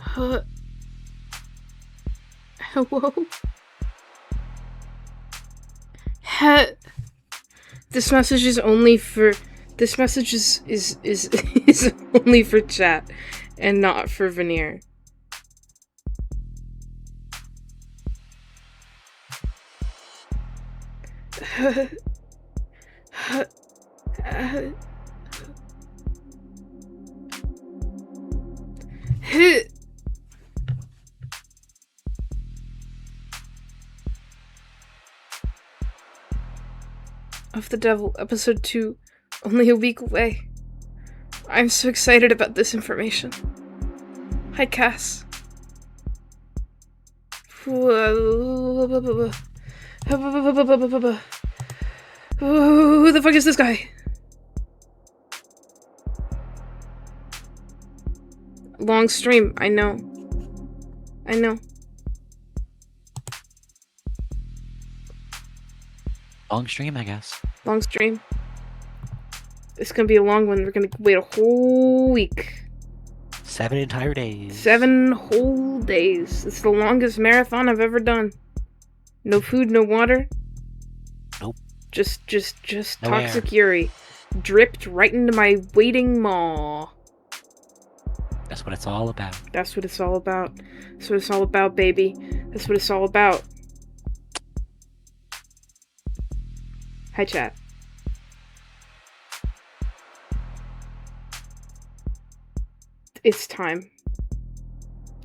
Hello? This message is only for... This message is only for chat and not for Veneer. Of the Devil, episode 2, only a week away. I'm so excited about this information. Hi, Cass. Who the fuck is this guy? Long stream, I know. I know. Long stream, I guess. Long stream. It's gonna be a long one. We're gonna wait a whole week. 7 entire days. 7 whole days. It's the longest marathon I've ever done. No food, no water. Nope. Just No toxic Yuri. Dripped right into my waiting maw. That's what it's all about. That's what it's all about. That's what it's all about, baby. That's what it's all about. Hi, chat. It's time.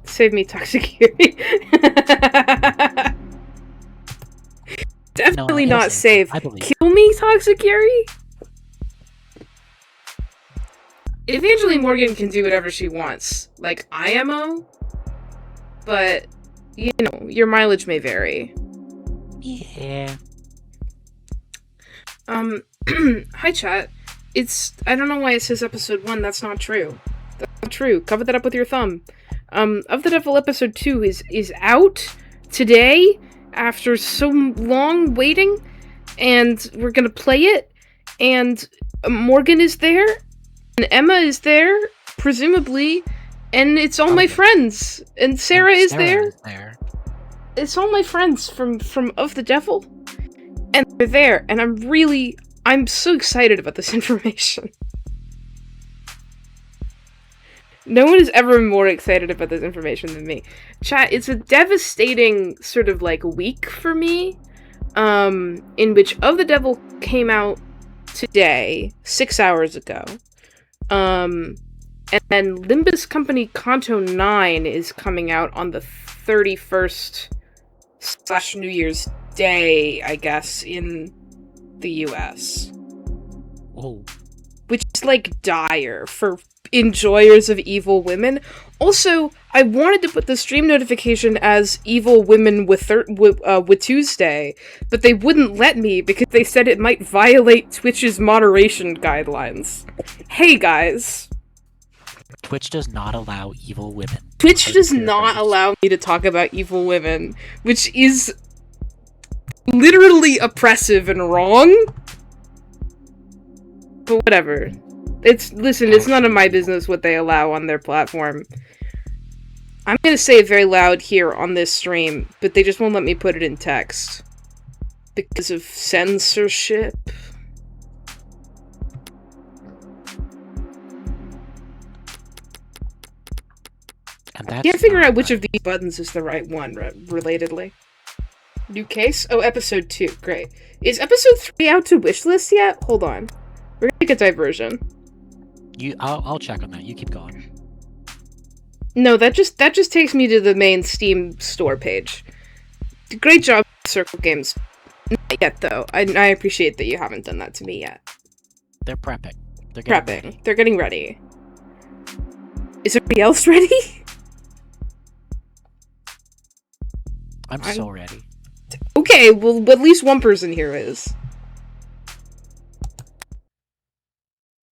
Save me, Toxic Yuri. Definitely not save. Kill me, Toxic Yuri? Evangeline Morgan can do whatever she wants. Like, IMO? But, you know, your mileage may vary. Yeah. Hi chat. I don't know why it says episode 1, that's not true. That's not true. Cover that up with your thumb. Of the Devil episode 2 is out today after so long waiting, and we're gonna play it, and Morgan is there, and Emma is there, presumably, and it's all my friends, and Sarah is there. It's all my friends from Of the Devil. And they're there, and I'm so excited about this information. No one has ever been more excited about this information than me. Chat, it's a devastating sort of like week for me, in which Of the Devil came out today, 6 hours ago. And then Limbus Company Kanto 9 is coming out on the 31st / New Year's Day, I guess, in the US. Oh. Which is, like, dire for enjoyers of Evil Women. Also, I wanted to put the stream notification as Evil Women with Tuesday, but they wouldn't let me because they said it might violate Twitch's moderation guidelines. Hey, guys. Twitch does not allow evil women. Twitch does not allow me to talk about evil women, which is literally oppressive and wrong. But whatever. It's none of my business what they allow on their platform. I'm gonna say it very loud here on this stream, but they just won't let me put it in text. Because of censorship. I can't figure out which of these buttons is the right one, relatedly. New case? Oh, episode 2. Great. Is episode 3 out to wishlist yet? Hold on. We're gonna make a diversion. I'll check on that. You keep going. No, that just takes me to the main Steam store page. Great job, Circle Games. Not yet, though. I appreciate that you haven't done that to me yet. They're prepping. They're getting ready. They're getting ready. Is everybody else ready? I'm so ready. Okay, well, at least one person here is.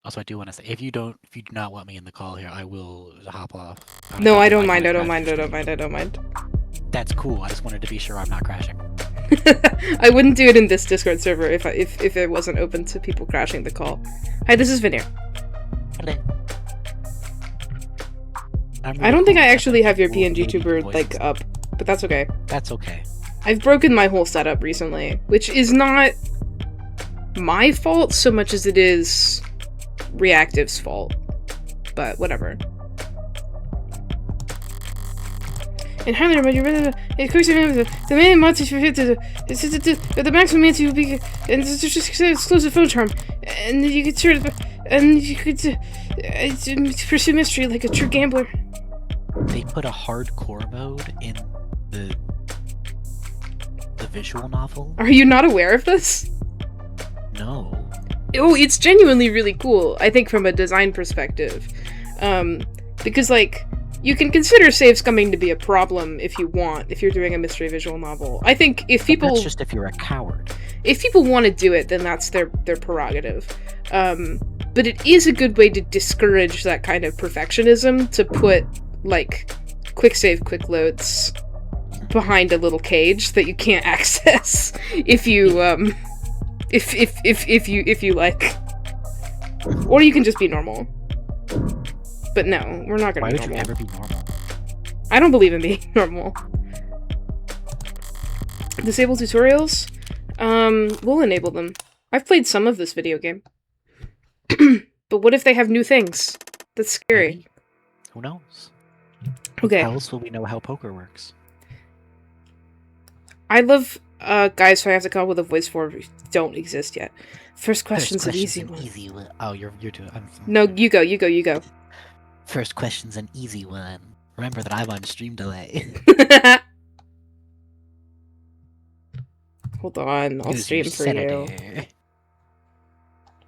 Also, I do want to say, if you do not want me in the call here, I will hop off. No, I don't mind. I don't mind. That's cool. I just wanted to be sure I'm not crashing. I wouldn't do it in this Discord server if it wasn't open to people crashing the call. Hi, this is Veneer. Hello. I don't think I actually have your PNG tuber like up, but that's okay. That's okay. I've broken my whole setup recently, which is not my fault so much as it is Reactive's fault. But whatever. And highly remind you the main mod is the maximum anti will be and it's just exclusive phone charm, and you could sort of pursue mystery like a true gambler. They put a hardcore mode in the visual novel? Are you not aware of this? No. Oh, it's genuinely really cool, I think, from a design perspective. Because, like, you can consider save scumming to be a problem if you want, if you're doing a mystery visual novel. I think if people... That's just if you're a coward. If people want to do it, then that's their prerogative. But it is a good way to discourage that kind of perfectionism, to put, like, quick save, quick loads behind a little cage that you can't access if you, if you like. Or you can just be normal. But no, we're not gonna be normal. Why would you ever be normal? I don't believe in being normal. Disable tutorials? We'll enable them. I've played some of this video game. But what if they have new things? That's scary. Maybe. Who knows? Okay. How else will we know how poker works? I love guys who I have to come up with a voice for who don't exist yet. First question's an easy one. Oh, you're doing. No, you go. First question's an easy one. Remember that I'm on stream delay. Hold on, I'll stream for senator? you.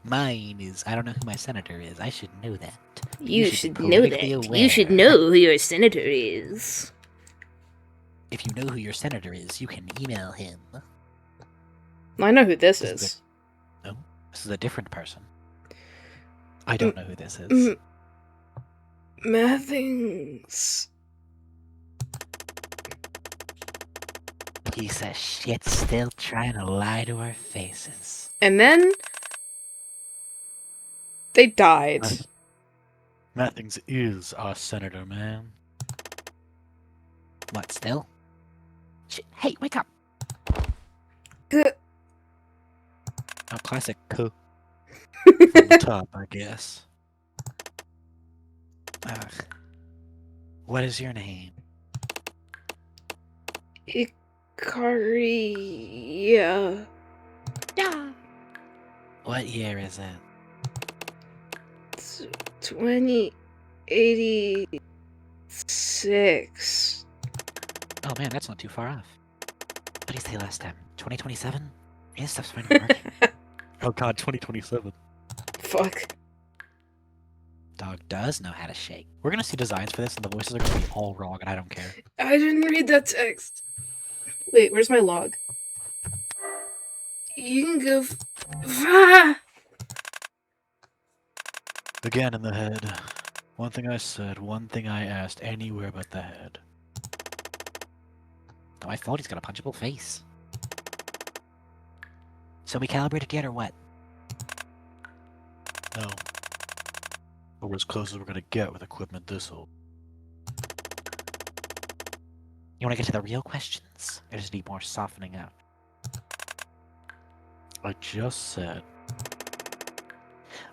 Mine is. I don't know who my senator is. I should know that. You should know that. You should know who your senator is. If you know who your senator is, you can email him. I know who this is. No, this is a different person. I don't know who this is. Mathings. Piece of shit, still trying to lie to our faces. And then they died. Mathings is our senator, man. What, still? Shit. Hey, wake up! Oh, classic From the top, I guess. What is your name? Ikaria. Yeah. What year is it? 2086. Oh man, that's not too far off. What did you say last time? 2027? Yeah, stuff's finally working. Oh god, 2027. Fuck. Dog does know how to shake. We're gonna see designs for this and the voices are gonna be all wrong and I don't care. I didn't read that text. Wait, where's my log? You can go Again in the head. One thing I said, one thing I asked, anywhere but the head. Oh, I thought he's got a punchable face. So we calibrated yet or what? No. But we're as close as we're gonna get with equipment this old. You wanna get to the real questions? Or just need more softening up? I just said...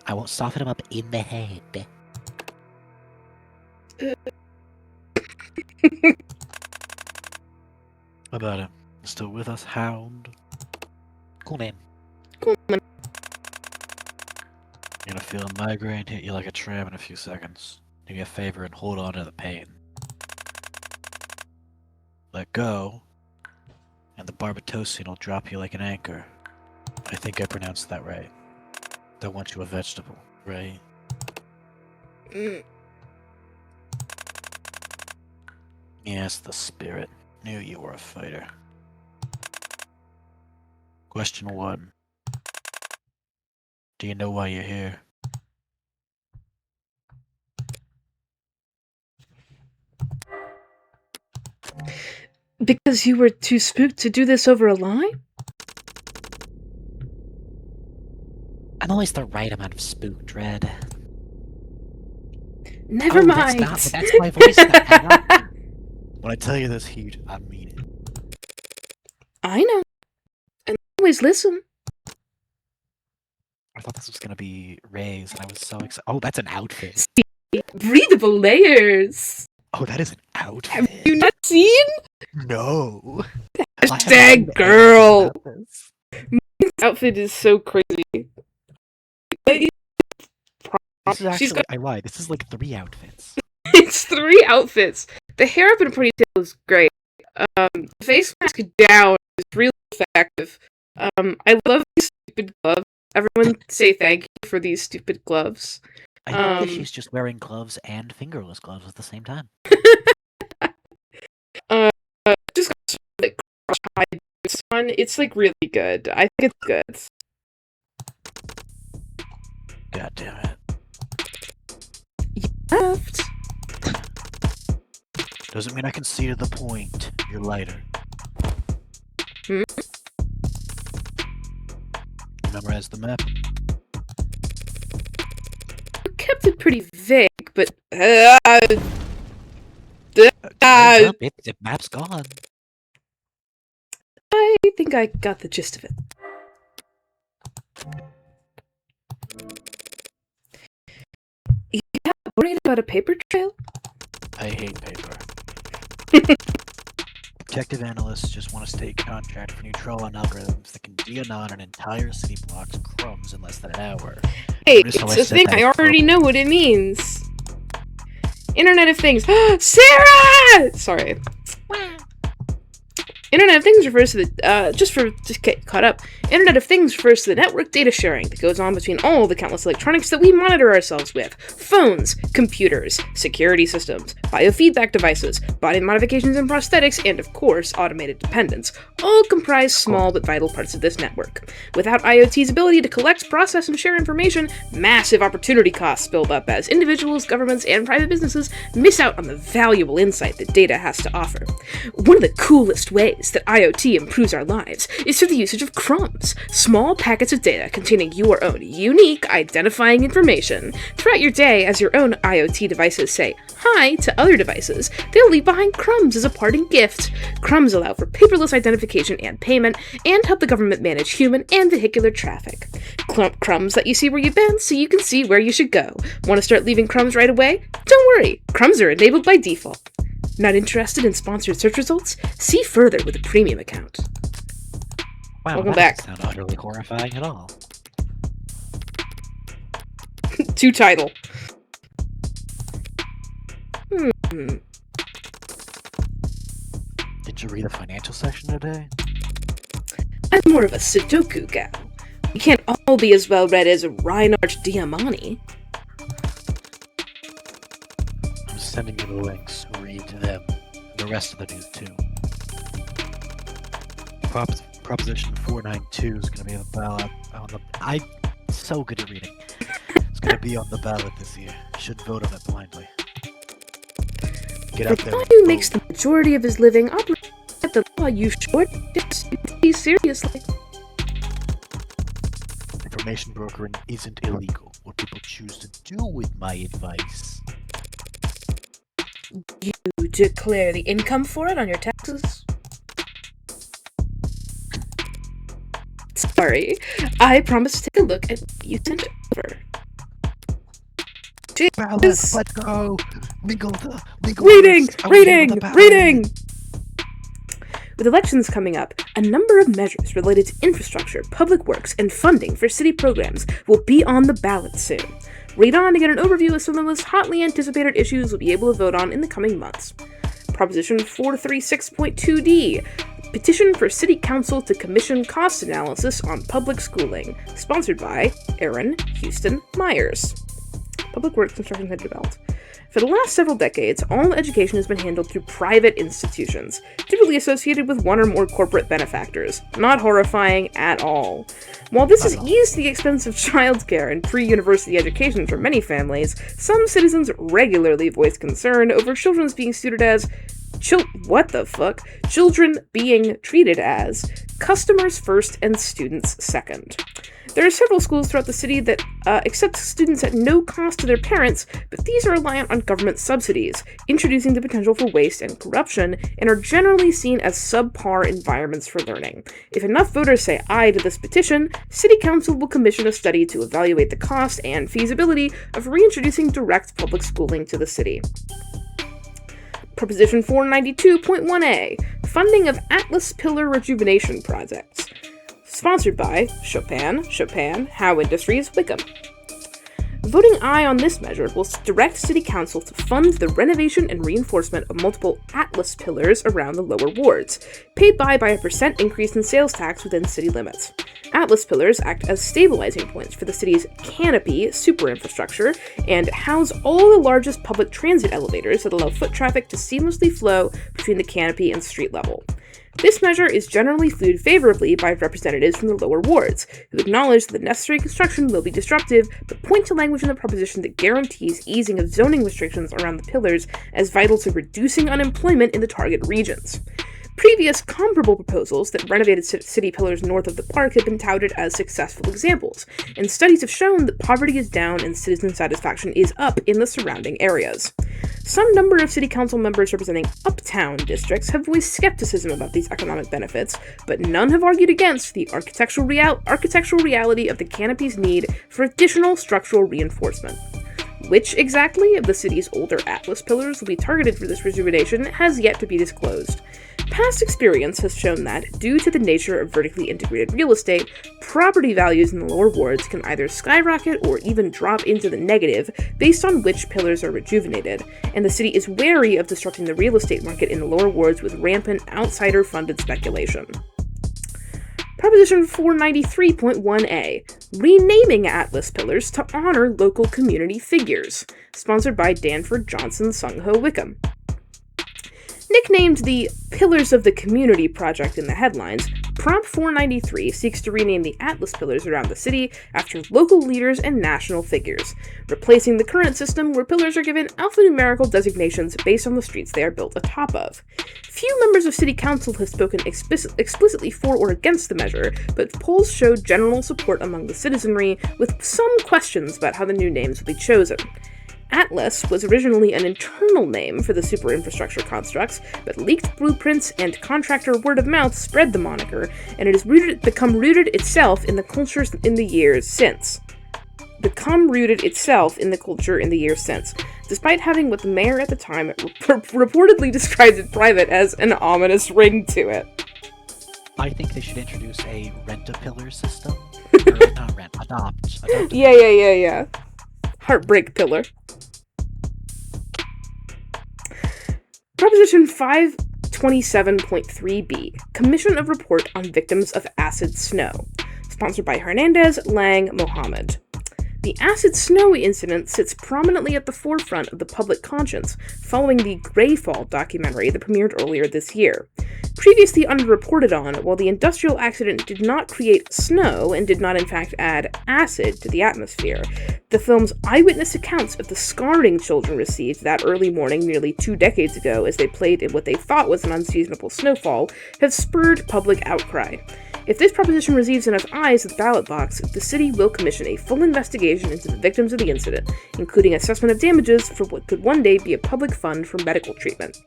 I won't soften him up in the head. How about him? Still with us, Hound? Cool name. Cool name. You're gonna feel a migraine hit you like a tram in a few seconds. Do me a favor and hold on to the pain. Let go, and the Barbatosian will drop you like an anchor. I think I pronounced that right. Don't want you a vegetable, right? Yes, the spirit. Knew you were a fighter. Question 1. Do you know why you're here? Because you were too spooked to do this over a line? I'm always the right amount of spooked, Red. Never mind. That's my voice. When I tell you this, huge, I mean it. I know. And I always listen. I thought this was gonna be Ray's, and I was so excited. Oh, that's an outfit. Breathable layers. Oh, that is an outfit. Have you not seen? No. Hashtag girl. This outfit is so crazy. This is actually, I lied. This is like 3 outfits. It's 3 outfits. The hair up in a ponytail is great. The face mask down is really effective. I love these stupid gloves. Everyone say thank you for these stupid gloves. I know that she's just wearing gloves and fingerless gloves at the same time. Just got cross-hide boots on. It's like really good. I think it's good. God damn it. Left. Doesn't mean I can see to the point. You're lighter. Hmm? Memorize the map. You kept it pretty vague, but The map's gone. I think I got the gist of it. Yeah, worried about a paper trail? I hate paper. Detective analysts just want to stay contract for neutral on algorithms that can de-anon an entire city block's crumbs in less than an hour. Hey, it's a thing. I already know what it means. Internet of Things. Sarah! Sorry. Internet of Things refers to the, just get caught up. Internet of Things refers to the network data sharing that goes on between all the countless electronics that we monitor ourselves with. Phones, computers, security systems, biofeedback devices, body modifications and prosthetics, and of course, automated dependents, all comprise small but vital parts of this network. Without IoT's ability to collect, process, and share information, massive opportunity costs build up as individuals, governments, and private businesses miss out on the valuable insight that data has to offer. One of the coolest ways that IoT improves our lives is through the usage of crumbs, small packets of data containing your own unique identifying information. Throughout your day, as your own IoT devices say hi to other devices, they'll leave behind crumbs as a parting gift. Crumbs allow for paperless identification and payment, and help the government manage human and vehicular traffic. Crumbs let you see where you've been, so you can see where you should go. Want to start leaving crumbs right away? Don't worry, crumbs are enabled by default. Not interested in sponsored search results? See further with a premium account. Wow, Welcome that back. doesn't sound utterly horrifying at all. To title. Did you read the financial section today? I'm more of a Sudoku gal. We can't all be as well read as Reinhard Diamani. I'm sending you the links. Read them. The rest of the news too. Proposition 492 is going to be on the ballot. I'm so good at reading. It's going to be on the ballot this year. You shouldn't vote on it blindly. Get out there. For who makes the majority of his living operate at the law, you should take it seriously. Information brokering isn't illegal. What people choose to do with my advice. You declare the income for it on your taxes? Sorry, I promise to take a look at what you sent over. Ballot, let's go! Mingle the Reading! With elections coming up, a number of measures related to infrastructure, public works, and funding for city programs will be on the ballot soon. Read on to get an overview of some of the most hotly anticipated issues we'll be able to vote on in the coming months. Proposition 436.2D, Petition for City Council to Commission Cost Analysis on Public Schooling, sponsored by Aaron Houston Myers. Public Works Construction Head Developed. For the last several decades, all education has been handled through private institutions, typically associated with one or more corporate benefactors. Not horrifying at all. While this has eased the expense of childcare and pre-university education for many families, some citizens regularly voice concern over children's being suited as what the fuck? Children being treated as customers first and students second. There are several schools throughout the city that accept students at no cost to their parents, but these are reliant on government subsidies, introducing the potential for waste and corruption, and are generally seen as subpar environments for learning. If enough voters say aye to this petition, City Council will commission a study to evaluate the cost and feasibility of reintroducing direct public schooling to the city. Proposition 492.1a, funding of Atlas Pillar Rejuvenation Projects. Sponsored by Chopin, Howe Industries, Wickham. Voting aye on this measure will direct City Council to fund the renovation and reinforcement of multiple Atlas pillars around the lower wards, paid by a % increase in sales tax within city limits. Atlas pillars act as stabilizing points for the city's canopy super infrastructure and house all the largest public transit elevators that allow foot traffic to seamlessly flow between the canopy and street level. This measure is generally viewed favorably by representatives from the lower wards, who acknowledge that the necessary construction will be disruptive, but point to language in the proposition that guarantees easing of zoning restrictions around the pillars as vital to reducing unemployment in the target regions. Previous comparable proposals that renovated city pillars north of the park have been touted as successful examples, and studies have shown that poverty is down and citizen satisfaction is up in the surrounding areas. Some number of city council members representing uptown districts have voiced skepticism about these economic benefits, but none have argued against the architectural reality of the canopy's need for additional structural reinforcement. Which exactly of the city's older Atlas pillars will be targeted for this rejuvenation has yet to be disclosed. Past experience has shown that, due to the nature of vertically integrated real estate, property values in the lower wards can either skyrocket or even drop into the negative based on which pillars are rejuvenated, and the city is wary of disrupting the real estate market in the lower wards with rampant outsider-funded speculation. Proposition 493.1a, renaming Atlas pillars to honor local community figures, sponsored by Danford Johnson Sung Ho Wickham. Nicknamed the Pillars of the Community project in the headlines, Prop 493 seeks to rename the Atlas pillars around the city after local leaders and national figures, replacing the current system where pillars are given alphanumerical designations based on the streets they are built atop of. Few members of City Council have spoken explicitly for or against the measure, but polls showed general support among the citizenry, with some questions about how the new names will be chosen. Atlas was originally an internal name for the super infrastructure constructs, but leaked blueprints and contractor word of mouth spread the moniker, and it has become rooted itself in the culture in the years since. Despite having what the mayor at the time reportedly described in private as an ominous ring to it. I think they should introduce a rent-a-pillar system. Or not rent, adopt. Yeah. Heartbreak pillar. Proposition 527.3b, Commission of Report on Victims of Acid Snow, sponsored by Hernandez, Lang, Mohammed. The acid snow incident sits prominently at the forefront of the public conscience following the Greyfall documentary that premiered earlier this year. Previously underreported on, while the industrial accident did not create snow and did not in fact add acid to the atmosphere, the film's eyewitness accounts of the scarring children received that early morning nearly 2 decades ago as they played in what they thought was an unseasonable snowfall have spurred public outcry. If this proposition receives enough ayes at the ballot box, the city will commission a full investigation into the victims of the incident, including assessment of damages for what could one day be a public fund for medical treatment.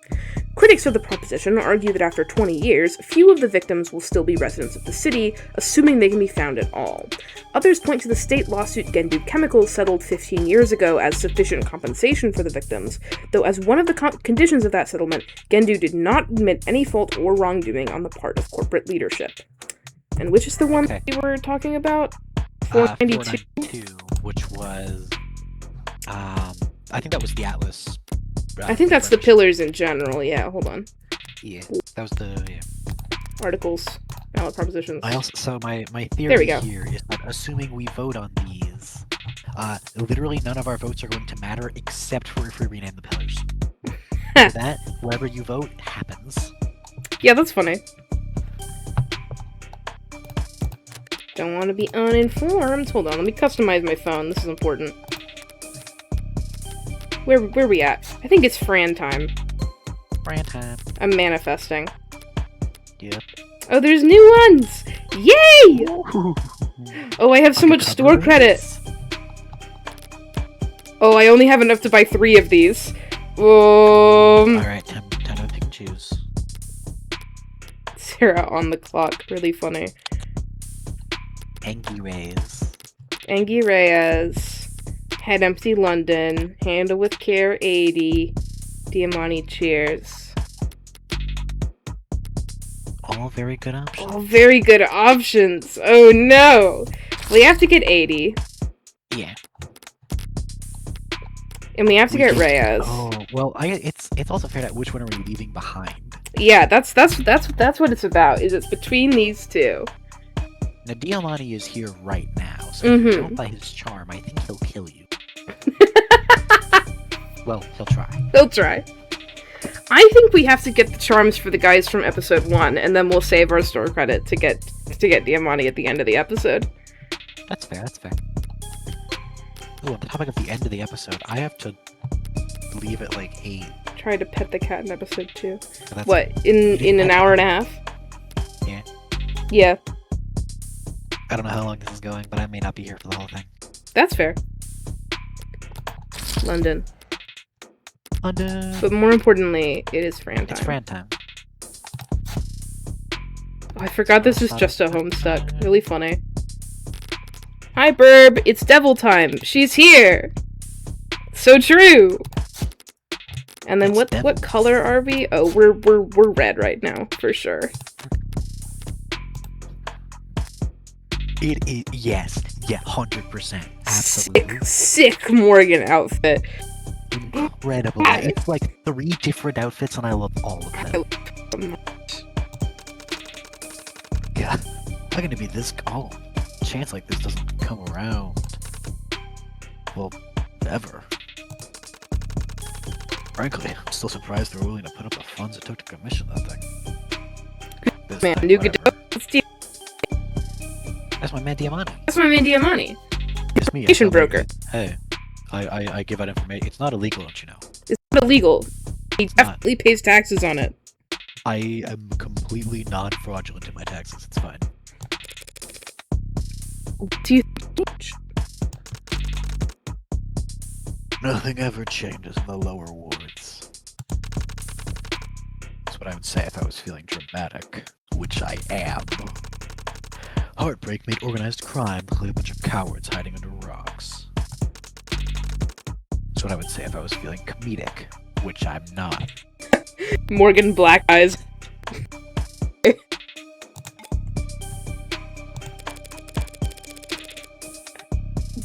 Critics of the proposition argue that after 20 years, few of the victims will still be residents of the city, assuming they can be found at all. Others point to the state lawsuit Gendu Chemicals settled 15 years ago as sufficient compensation for the victims, though as one of the conditions of that settlement, Gendu did not admit any fault or wrongdoing on the part of corporate leadership. And which is the one we were talking about? 492? 492, which was, I think that was the Atlas. I think that's the pillars in general, yeah, hold on. Yeah, that was the, Articles, ballot propositions. My theory go. here is that assuming we vote on these, literally none of our votes are going to matter except for if we rename the pillars. For that, wherever you vote, happens. Yeah, that's funny. Don't want to be uninformed. Hold on, let me customize my phone. This is important. Where we at? I think it's Fran time. Brand time. I'm manifesting. Yep. Oh, there's new ones! Yay! Oh, I have so much store credit. Oh, I only have enough to buy 3 of these. Alright, time to pick and choose. Sarah on the clock. Really funny. Angie Reyes. Angie Reyes. Head Empty London. Handle with Care 80. Diamante Cheers. All very good options. All very good options. Oh no! We have to get 80. Yeah. And we have to get Reyes. Oh, well, it's also fair that which one are we leaving behind? Yeah, that's what it's about. Is it's between these two. Now, Diamante is here right now, so if you don't buy his charm, I think he'll kill you. Well, he'll try. He'll try. I think we have to get the charms for the guys from episode 1, and then we'll save our store credit to get Diamante at the end of the episode. That's fair, that's fair. Oh, on the topic of the end of the episode, I have to leave at like 8. Try to pet the cat in episode 2. So what, in an hour and a half? Yeah. Yeah. I don't know how long this is going, but I may not be here for the whole thing. That's fair. London. London! But more importantly, it is Fran time. It's Fran time. Oh, I forgot this was just a Homestuck. Really funny. Hi, Burb! It's Devil time! She's here! So true! And then what color are we? Oh, we're red right now, for sure. It is, yes, yeah, 100%. Absolutely. Sick Morgan outfit. Incredible. It's like 3 different outfits and I love all of them. I love them much. God, I'm gonna be this... Oh, chance like this doesn't come around. Well, ever. Frankly, I'm still surprised they were willing to put up the funds it took to commission that thing. This Man, thing, New whatever. Godot. That's my man Diamante. That's my man Diamante. It's me. Information broker. Hey, I give out information. It's not illegal, don't you know? It's not illegal. He definitely pays taxes on it. I am completely non-fraudulent in my taxes. It's fine. Do you... Nothing ever changes in the lower wards. That's what I would say if I was feeling dramatic, which I am. Heartbreak made organized crime look like a bunch of cowards hiding under rocks. That's what I would say if I was feeling comedic, which I'm not. Morgan Black Eyes.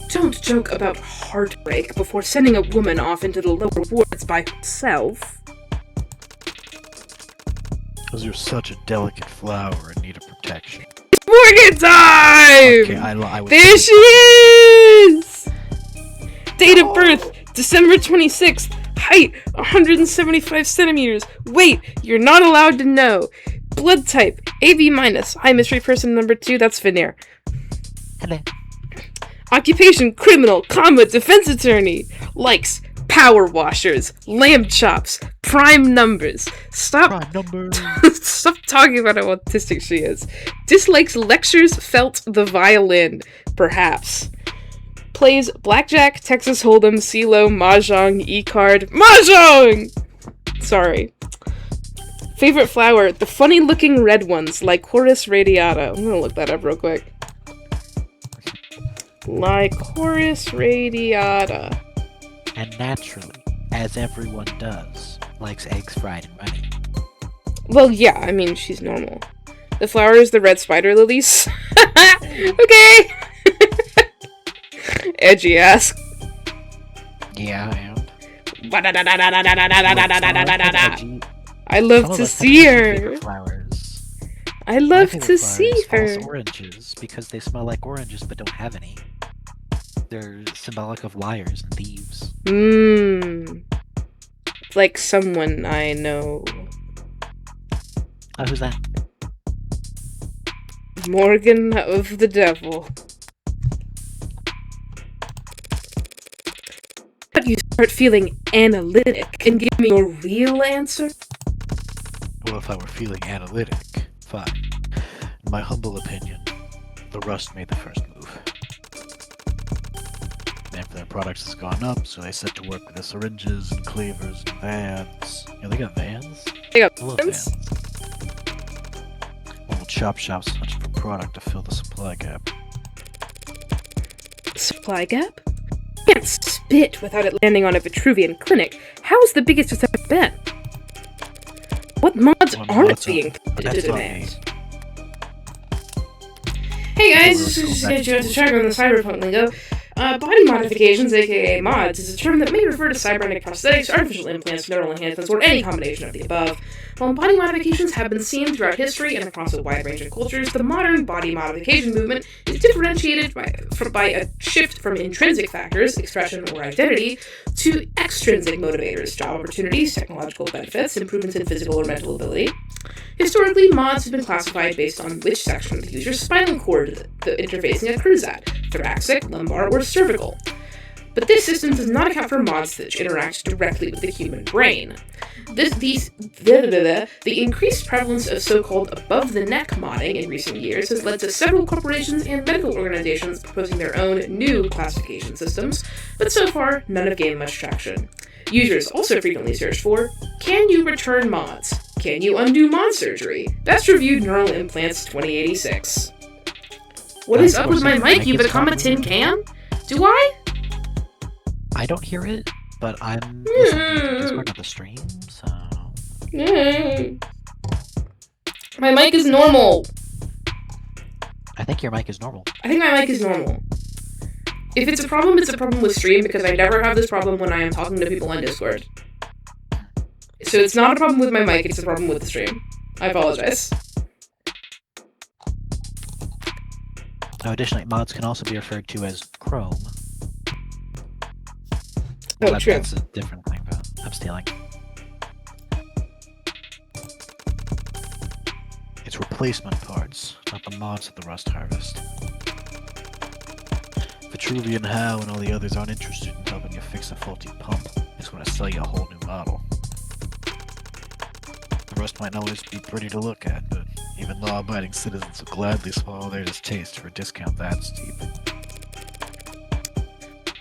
Don't joke about heartbreak before sending a woman off into the lower wards by herself. Because you're such a delicate flower in need of protection. Morgan time! Okay, I would there she is! Date of birth, December 26th. Height, 175 centimeters. Weight, you're not allowed to know. Blood type, AB-. Hi, mystery person number 2, that's Veneer. Hello. Occupation, criminal, defense attorney. Likes, power washers, lamb chops, prime numbers. Stop talking about how autistic she is. Dislikes lectures, felt the violin, perhaps. Plays blackjack, Texas Hold'em, CeeLo, Mahjong, E-card, Mahjong! Sorry. Favorite flower, the funny-looking red ones, Lycoris radiata. I'm gonna look that up real quick. Lycoris radiata. And naturally, as everyone does, likes eggs fried and runny. Well, yeah, I mean, she's normal. The flower is the red spider lilies. Okay! Edgy ass. Yeah, I am. I love to see her. Flowers. I love to see her. False oranges, because they smell like oranges but don't have any. They're symbolic of liars and thieves. Like someone I know. Who's that? Morgan of the Devil. But you start feeling analytic and give me your real answer? Well, if I were feeling analytic, fine. In my humble opinion, the Rust made the first move. Demand for their products has gone up, so they set to work with the syringes and cleavers and vans. Yeah, they got vans? They got I love vans? Little chop shops searching for product to fill the supply gap. Supply gap? You can't spit without it landing on a Vitruvian clinic. How is the biggest it's ever been? What mods aren't being put to demand? Hey guys, this is just Tracker on the Cyberpunk lingo. Body modifications, aka mods, is a term that may refer to cybernetic prosthetics, artificial implants, neural enhancements, or any combination of the above. While body modifications have been seen throughout history and across a wide range of cultures, the modern body modification movement is differentiated by a shift from intrinsic factors, expression, or identity, to extrinsic motivators, job opportunities, technological benefits, improvements in physical or mental ability. Historically, mods have been classified based on which section of the user's spinal cord the interfacing occurs at, thoracic, lumbar, or cervical. But this system does not account for mods that interact directly with the human brain. The increased prevalence of so-called above-the-neck modding in recent years has led to several corporations and medical organizations proposing their own new classification systems, but so far, none have gained much traction. Users also frequently search for, can you return mods? Can you undo mod surgery? Best reviewed neural implants 2086. What is up with my mic? You become a tin can? Do I? I don't hear it, but I'm listening to Discord of the stream, so... My mic is normal. I think your mic is normal. I think my mic is normal. If it's a problem with stream, because I never have this problem when I am talking to people on Discord. So it's not a problem with my mic, it's a problem with the stream. I apologize. Now, additionally, mods can also be referred to as Chrome. Well, True. That's a different thing, but I'm stealing. It's replacement parts, not the mods of the Rust harvest. Vitruvian How and all the others aren't interested in helping you fix a faulty pump. They just want to sell you a whole new model. The Rust might not always be pretty to look at, but even law-abiding citizens will gladly swallow their distaste for a discount that steep.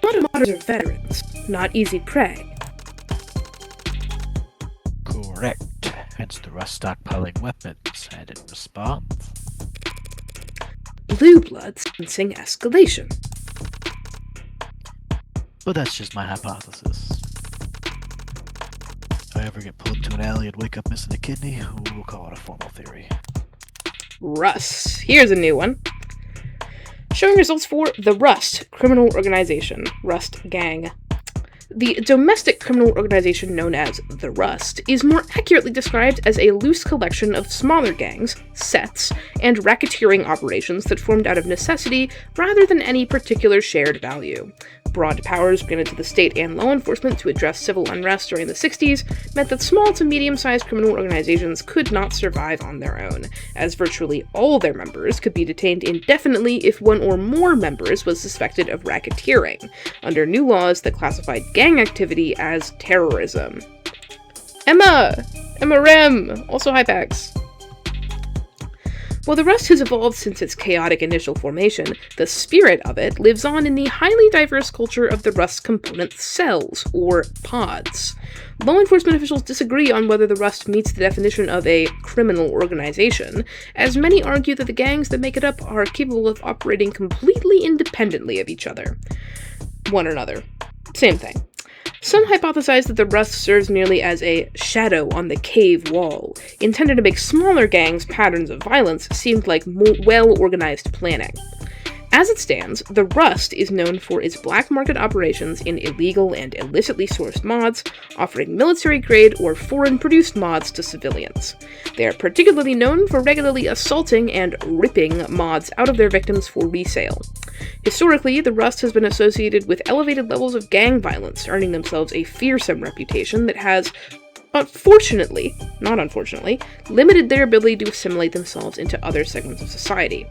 A lot of modders are veterans, not easy prey. Correct. Hence the Rust stockpiling weapons, and in response... Blue blood sensing escalation. But that's just my hypothesis. If I ever get pulled into an alley and wake up missing a kidney, we'll call it a formal theory. Rust. Here's a new one. Showing results for the Rust criminal organization, Rust Gang. The domestic criminal organization known as the Rust is more accurately described as a loose collection of smaller gangs, sets, and racketeering operations that formed out of necessity rather than any particular shared value. Broad powers granted to the state and law enforcement to address civil unrest during the 60s meant that small to medium-sized criminal organizations could not survive on their own, as virtually all their members could be detained indefinitely if one or more members was suspected of racketeering, under new laws that classified gang activity as terrorism. Emma Rem! Also hi Pax. While the Rust has evolved since its chaotic initial formation, the spirit of it lives on in the highly diverse culture of the Rust component cells, or pods. Law enforcement officials disagree on whether the Rust meets the definition of a criminal organization, as many argue that the gangs that make it up are capable of operating completely independently of each other. One another. Same thing. Some hypothesize that the Rust serves merely as a shadow on the cave wall, intended to make smaller gangs' patterns of violence seem like more well-organized planning. As it stands, the Rust is known for its black market operations in illegal and illicitly sourced mods, offering military-grade or foreign-produced mods to civilians. They are particularly known for regularly assaulting and ripping mods out of their victims for resale. Historically, the Rust has been associated with elevated levels of gang violence, earning themselves a fearsome reputation that has, unfortunately, not unfortunately, limited their ability to assimilate themselves into other segments of society.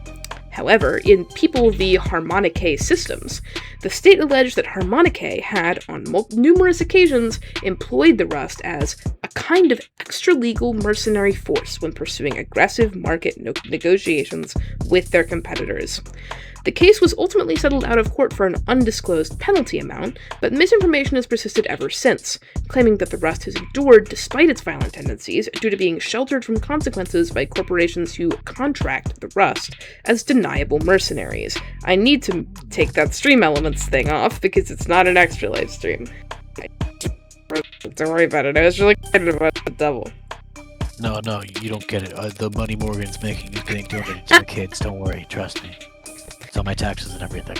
However, in People v. Harmonicae systems, the state alleged that Harmonicae had, on numerous occasions, employed the Rust as a kind of extra-legal mercenary force when pursuing aggressive market negotiations with their competitors. The case was ultimately settled out of court for an undisclosed penalty amount, but misinformation has persisted ever since, claiming that the Rust has endured despite its violent tendencies due to being sheltered from consequences by corporations who contract the Rust as deniable mercenaries. I need to take that stream elements thing off because it's not an extra live stream. Don't worry about it. I was really excited about the double. No, you don't get it. The money Morgan's making is getting donated to the kids. Don't worry, trust me. It's on my taxes and everything.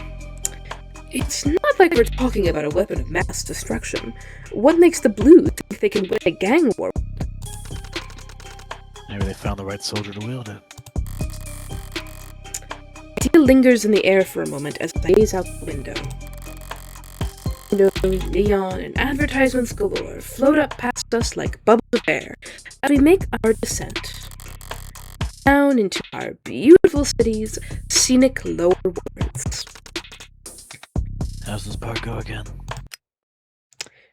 It's not like we're talking about a weapon of mass destruction. What makes the Blues think they can win a gang war? Maybe they found the right soldier to wield it. The idea lingers in the air for a moment as I gaze out the window. Neon and advertisements galore float up past us like bubbles of air as we make our descent down into our beautiful city's scenic lower wards. How's this part go again?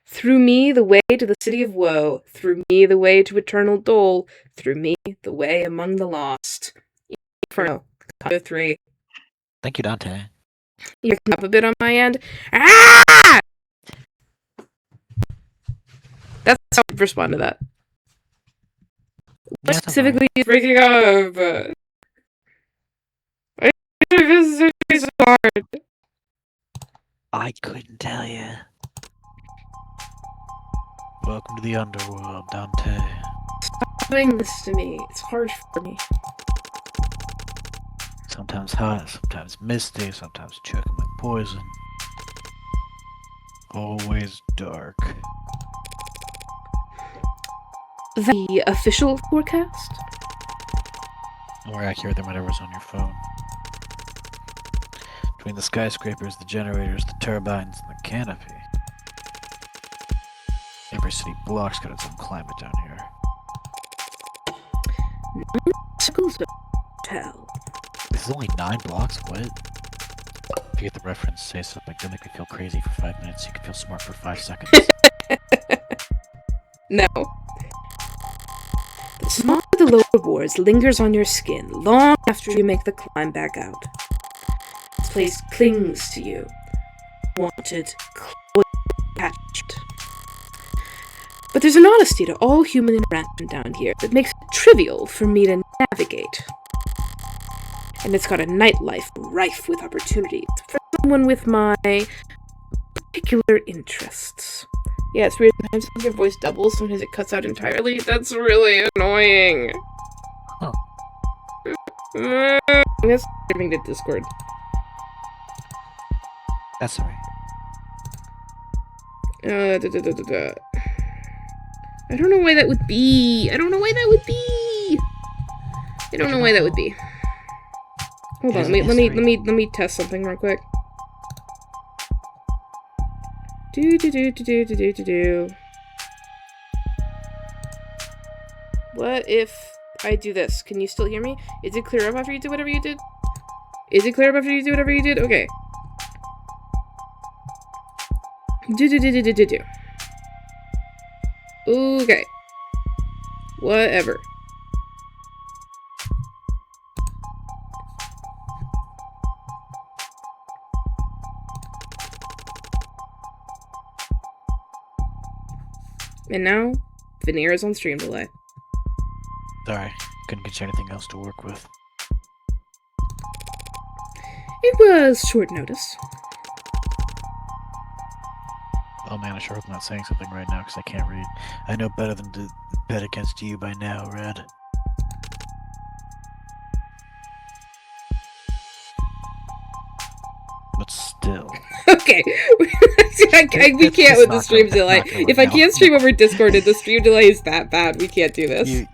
Through me the way to the city of woe, through me the way to eternal dole, through me the way among the lost. Inferno, count of 3. Thank you, Dante. You're up a bit on my end. Ah! That's how I respond to that. What specifically is breaking up? This is so hard. I couldn't tell you. Welcome to the underworld, Dante. Stop doing this to me. It's hard for me. Sometimes hot, sometimes misty, sometimes choking my poison. Always dark. The official forecast? More accurate than whatever's on your phone. Between the skyscrapers, the generators, the turbines, and the canopy. Every city block's got its own climate down here. 9 circles of hell. This is only 9 blocks? What? If you get the reference, say something. Don't make me feel crazy for 5 minutes. You can feel smart for 5 seconds. No. The smog of the lower wards lingers on your skin long after you make the climb back out. This place clings to you. Wanted, attached. But there's an honesty to all human interaction down here that makes it trivial for me to navigate. And it's got a nightlife rife with opportunities for someone with my particular interests. Yeah, it's weird. Sometimes your voice doubles, sometimes it cuts out entirely. That's really annoying. Huh. I'm gonna start streaming to Discord. That's alright. I don't know why that would be. I don't know why that would be. Hold on, let me test something real quick. Do. What if I do this? Can you still hear me? Is it clear up after you did whatever you did? Okay. Do. Okay. Whatever. And now, Veneer is on stream delay. Sorry, couldn't get you anything else to work with. It was short notice. Oh man, I sure hope I'm not saying something right now because I can't read. I know better than to bet against you by now, Red. But still. Okay. We can't with the stream delay. If I can't stream over Discord and the stream delay is that bad, we can't do this. You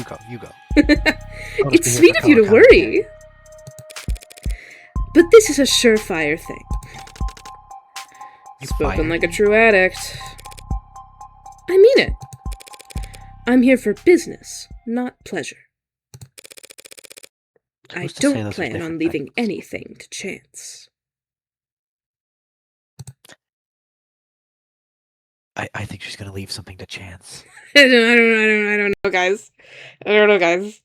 go. It's sweet of you to worry. But this is a surefire thing. Spoken like a true addict. I mean it. I'm here for business, not pleasure. I don't plan on leaving anything to chance. I think she's gonna leave something to chance. I don't know, guys. I don't know, guys.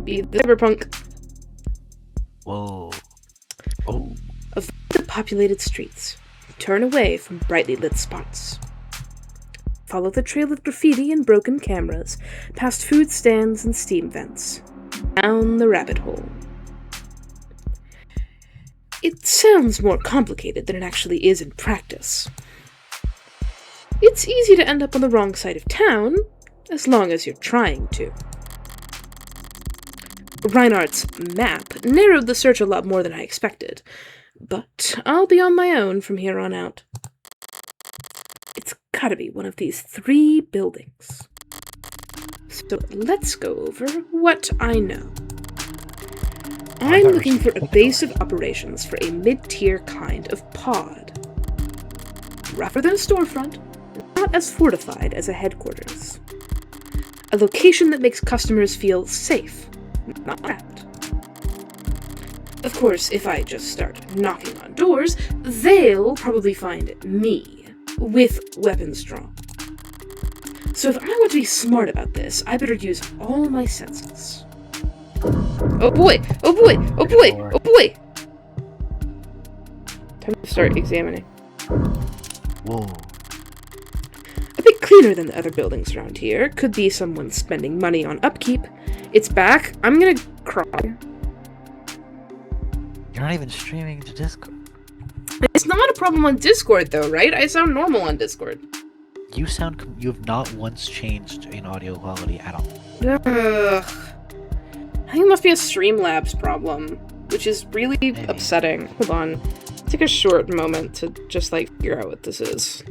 Be the cyberpunk. Whoa. Oh. Avoid the populated streets. Turn away from brightly lit spots. Follow the trail of graffiti and broken cameras, past food stands and steam vents. Down the rabbit hole. It sounds more complicated than it actually is in practice. It's easy to end up on the wrong side of town, as long as you're trying to. Reinhardt's map narrowed the search a lot more than I expected, but I'll be on my own from here on out. It's gotta be one of these 3 buildings. So let's go over what I know. I'm looking for a base of operations for a mid-tier kind of pod. Rougher than a storefront, not as fortified as a headquarters. A location that makes customers feel safe, not trapped. Of course, if I just start knocking on doors, they'll probably find me, with weapons drawn. So if I want to be smart about this, I better use all my senses. Oh boy! Oh boy! Oh boy! Oh boy! Time to start examining. Whoa. A bit cleaner than the other buildings around here. Could be someone spending money on upkeep. It's back. I'm gonna cry. You're not even streaming to Discord. It's not a problem on Discord, though, right? I sound normal on Discord. You have not once changed in audio quality at all. Ugh. I think it must be a Streamlabs problem, which is really upsetting. Hold on. Take a short moment to just, figure out what this is.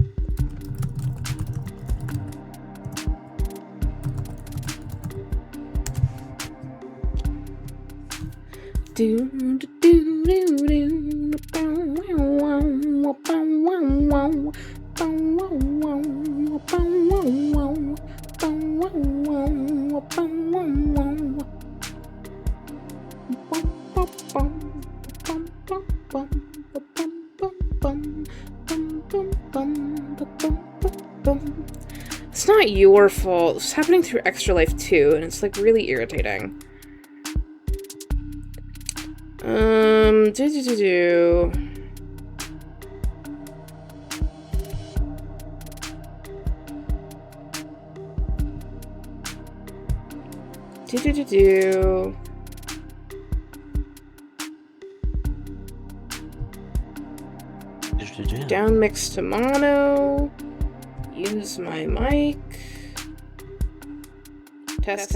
It's not your fault. It's happening through Extra Life 2, and it's really irritating. Down mix to mono. Use my mic. Test.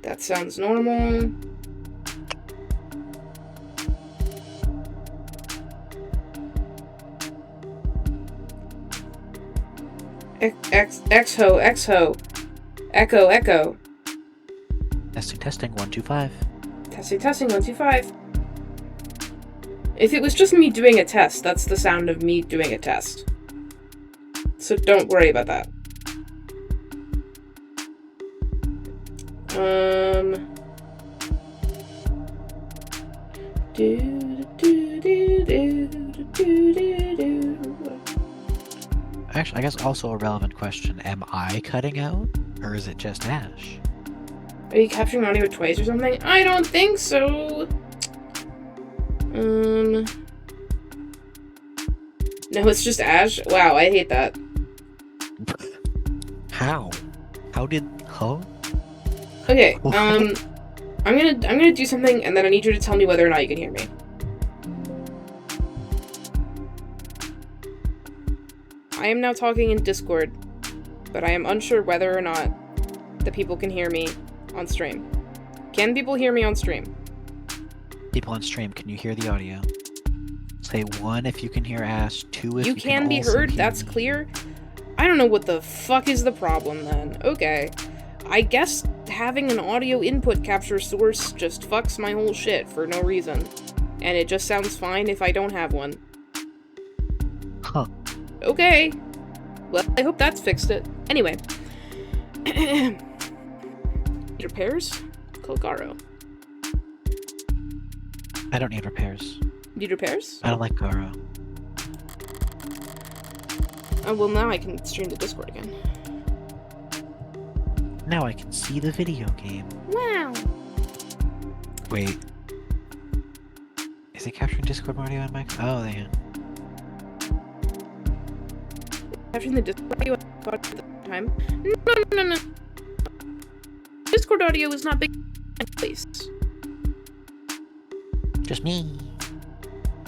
That sounds normal. Exho. Echo. Testing, 1, 2, 5. Testing, 1, 2, 5. If it was just me doing a test, that's the sound of me doing a test. So don't worry about that. Actually, I guess also a relevant question. Am I cutting out? Or is it just Ash? Are you capturing audio twice or something? I don't think so. No, it's just Ash? Wow, I hate that. How? Huh? Okay, I'm gonna do something, and then I need you to tell me whether or not you can hear me. I am now talking in Discord, but I am unsure whether or not the people can hear me on stream. Can people hear me on stream? People on stream, can you hear the audio? Say 1 if you can hear Ash, 2 if you can be heard, that's clear. I don't know what the fuck is the problem then. Okay. I guess having an audio input capture source just fucks my whole shit for no reason. And it just sounds fine if I don't have one. Huh. Okay. Well, I hope that's fixed it. Anyway. Need repairs? Call Garo. I don't need repairs. Need repairs? I don't like Garo. Oh, well, now I can stream the Discord again. Now I can see the video game. Wow! Wait. Is it capturing Discord audio on mic? Oh, they are. Capturing the Discord audio at the time? No. Discord audio is not big place. Just me.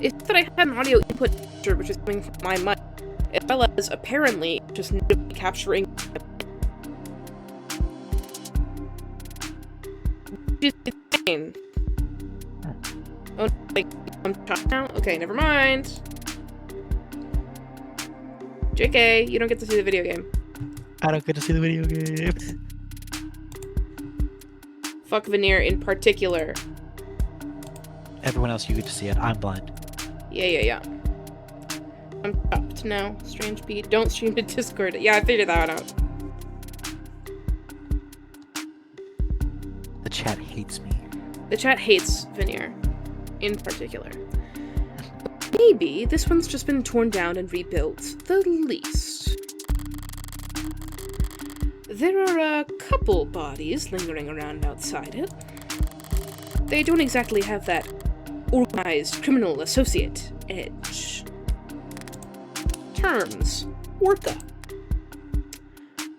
It's that I had an audio input which is coming from my mic, as well as apparently just capturing. Which is insane. Oh, like, I'm shot now? Okay, never mind. JK, you don't get to see the video game. I don't get to see the video game. Fuck Veneer in particular. Everyone else, you get to see it. I'm blind. Yeah. I'm chopped now. Strange Pete. Don't stream to Discord. Yeah, I figured that out. The chat hates me. The chat hates Veneer in particular. Maybe this one's just been torn down and rebuilt the least. There are a couple bodies lingering around outside it. They don't exactly have that organized criminal associate edge. Terms. Orca.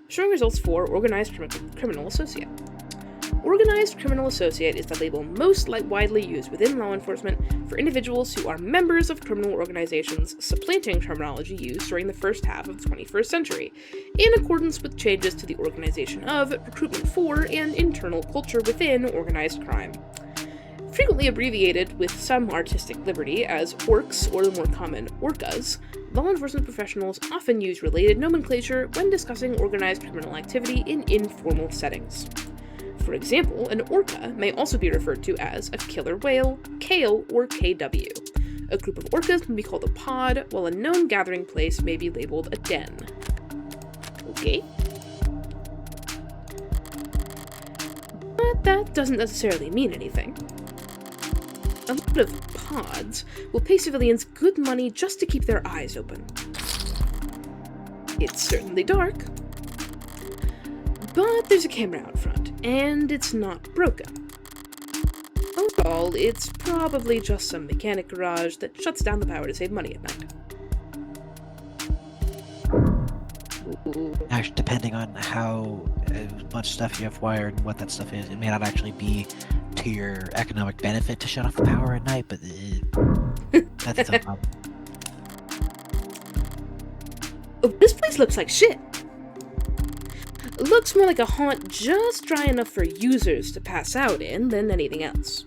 Showing results for organized criminal associate. Organized criminal associate is the label most widely used within law enforcement for individuals who are members of criminal organizations, supplanting terminology used during the first half of the 21st century, in accordance with changes to the organization of, recruitment for, and internal culture within organized crime. Frequently abbreviated with some artistic liberty as orcs or the more common orcas, law enforcement professionals often use related nomenclature when discussing organized criminal activity in informal settings. For example, an orca may also be referred to as a killer whale, kale, or KW. A group of orcas can be called a pod, while a known gathering place may be labeled a den. Okay. But that doesn't necessarily mean anything. A lot of pods will pay civilians good money just to keep their eyes open. It's certainly dark, but there's a camera out front, and it's not broken. Overall, it's probably just some mechanic garage that shuts down the power to save money at night. Ooh. Actually, depending on how much stuff you have wired and what that stuff is, it may not actually be to your economic benefit to shut off the power at night, but that's its own problem. Oh, this place looks like shit. It looks more like a haunt just dry enough for users to pass out in than anything else.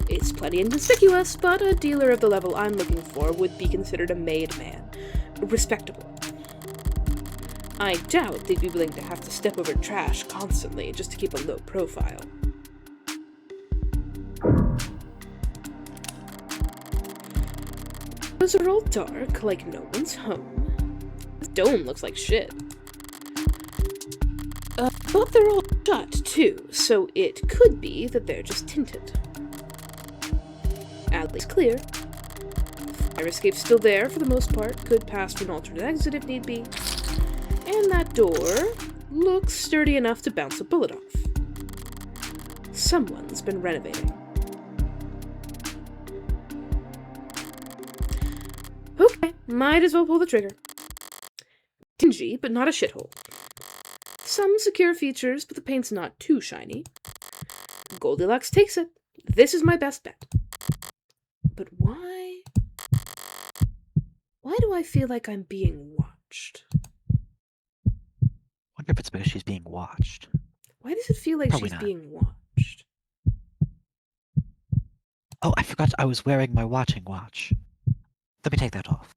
It's plenty inconspicuous, but a dealer of the level I'm looking for would be considered a made man. Respectable. I doubt they'd be willing to have to step over trash constantly just to keep a low profile. Those are all dark, like no one's home. This dome looks like shit. But they're all shut, too, so it could be that they're just tinted. At least clear. Fire escape's still there for the most part, could pass through an alternate exit if need be. And that door looks sturdy enough to bounce a bullet off. Someone's been renovating. Okay, might as well pull the trigger. Dingy, but not a shithole. Some secure features, but the paint's not too shiny. Goldilocks takes it. This is my best bet. But why? Why do I feel like I'm being watched? Wonder if it's because she's being watched. Why does it feel like Probably she's not. being watched? Oh, I forgot I was wearing my watching watch. Let me take that off.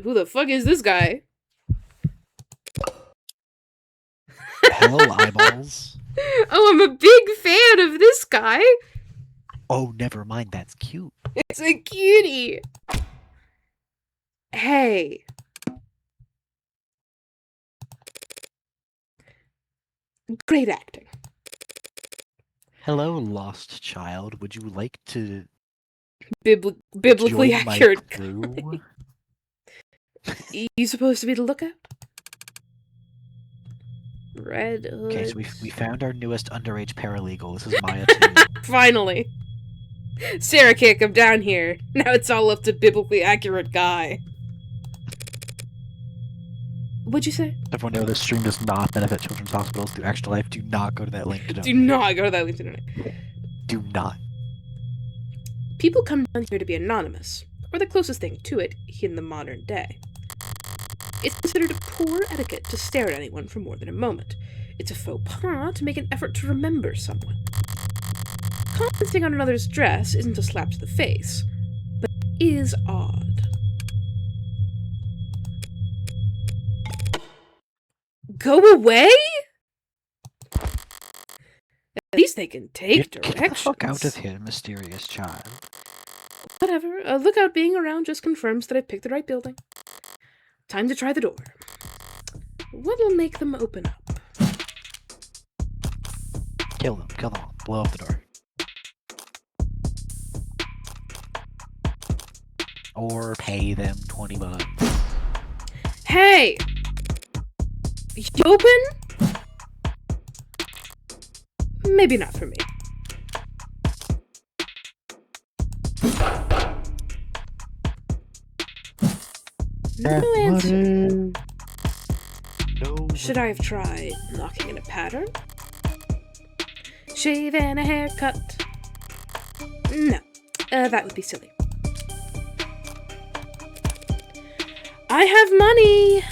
Who the fuck is this guy? Hell, eyeballs. Oh, I'm a big fan of this guy. Oh, never mind, that's cute. It's a cutie. Hey. Great acting. Hello, lost child. Would you like to Biblically join my accurate. crew? You supposed to be the lookout? Red Hood. Okay, so we found our newest underage paralegal. This is Maya too. Finally. Sarah can't come down here. Now it's all up to biblically accurate guy. What'd you say? Everyone know this stream does not benefit children's hospitals through Extra Life. Do not go to that link to donate. Do not go to that link to donate. Do not. People come down here to be anonymous, or the closest thing to it in the modern day. It's considered poor etiquette to stare at anyone for more than a moment. It's a faux pas to make an effort to remember someone. Commenting on another's dress isn't a slap to the face, but it is odd. Go away? At least they can take directions. Get the fuck out of here, mysterious child. Whatever. A lookout being around just confirms that I picked the right building. Time to try the door. What'll make them open up? Kill them. Kill them all. Blow up the door. Or pay them $20. Hey! You open? Maybe not for me. No answer. No. Should I have tried knocking in a pattern? Shave and a haircut? No, that would be silly. I have money!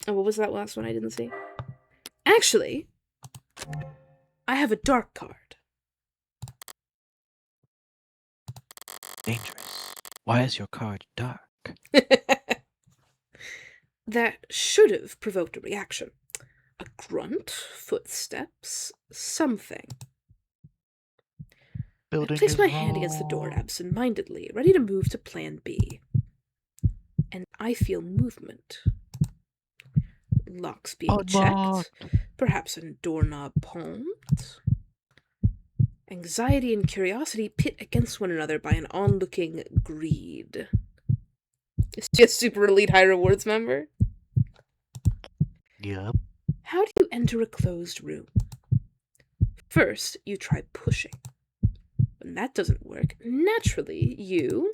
Oh, what was that last one I didn't see? Actually, I have a dark card. Dangerous. Why is your card dark? That should have provoked a reaction. A grunt, footsteps, something. I place my hand against the door absent-mindedly, ready to move to plan B. And I feel movement. Locks being checked. Perhaps a doorknob palmed. Anxiety and curiosity pit against one another by an onlooking greed. Is she a super elite high rewards member? Yup. How do you enter a closed room? First, you try pushing. When that doesn't work, naturally, you...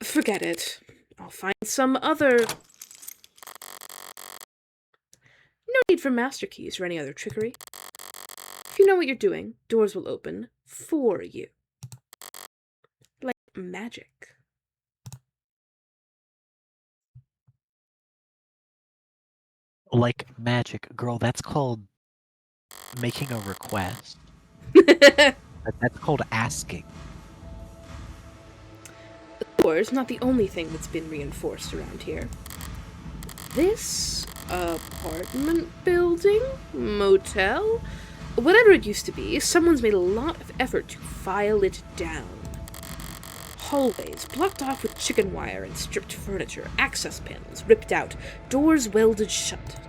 Forget it. I'll find some other... No need for master keys or any other trickery. If you know what you're doing, doors will open for you. Like magic. Like magic. Girl, that's called making a request. That's called asking. The door is not the only thing that's been reinforced around here. This apartment building, motel, whatever it used to be, someone's made a lot of effort to file it down. Hallways blocked off with chicken wire and stripped furniture, access panels ripped out, doors welded shut.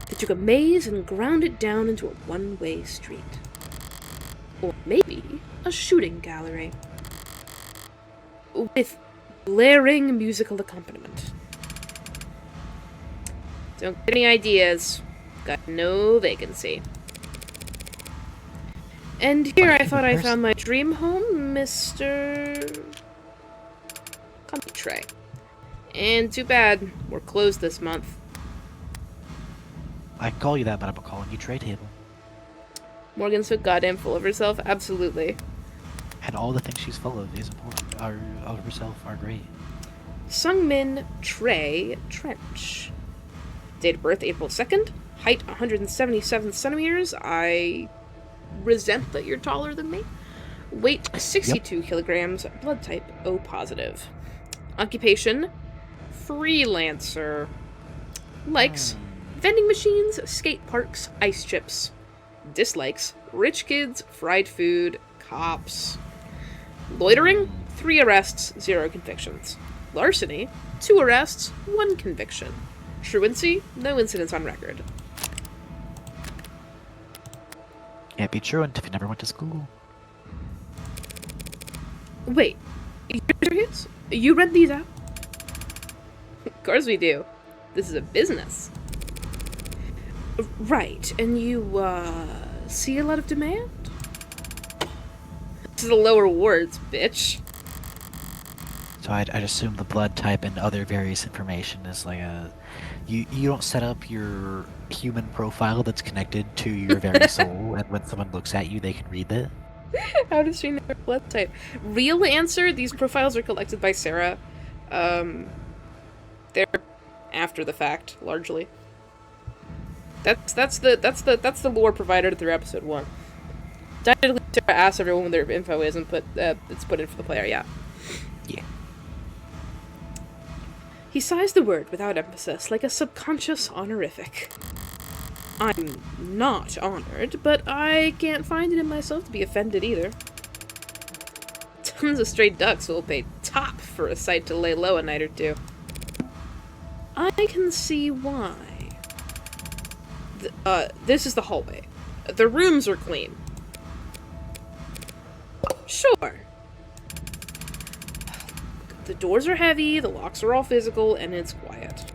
They took a maze and ground it down into a one-way street. Or maybe a shooting gallery. With blaring musical accompaniment. Don't get any ideas. Got no vacancy. And here I thought I found my dream home, Mr. Trey. And too bad, we're closed this month. I call you that, but I'm calling you tray table. Morgan's so goddamn full of herself, absolutely. And all the things she's full of is important. Of herself are great. Sungmin Trey Trench. Date of birth April 2nd. Height 177 centimeters. I resent that you're taller than me. Weight 62 kilograms. Blood type O positive. Occupation freelancer. Likes vending machines, skate parks, ice chips. Dislikes rich kids, fried food, cops. Loitering 3 arrests, 0 convictions. Larceny 2 arrests, 1 conviction. Truancy, no incidents on record. Can't be truant if you never went to school. Wait, you're serious? You read these out? Of course we do. This is a business. Right, and you, see a lot of demand? This is the lower wards, bitch. So I'd assume the blood type and other various information is like a... You don't set up your human profile that's connected to your very soul, and when someone looks at you, they can read it? How does she know her blood type? Real answer, these profiles are collected by Sarah. They're after the fact, largely. That's the lore provided through episode 1. Technically, Sarah asks everyone what their info is and it's put in for the player, yeah. Yeah. He sighs the word without emphasis, like a subconscious honorific. I'm not honored, but I can't find it in myself to be offended either. Tons of stray ducks will pay top for a sight to lay low a night or two. I can see why. This is the hallway. The rooms are clean. Sure. The doors are heavy, the locks are all physical, and it's quiet.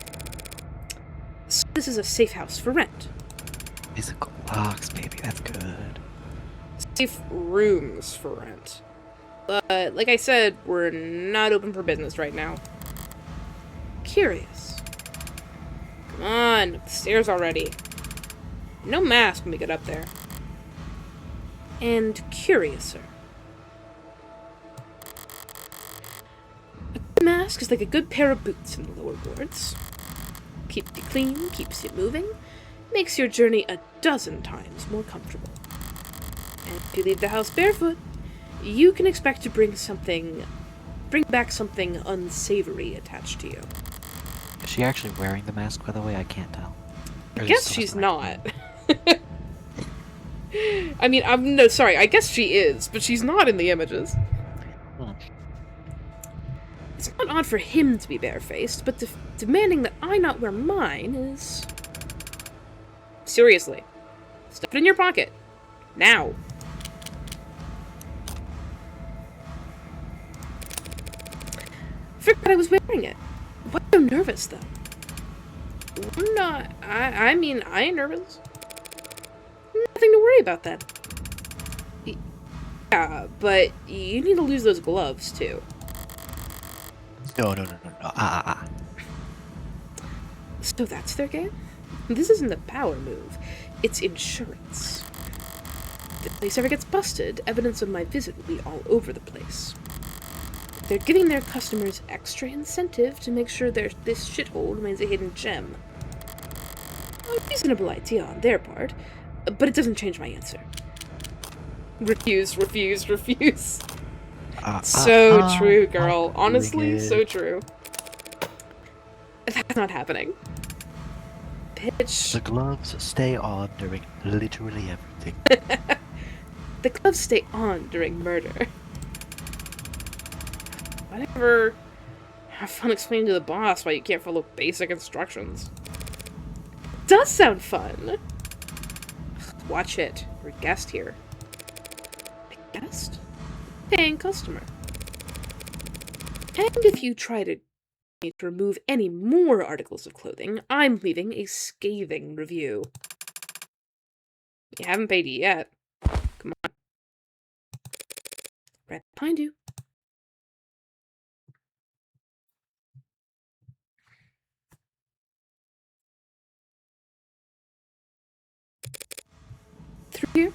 So this is a safe house for rent. Physical locks, baby, that's good. Safe rooms for rent. But, like I said, we're not open for business right now. Curious. Come on, up the stairs already. No mask when we get up there. And curiouser. A good mask is like a good pair of boots in the lower wards. Keeps you clean, keeps you moving, makes your journey a dozen times more comfortable. And if you leave the house barefoot, you can expect to bring back something unsavory attached to you. Is she actually wearing the mask, by the way? I can't tell. I guess she's not. I mean, no, sorry, I guess she is, but she's not in the images. It's not odd for him to be barefaced, but demanding that I not wear mine is... Seriously. Stuff it in your pocket. Now. Forgot I was wearing it. Why so nervous, though? I'm not... I mean, I ain't nervous. Nothing to worry about, then. Yeah, but you need to lose those gloves, too. No. So that's their game? This isn't a power move. It's insurance. If the place ever gets busted, evidence of my visit will be all over the place. They're giving their customers extra incentive to make sure this shithole remains a hidden gem. A reasonable idea on their part, but it doesn't change my answer. Refuse. So true, girl. Honestly, so true. That's not happening. Bitch. The gloves stay on during literally everything. The gloves stay on during murder. Whatever. Have fun explaining to the boss why you can't follow basic instructions. It does sound fun. Watch it. We're a guest here. A guest? Paying customer. And if you try to remove any more articles of clothing, I'm leaving a scathing review. You haven't paid it yet. Come on. Right behind you. Through here?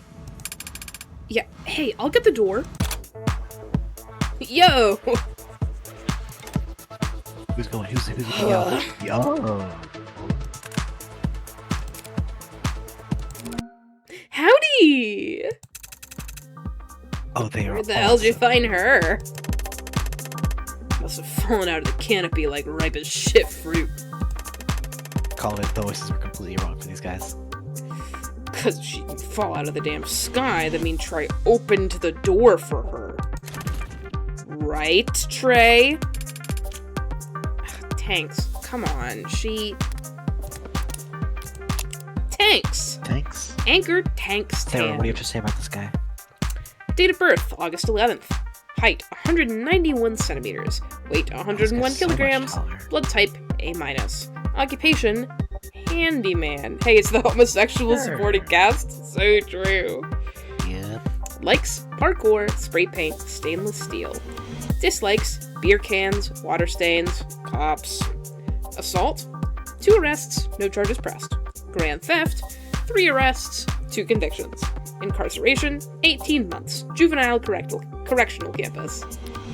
Yeah, hey, I'll get the door. Yo! Who's going? Who's yo? Howdy! Oh, they are. Where the hell did you find her? Must have fallen out of the canopy like ripe as shit fruit. Call it, the voices were completely wrong for these guys. Because if she can fall out of the damn sky, that means Trey opened the door for her. Right, Trey? Tanks, come on, Tanks! Anchor tank Sarah, what stand. do you have to say about this guy? Date of birth, August 11th. Height, 191 centimeters. Weight, 101 kilograms. Blood type, A-. Occupation, handyman. Hey, it's the homosexual supporting cast. So true. Yep. Likes, parkour, spray paint, stainless steel. Dislikes, beer cans, water stains, cops. Assault, 2 arrests, no charges pressed. Grand theft, 3 arrests, 2 convictions. Incarceration, 18 months. Juvenile correctional campus.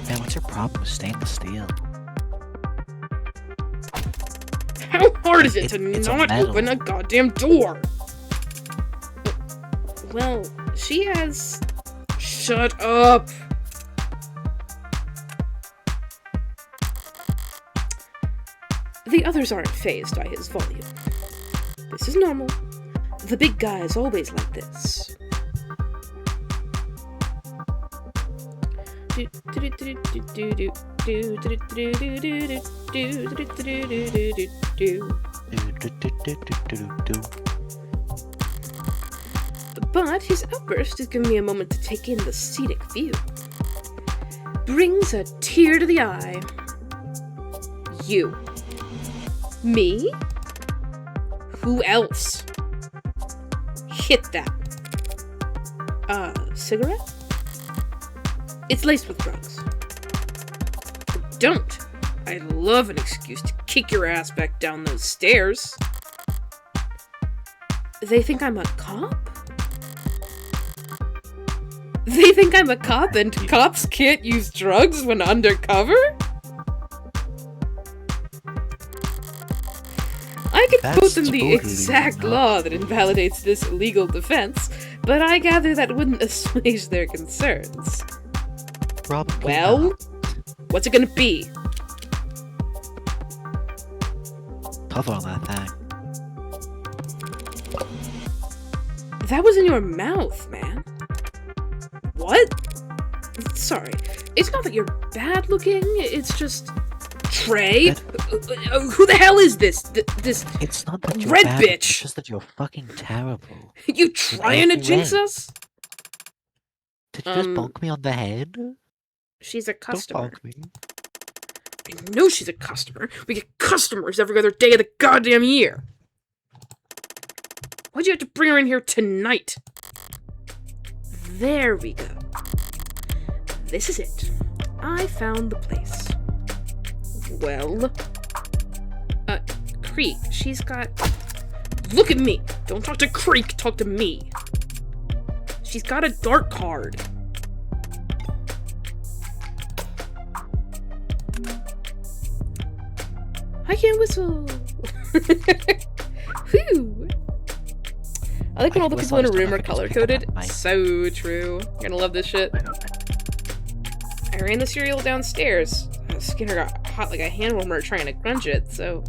Man, what's your problem with stainless steel? How hard is it to It's not metal. open a goddamn door? Well, she has... Shut up! The others aren't fazed by his volume. This is normal. The big guy's always like this. But his outburst has given me a moment to take in the scenic view. Brings a tear to the eye. You. Me? Who else? Hit that. Cigarette? It's laced with drugs. Don't. I love an excuse to kick your ass back down those stairs. They think I'm a cop? They think I'm a cop and cops can't use drugs when undercover? I could quote them the exact law that invalidates this illegal defense, but I gather that wouldn't assuage their concerns. Probably Well, not. what's it gonna be? Tough on that thing. That was in your mouth, man. What? Sorry. It's not that you're bad looking, it's just... Trey? Who the hell is this? This It's not that you're red bad, bitch. It's just that you're fucking terrible. You trying to jinx red. us? Did you just bonk me on the head? She's a customer. Don't bonk me. I know she's a customer. We get customers every other day of the goddamn year. Why'd you have to bring her in here tonight? There we go. This is it. I found the place. Well... Creek, she's got... Look at me! Don't talk to Creek, talk to me. She's got a dark card. I can whistle! Whew! I like when all the people in a room are color-coded. So true. You're gonna love this shit. I ran the cereal downstairs. Skinner got hot like a hand warmer trying to crunch it, so...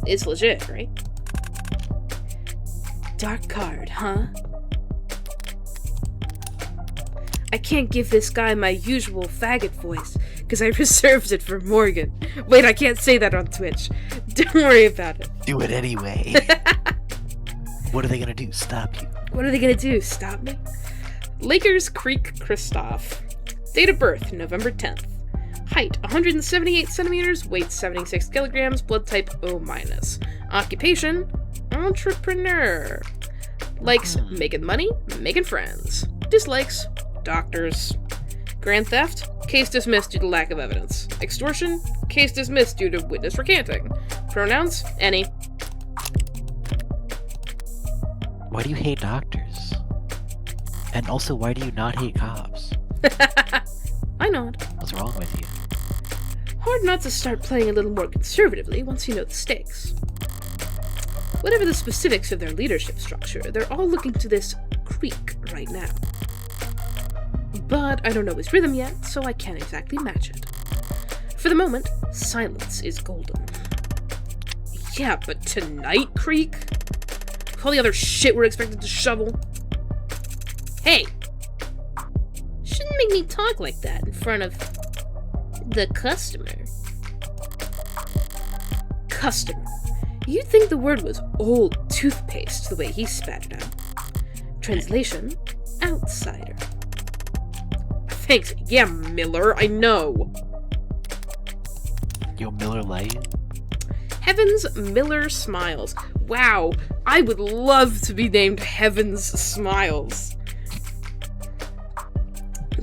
It's legit, right? Dark card, huh? I can't give this guy my usual faggot voice, because I reserved it for Morgan. Wait, I can't say that on Twitch. Don't worry about it. Do it anyway. What are they gonna do? Stop you? What are they gonna do? Stop me? Lakers Creek Kristoff. Date of birth, November 10th. Height, 178 centimeters, weight 76 kilograms, blood type O-. Occupation, entrepreneur. Likes making money, making friends. Dislikes, doctors. Grand theft, case dismissed due to lack of evidence. Extortion, case dismissed due to witness recanting. Pronouns, any. Why do you hate doctors? And also, why do you not hate cops? I nod. What's wrong with you? Hard not to start playing a little more conservatively once you know the stakes. Whatever the specifics of their leadership structure, they're all looking to this Creek right now. But I don't know his rhythm yet, so I can't exactly match it. For the moment, silence is golden. Yeah, but tonight, Creek? With all the other shit we're expected to shovel? Hey! Shouldn't make me talk like that in front of the customer. Customer. You'd think the word was old, toothpaste the way he spat it out. Translation, outsider. Thanks. Yeah, Miller, I know. Yo, Miller Lite? Heavens Miller Smiles. Wow, I would love to be named Heavens Smiles.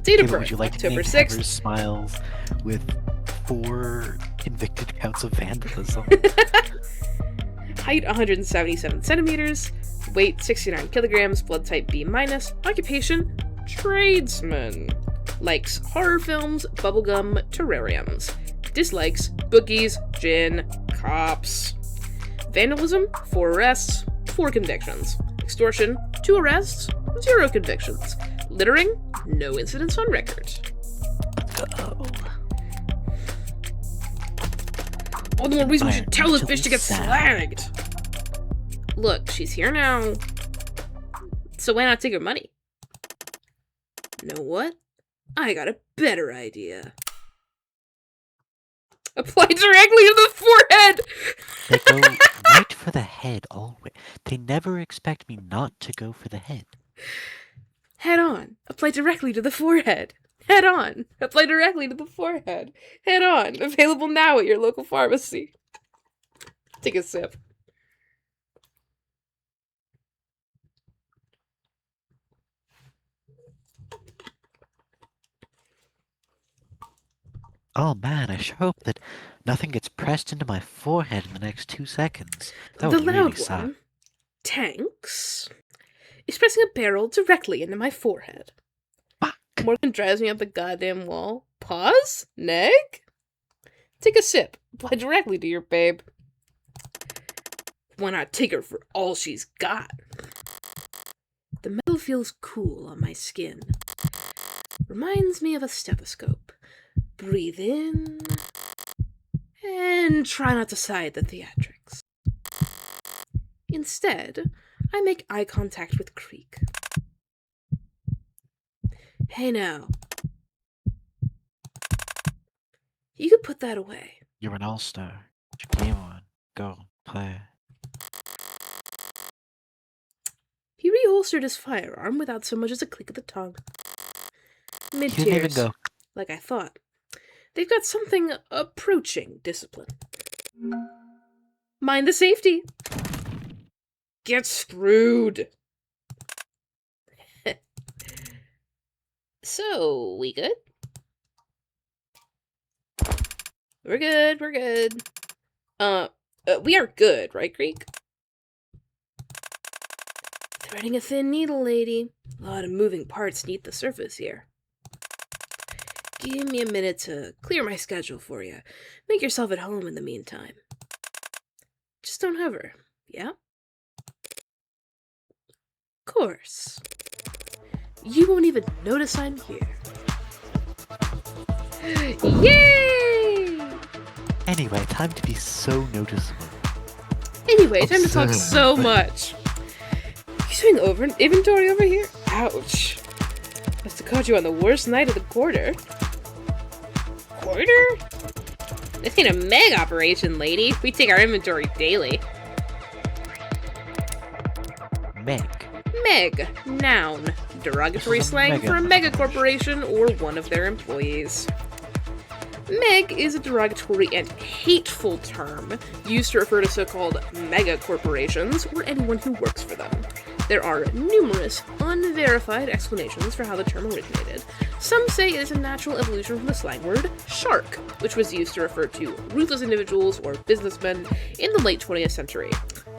Date of birth, would you like October to name 6th. Heather Smiles with 4 convicted counts of vandalism? Height 177 centimeters, weight 69 kilograms, blood type B-, occupation tradesman. Likes horror films, bubblegum, terrariums. Dislikes boogies, gin, cops. Vandalism, 4 arrests, 4 convictions. Extortion, 2 arrests, 0 convictions. Littering, no incidents on record. Uh-oh. All the more reason we should tell this bitch to get Environmentally slagged. Look, she's here now. So why not take her money? Know what? I got a better idea. Apply directly to the forehead! They go right for the head always. They never expect me not to go for the head. Head on. Apply directly to the forehead. Head on. Apply directly to the forehead. Head on. Available now at your local pharmacy. Take a sip. Oh man, I sure hope that nothing gets pressed into my forehead in the next 2 seconds. That The would loud really suck. one, Tanks, is pressing a barrel directly into my forehead. Fuck. More than drives me up the goddamn wall. Pause? Neg? Take a sip. Apply directly to your babe. Why not take her for all she's got? The metal feels cool on my skin. Reminds me of a stethoscope. Breathe in. And try not to sigh at the theatrics. Instead, I make eye contact with Creek. Hey now. You could put that away. You're an all-star. Get your game on. Go. Play. He reholstered his firearm without so much as a click of the tongue. He didn't even Mid-tears, go. like I thought. They've got something approaching discipline. Mind the safety. Get screwed. So, we good? We're good, we're good. We are good, right, Creek? Threading a thin needle, lady. A lot of moving parts neath the surface here. Give me a minute to clear my schedule for you. Make yourself at home in the meantime. Just don't hover, yeah? Course. You won't even notice I'm here. Yay! Anyway, time to be so noticeable. Anyway, time to talk Absurd. so much. You doing over inventory over here? Ouch. Must have caught you on the worst night of the quarter. Quarter? This ain't a meg operation, lady. We take our inventory daily. Meg. Meg, noun. Derogatory This is a slang mega. for a mega corporation or one of their employees. Meg is a derogatory and hateful term used to refer to so-called mega corporations or anyone who works for them. There are numerous unverified explanations for how the term originated. Some say it is a natural evolution from the slang word shark, which was used to refer to ruthless individuals or businessmen in the late 20th century.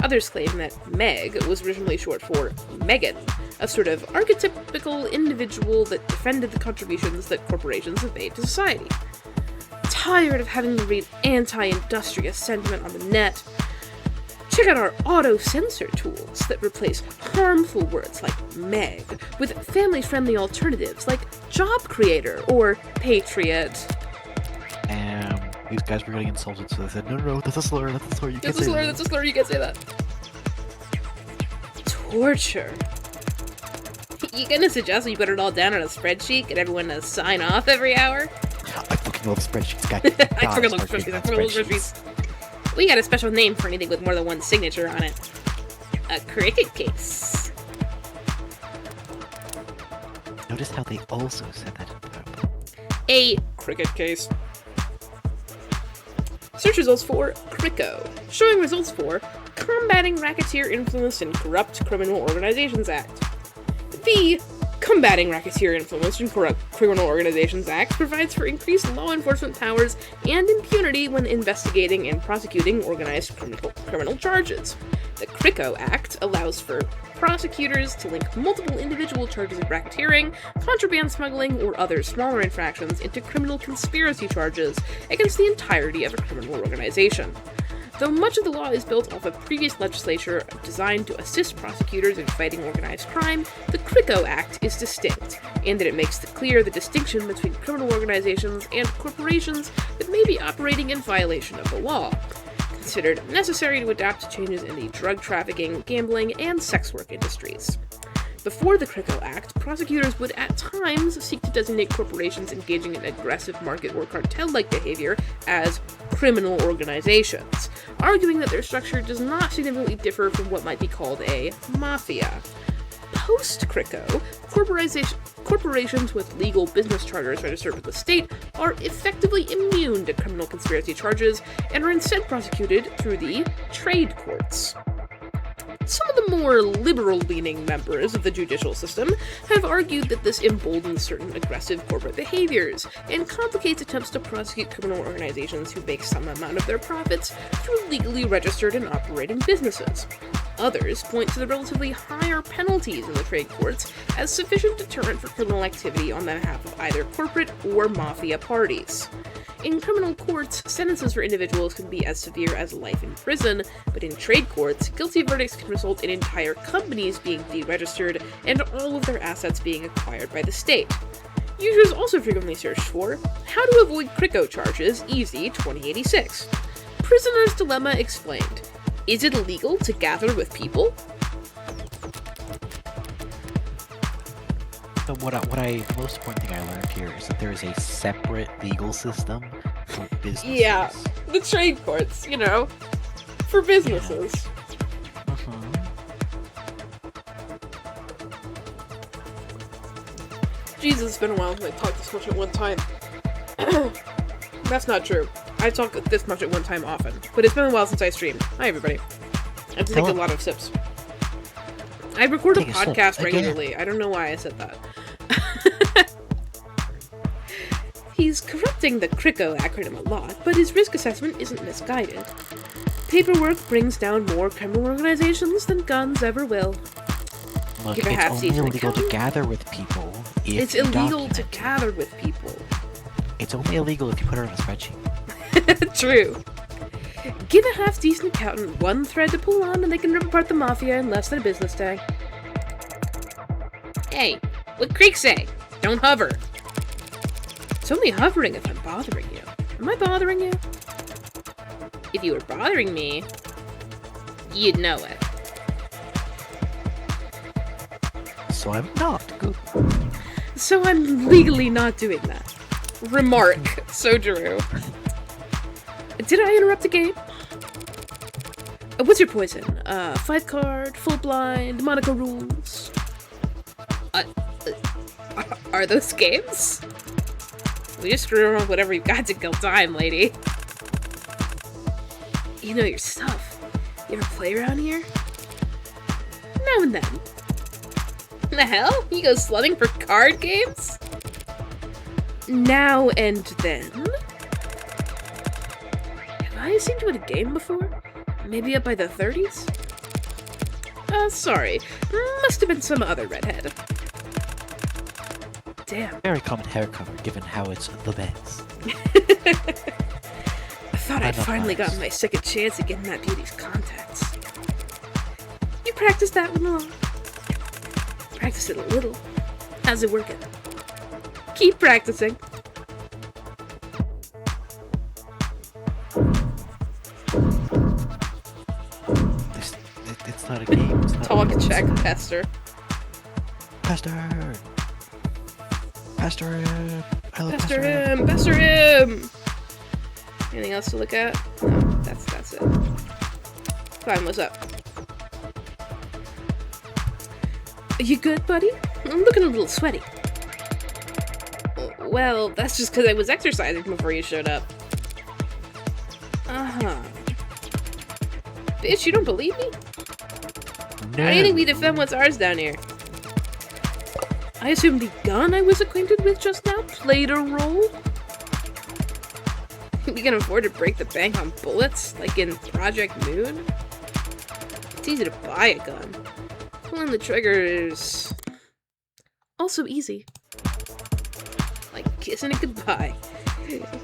Others claim that Meg was originally short for Megan, a sort of archetypical individual that defended the contributions that corporations have made to society. Tired of having to read anti-industrious sentiment on the net? Check out our auto-censor tools that replace harmful words like Meg with family-friendly alternatives like job creator or patriot. And these guys were getting insulted, so they said, no, that's a slur, you That's can't a say slur, that. that's a slur, you can't say that. Torture. You gonna suggest we put it all down on a spreadsheet, get everyone to sign off every hour? I fucking love spreadsheets, guys. I fucking love spreadsheets, I fucking love spreadsheets. We got a special name for anything with more than one signature on it. A cricket case. Notice how they also said that in purple. A cricket case. Search results for CRICO. Showing results for Combating Racketeer Influence in Corrupt Criminal Organizations Act. The Combating Racketeer Influence in Corrupt Criminal Organizations Act provides for increased law enforcement powers and impunity when investigating and prosecuting organized criminal charges. The CRICO Act allows for prosecutors to link multiple individual charges of racketeering, contraband smuggling, or other smaller infractions into criminal conspiracy charges against the entirety of a criminal organization. Though much of the law is built off of previous legislature designed to assist prosecutors in fighting organized crime, the CRICO Act is distinct, in that it makes clear the distinction between criminal organizations and corporations that may be operating in violation of the law, considered necessary to adapt to changes in the drug trafficking, gambling, and sex work industries. Before the CRICO Act, prosecutors would at times seek to designate corporations engaging in aggressive market or cartel-like behavior as criminal organizations, arguing that their structure does not significantly differ from what might be called a mafia. Post-CRICO, corporations with legal business charters registered with the state are effectively immune to criminal conspiracy charges and are instead prosecuted through the trade courts. Some of the more liberal-leaning members of the judicial system have argued that this emboldens certain aggressive corporate behaviors and complicates attempts to prosecute criminal organizations who make some amount of their profits through legally registered and operating businesses. Others point to the relatively higher penalties in the trade courts as sufficient deterrent for criminal activity on behalf of either corporate or mafia parties. In criminal courts, sentences for individuals can be as severe as life in prison, but in trade courts, guilty verdicts can result in entire companies being deregistered and all of their assets being acquired by the state. Users also frequently search for How to Avoid CRICO Charges, Easy 2086. Prisoner's Dilemma explained. Is it illegal to gather with people? So the most important thing I learned here is that there is a separate legal system for businesses. Yeah, the trade courts, for businesses. Yeah. Jesus, it's been a while since I talked this much at one time. That's not true. I talk this much at one time often, but it's been a while since I streamed. Hi, everybody. I have to take a lot of sips. I record a podcast regularly. I don't know why I said that. He's corrupting the CRICO acronym a lot, but his risk assessment isn't misguided. Paperwork brings down more criminal organizations than guns ever will. Look, it's only illegal to gather with people if It's illegal to gather with people. It's only illegal if you put it on a spreadsheet. True. Give a half-decent accountant one thread to pull on and they can rip apart the mafia in less than a business day. Hey, what Creek say? Don't hover. It's only hovering if I'm bothering you. Am I bothering you? If you were bothering me, you'd know it. So I'm not. Good. So I'm legally not doing that. Remark. So true. Did I interrupt the game? What's your poison? 5-card, full blind, Monaco rules. Are those games? We just screw around with whatever you've got to kill time, lady. You know your stuff. You ever play around here? Now and then. The hell? You go slumming for card games? Now and then? Have I seen you at a game before? Maybe up by the 30s? Sorry. Must have been some other redhead. Damn. Very common hair color, given how it's the best. I thought I'd finally gotten my second chance at getting that beauty's contacts. You practiced that one a lot. Practice it a little. How's it working? Keep practicing. It's not a game. It's not Talk check, Pester. Pester him. I love Pester him! Pester him! Anything else to look at? No, that's it. Fine, what's up? You good, buddy? I'm looking a little sweaty. Well, that's just because I was exercising before you showed up. Uh-huh. Bitch, you don't believe me? No. Why didn't we defend what's ours down here? I assume the gun I was acquainted with just now played a role? We can afford to break the bank on bullets, like in Project Moon? It's easy to buy a gun. Pulling the trigger is also easy. Like kissing it goodbye.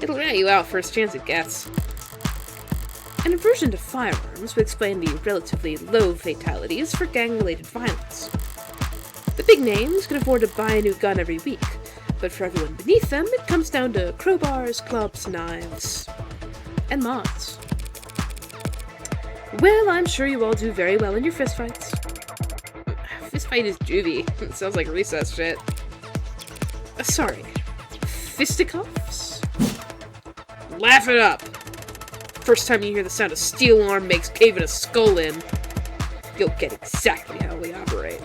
It'll rat you out first chance it gets. An aversion to firearms would explain the relatively low fatalities for gang-related violence. The big names can afford to buy a new gun every week, but for everyone beneath them, it comes down to crowbars, clubs, knives, and mods. Well, I'm sure you all do very well in your fistfights. Fistfight is juvie. It sounds like recess shit. Sorry. Fisticuffs? Laugh it up! First time you hear the sound a steel arm makes caving a skull in, you'll get exactly how we operate.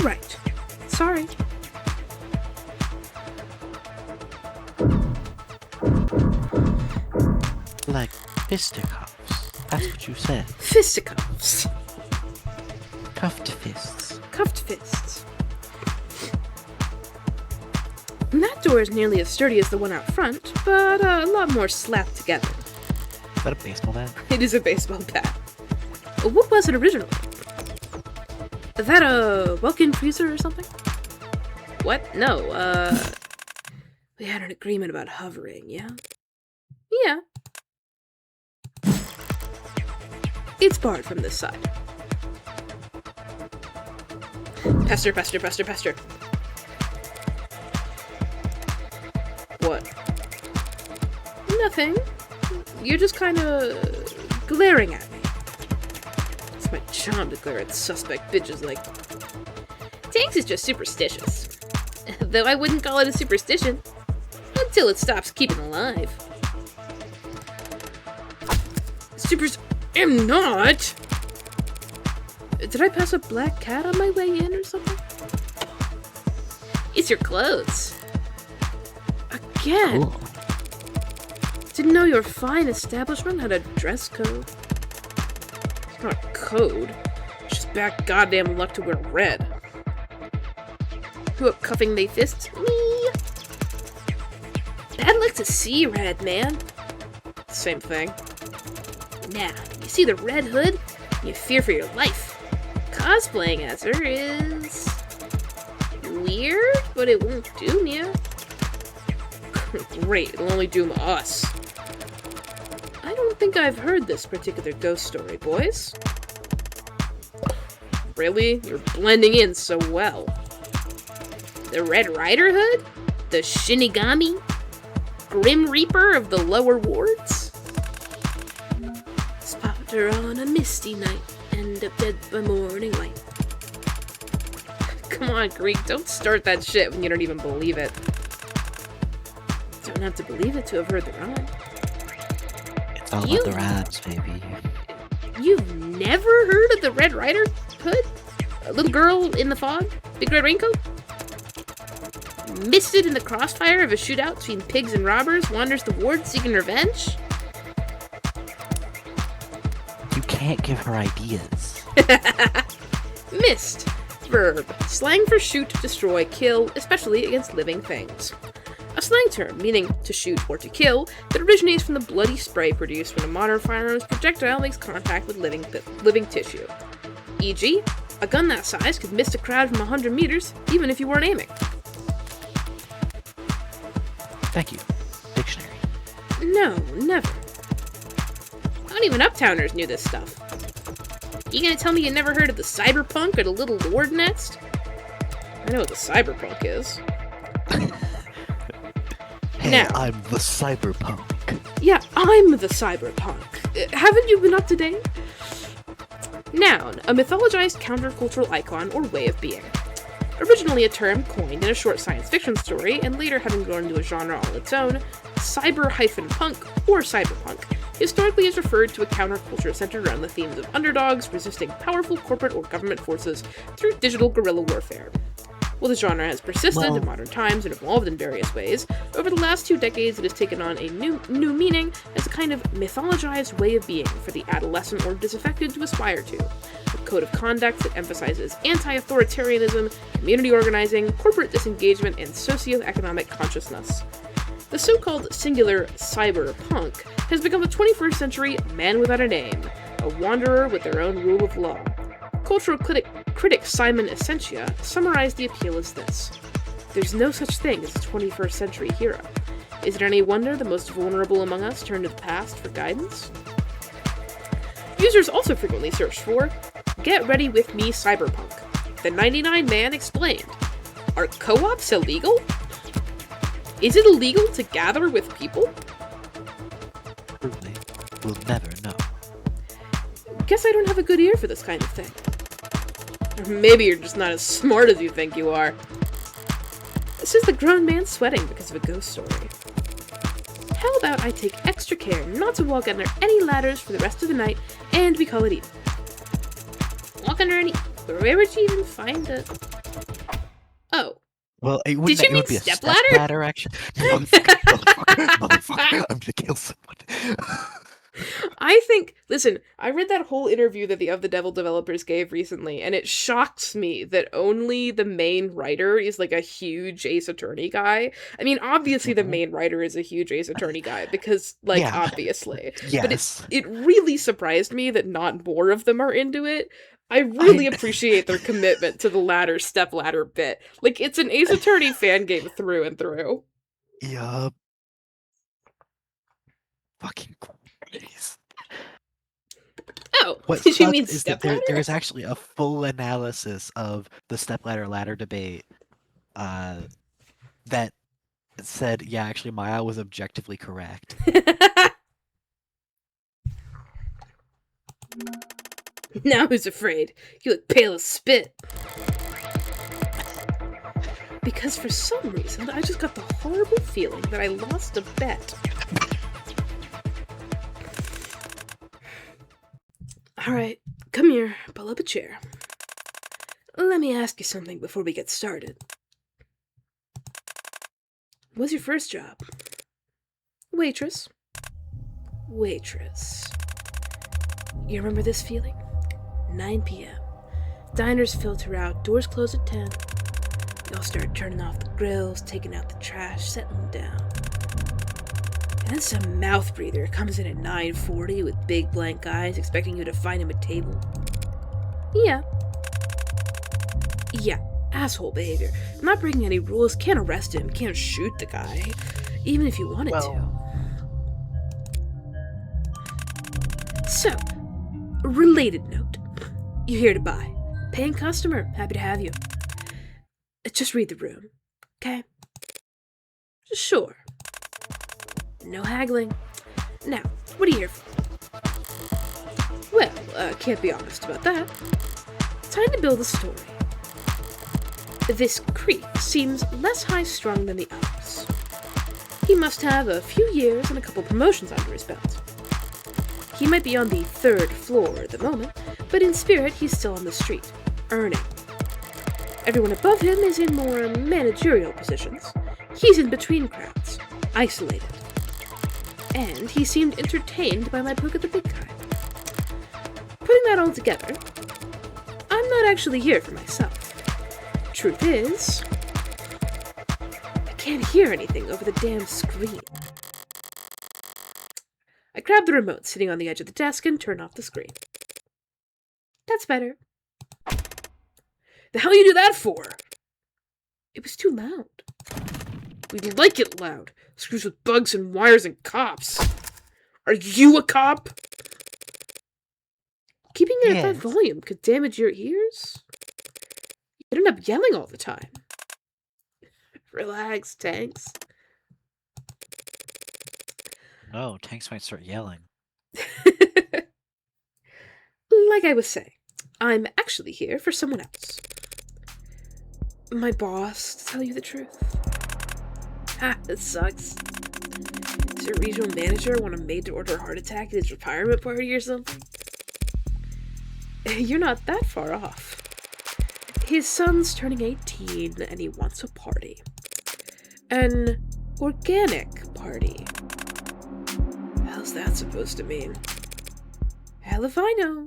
Right. Sorry. Like fisticuffs. That's what you said. Fisticuffs. Cuffed fists. Cuffed fists. And that door is nearly as sturdy as the one out front, but a lot more slapped together. Is that a baseball bat? It is a baseball bat. What was it originally? Is that a walk-in freezer or something? What? No, we had an agreement about hovering, yeah? Yeah. It's barred from this side. Pester, pester, pester, pester. What? Nothing. You're just kinda glaring at me. It's my charm to glare at suspect bitches like... Tanks is just superstitious. Though I wouldn't call it a superstition. Until it stops keeping alive. am not! Did I pass a black cat on my way in or something? It's your clothes. Again. Cool. Didn't know your fine establishment had a dress code. It's not a code. It's just bad goddamn luck to wear red. Who up cuffing they fists? Me. Bad luck to see red, man. Same thing. Now, you see the red hood, you fear for your life. Cosplaying as her is weird, but it won't doom you. Great, it'll only doom us. I don't think I've heard this particular ghost story, boys. Really? You're blending in so well. The Red Rider Hood? The Shinigami? Grim Reaper of the lower wards? Spot her on a misty night, end up dead by morning light. Come on, Greek, don't start that shit when you don't even believe it. Don't have to believe it to have heard the rhyme. It's all about the rhymes, baby. You've never heard of the Red Rider Hood? A little girl in the fog? Big red raincoat? Misted in the crossfire of a shootout between pigs and robbers, wanders the ward seeking revenge? You can't give her ideas. Mist. Verb. Slang for shoot, destroy, kill, especially against living things. A slang term meaning to shoot or to kill that originates from the bloody spray produced when a modern firearm's projectile makes contact with living tissue. E.g., a gun that size could mist a crowd from 100 meters even if you weren't aiming. Thank you. Dictionary. No, never. Not even uptowners knew this stuff. You gonna tell me you never heard of the cyberpunk or the little lord nest? I know what the cyberpunk is. Hey, Now, I'm the cyberpunk. yeah, I'm the cyberpunk. Haven't you been up to date? Noun, a mythologized countercultural icon or way of being. Originally a term coined in a short science fiction story, and later having grown into a genre all its own, cyber-punk or cyberpunk historically is referred to a counterculture centered around the themes of underdogs resisting powerful corporate or government forces through digital guerrilla warfare. While the genre has persisted in modern times and evolved in various ways, over the last 2 decades it has taken on a new meaning as a kind of mythologized way of being for the adolescent or disaffected to aspire to. A code of conduct that emphasizes anti-authoritarianism, community organizing, corporate disengagement, and socioeconomic consciousness. The so-called singular cyberpunk has become a 21st century man without a name, a wanderer with their own rule of law. Cultural critic Simon Essentia summarized the appeal as this: "There's no such thing as a 21st century hero. Is it any wonder the most vulnerable among us turn to the past for guidance?" Users also frequently search for "Get ready with me cyberpunk." The 99 Man explained. Are co-ops illegal? Is it illegal to gather with people? Truly, we'll never know. Guess I don't have a good ear for this kind of thing. Or maybe you're just not as smart as you think you are. This is the grown man sweating because of a ghost story. How about I take extra care not to walk under any ladders for the rest of the night, and we call it even. Walk under any... Where would you even find a... Oh. Well, it Did you mean would be a step step ladder? ladder, actually. Motherfucker, I'm gonna kill someone. I think, listen, I read that whole interview that the Of the Devil developers gave recently, and it shocks me that only the main writer is like a huge Ace Attorney guy. I mean, obviously the main writer is a huge Ace Attorney guy, because, like, Yeah. obviously. Yes. But it really surprised me that not more of them are into it. I really appreciate their commitment to the step ladder bit. Like, it's an Ace Attorney fan game through and through. Yup. Fucking Christ. Oh, What did you sucks mean is that stepladder? there is actually a full analysis of the stepladder ladder debate that said, yeah, actually Maya was objectively correct. Now who's afraid? You look pale as spit. Because for some reason, I just got the horrible feeling that I lost a bet. Alright, come here, pull up a chair. Let me ask you something before we get started. What's your first job? Waitress. Waitress. You remember this feeling? 9 p.m. Diners filter out, doors close at 10. You all start turning off the grills, taking out the trash, settling down. And then some mouth breather comes in at 9:40 with big blank eyes, expecting you to find him a table. Yeah, asshole behavior. I'm not breaking any rules, can't arrest him, can't shoot the guy, even if you wanted to. So, related note. You're here to buy. Paying customer, happy to have you. Just read the room, okay? Sure. No haggling. Now, what are you here for? Well, can't be honest about that. Time to build a story. This creep seems less high-strung than the others. He must have a few years and a couple promotions under his belt. He might be on the 3rd floor at the moment, but in spirit he's still on the street, earning. Everyone above him is in more managerial positions. He's in between crowds, isolated. And he seemed entertained by my poke at the big guy. Putting that all together, I'm not actually here for myself. Truth is, I can't hear anything over the damn screen. I grab the remote sitting on the edge of the desk and turn off the screen. That's better. The hell you do that for? It was too loud. We like it loud. Screws with bugs and wires and cops. Are you a cop? Keeping it at that volume could damage your ears. You'd end up yelling all the time. Relax, Tanks. No, Tanks might start yelling. Like I was saying, I'm actually here for someone else. My boss, to tell you the truth. Ha, it sucks. Does your regional manager want a made-to-order heart attack at his retirement party or something? You're not that far off. His son's turning 18 and he wants a party. An organic party. How's that supposed to mean? Hell if I know.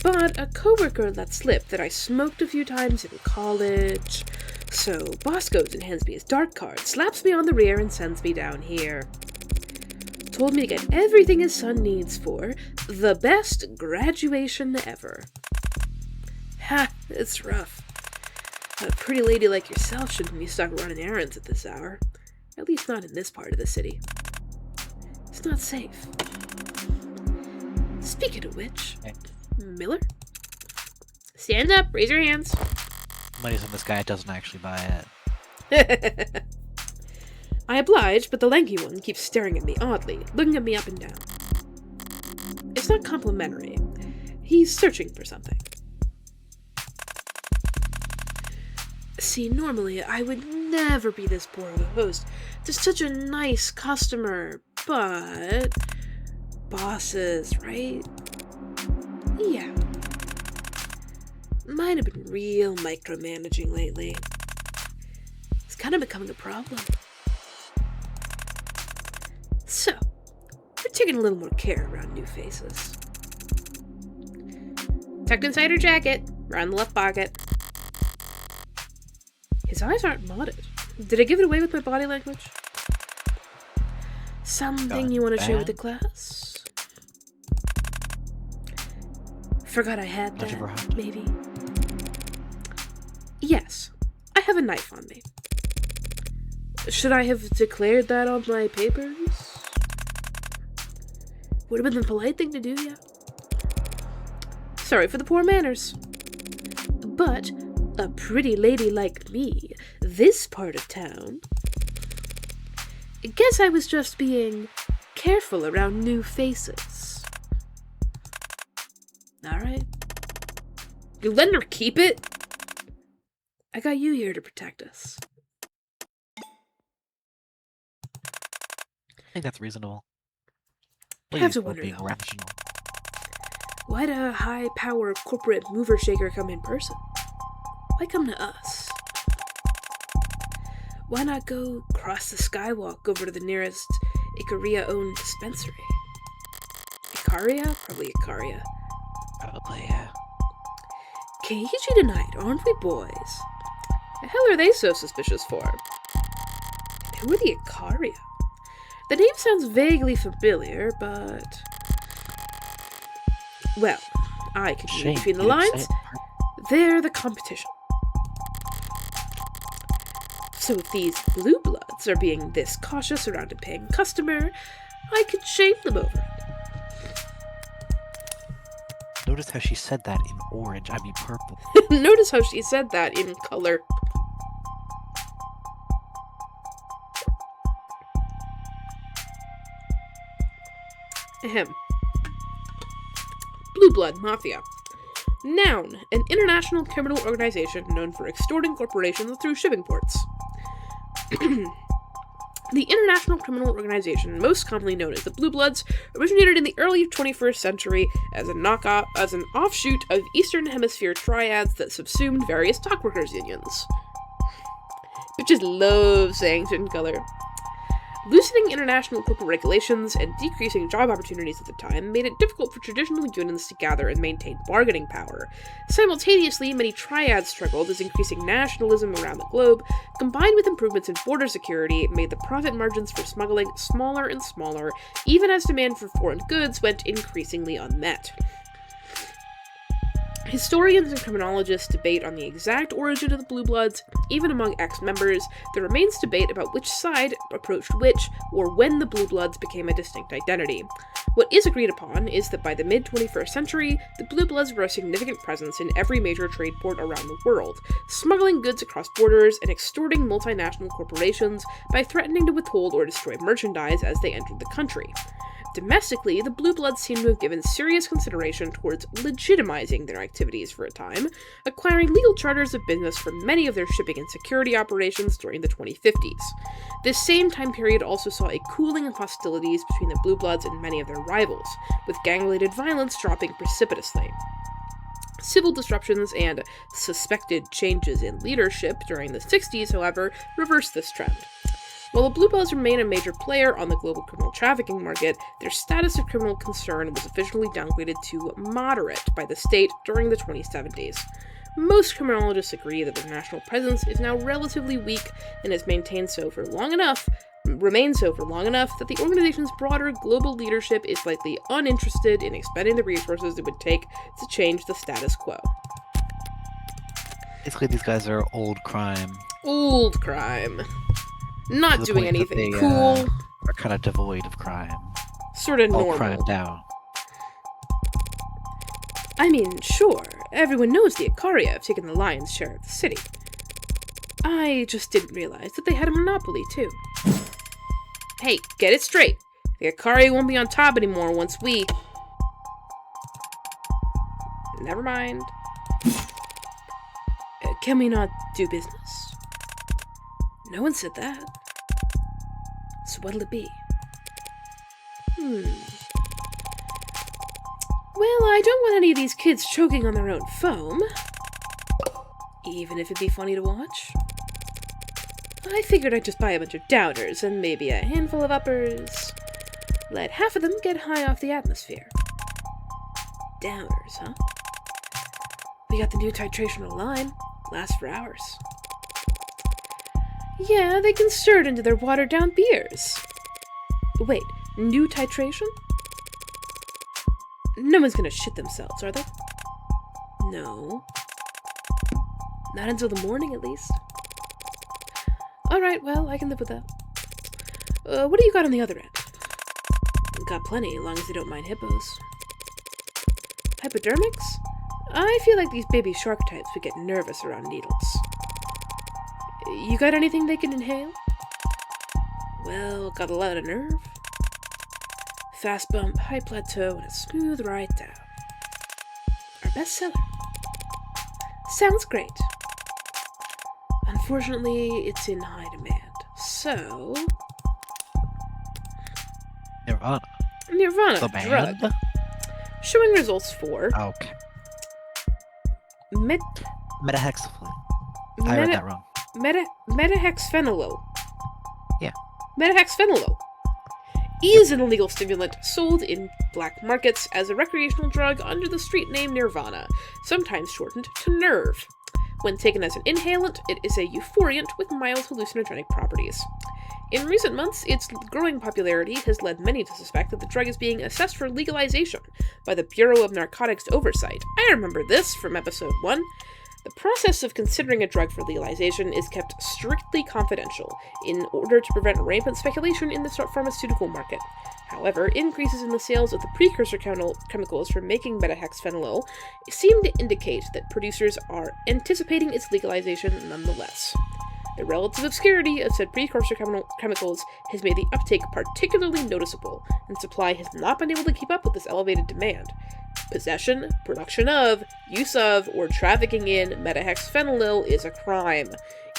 But a coworker let slip that I smoked a few times in college. So boss goes and hands me his dart card, slaps me on the rear and sends me down here. Told me to get everything his son needs for the best graduation ever. Ha, it's rough. A pretty lady like yourself shouldn't be stuck running errands at this hour. At least not in this part of the city. It's not safe. Speaking of which, Miller? Stand up, raise your hands. Money's on this guy doesn't actually buy it. I oblige, but the lanky one keeps staring at me oddly, looking at me up and down. It's not complimentary. He's searching for something. See, normally I would never be this poor of a host to such a nice customer, but... bosses, right? Yeah. Might have been real micromanaging lately. It's kind of becoming a problem. So, we're taking a little more care around new faces. Tucked inside her jacket, around the left pocket. His eyes aren't modded. Did I give it away with my body language? Something you want to share with the class? Forgot I had that, maybe. Yes, I have a knife on me. Should I have declared that on my papers? Would have been the polite thing to do, yeah. Sorry for the poor manners. But a pretty lady like me, this part of town... Guess I was just being careful around new faces. Alright. You letting her keep it? I got you here to protect us. I think that's reasonable. I have to wonder, though. Rational. Why'd a high-power corporate mover shaker come in person? Why come to us? Why not go cross the skywalk over to the nearest Icaria-owned dispensary? Icaria? Probably Icaria. Probably, yeah. Cagey tonight, aren't we, boys? The hell are they so suspicious for? And who are the Icaria? The name sounds vaguely familiar, but... Well, I can read between the lines. They're the competition. So if these blue bloods are being this cautious around a paying customer, I could shame them over it. Notice how she said that in orange, I mean purple. Notice how she said that in color. Ahem. Blue Blood Mafia. Noun. An international criminal organization known for extorting corporations through shipping ports. The International Criminal Organization, most commonly known as the Blue Bloods, originated in the early 21st century as an offshoot of Eastern Hemisphere triads that subsumed various dockworkers' unions. Bitches love saying shit in color. Loosening international corporate regulations and decreasing job opportunities at the time made it difficult for traditional unions to gather and maintain bargaining power. Simultaneously, many triads struggled as increasing nationalism around the globe, combined with improvements in border security, made the profit margins for smuggling smaller and smaller, even as demand for foreign goods went increasingly unmet. Historians and criminologists debate on the exact origin of the Blue Bloods. Even among ex-members, there remains debate about which side approached which, or when the Blue Bloods became a distinct identity. What is agreed upon is that by the mid-21st century, the Blue Bloods were a significant presence in every major trade port around the world, smuggling goods across borders and extorting multinational corporations by threatening to withhold or destroy merchandise as they entered the country. Domestically, the Blue Bloods seem to have given serious consideration towards legitimizing their activities for a time, acquiring legal charters of business for many of their shipping and security operations during the 2050s. This same time period also saw a cooling of hostilities between the Blue Bloods and many of their rivals, with gang-related violence dropping precipitously. Civil disruptions and suspected changes in leadership during the 60s, however, reversed this trend. While the Blue Bloods remain a major player on the global criminal trafficking market, their status of criminal concern was officially downgraded to moderate by the state during the 2070s. Most criminologists agree that their national presence is now relatively weak and has remained so for long enough that the organization's broader global leadership is likely uninterested in expending the resources it would take to change the status quo. Basically, these guys are old crime. Old crime. Not To the doing point that anything they, cool. Are kind of devoid of crime. Sort of All normal. crimed out. I mean, sure, everyone knows the Ikari have taken the lion's share of the city. I just didn't realize that they had a monopoly, too. Hey, get it straight. The Ikari won't be on top anymore once we... Never mind. Can we not do business? No one said that. So what'll it be? Well, I don't want any of these kids choking on their own foam. Even if it'd be funny to watch. I figured I'd just buy a bunch of downers and maybe a handful of uppers. Let half of them get high off the atmosphere. Downers, huh? We got the new titration line. Lasts for hours. Yeah, they can stir it into their watered-down beers. Wait, new titration? No one's gonna shit themselves, are they? No. Not until the morning, at least. Alright, well, I can live with that. What do you got on the other end? Got plenty, as long as they don't mind hippos. Hypodermics? I feel like these baby shark types would get nervous around needles. You got anything they can inhale? Well, got a lot of nerve. Fast bump, high plateau, and a smooth ride down. Our bestseller. Sounds great. Unfortunately, it's in high demand. So... Nirvana, The drug. band? Showing results for... Okay. Met... Metahexafluid. I read that wrong. Metahexfenolol. Yeah. Metahexfenolol is an illegal stimulant sold in black markets as a recreational drug under the street name Nirvana, sometimes shortened to Nerve. When taken as an inhalant, it is a euphoriant with mild hallucinogenic properties. In recent months, its growing popularity has led many to suspect that the drug is being assessed for legalization by the Bureau of Narcotics Oversight. I remember this from episode 1. The process of considering a drug for legalization is kept strictly confidential in order to prevent rampant speculation in the pharmaceutical market. However, increases in the sales of the precursor chemicals for making metahexfenolol seem to indicate that producers are anticipating its legalization nonetheless. The relative obscurity of said precursor chemicals has made the uptake particularly noticeable, and supply has not been able to keep up with this elevated demand. Possession, production of, use of, or trafficking in metahexfenolol is a crime.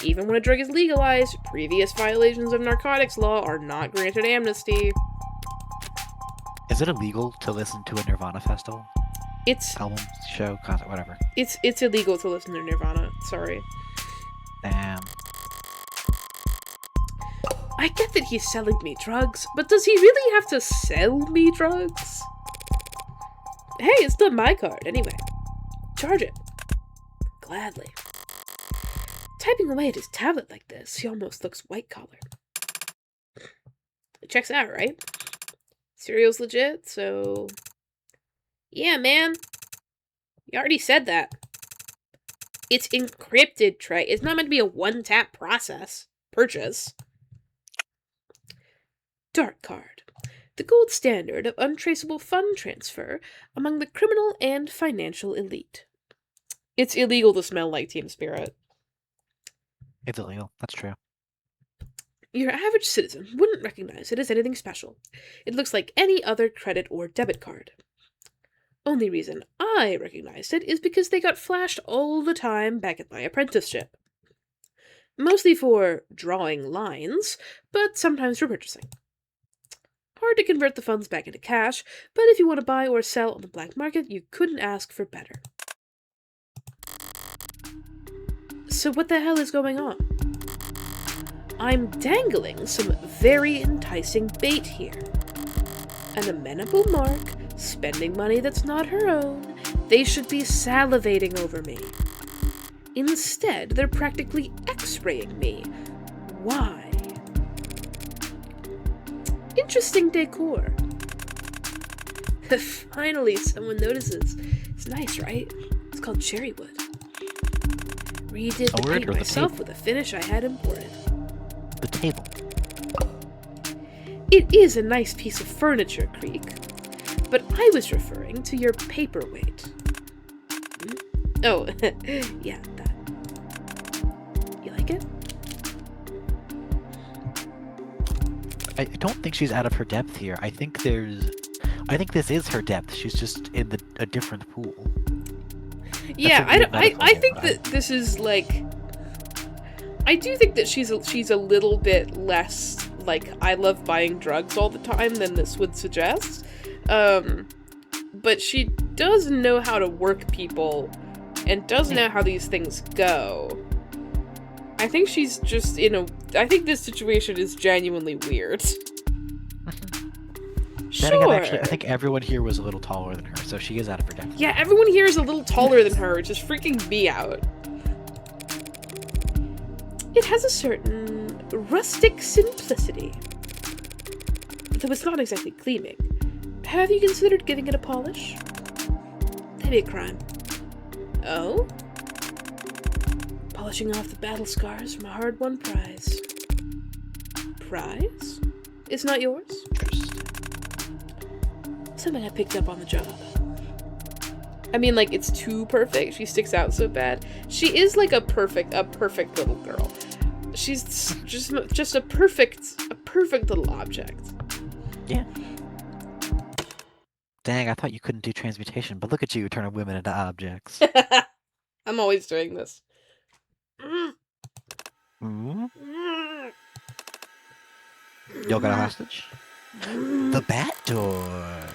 Even when a drug is legalized, previous violations of narcotics law are not granted amnesty. Is it illegal to listen to a Nirvana festival? It's Album, show, concert, whatever. It's illegal to listen to Nirvana. Sorry. Damn. I get that he's selling me drugs, but does he really have to sell me drugs? Hey, it's still my card, anyway. Charge it. Gladly. Typing away at his tablet like this, he almost looks white-collar. It checks out, right? Serial's legit, so... Yeah, man. You already said that. It's encrypted, Trey. It's not meant to be a one-tap purchase. Dark card. The gold standard of untraceable fund transfer among the criminal and financial elite. It's illegal to smell like Team Spirit. It's illegal. That's true. Your average citizen wouldn't recognize it as anything special. It looks like any other credit or debit card. Only reason I recognized it is because they got flashed all the time back at my apprenticeship. Mostly for drawing lines, but sometimes for purchasing. Hard to convert the funds back into cash, but if you want to buy or sell on the black market, you couldn't ask for better. So what the hell is going on? I'm dangling some very enticing bait here. An amenable mark, spending money that's not her own. They should be salivating over me. Instead, they're practically X-raying me. Why? Interesting decor. Finally, someone notices. It's nice, right? It's called cherrywood. Redid the paint myself with a finish I had imported. The table. It is a nice piece of furniture, Creek. But I was referring to your paperweight. Oh, yeah, that. You like it? I don't think she's out of her depth here. I think this is her depth. She's just in a different pool. Yeah, I think that this is like. I do think that she's a little bit less like I love buying drugs all the time than this would suggest. But she does know how to work people and does know how these things go. I think she's just I think this situation is genuinely weird. Sure. Actually, I think everyone here was a little taller than her, so she is out of her depth. Yeah, everyone here is a little taller than her, which is freaking me out. It has a certain rustic simplicity, though it's not exactly gleaming. Have you considered giving it a polish? That'd be a crime. Oh? Polishing off the battle scars from a hard-won prize. Prize? It's not yours? Something I picked up on the job. I mean, like, it's too perfect. She sticks out so bad. She is like a perfect little girl. She's just a perfect little object. Yeah. Dang, I thought you couldn't do transmutation, but look at you turning women into objects. I'm always doing this. Y'all got a hostage? The bat door.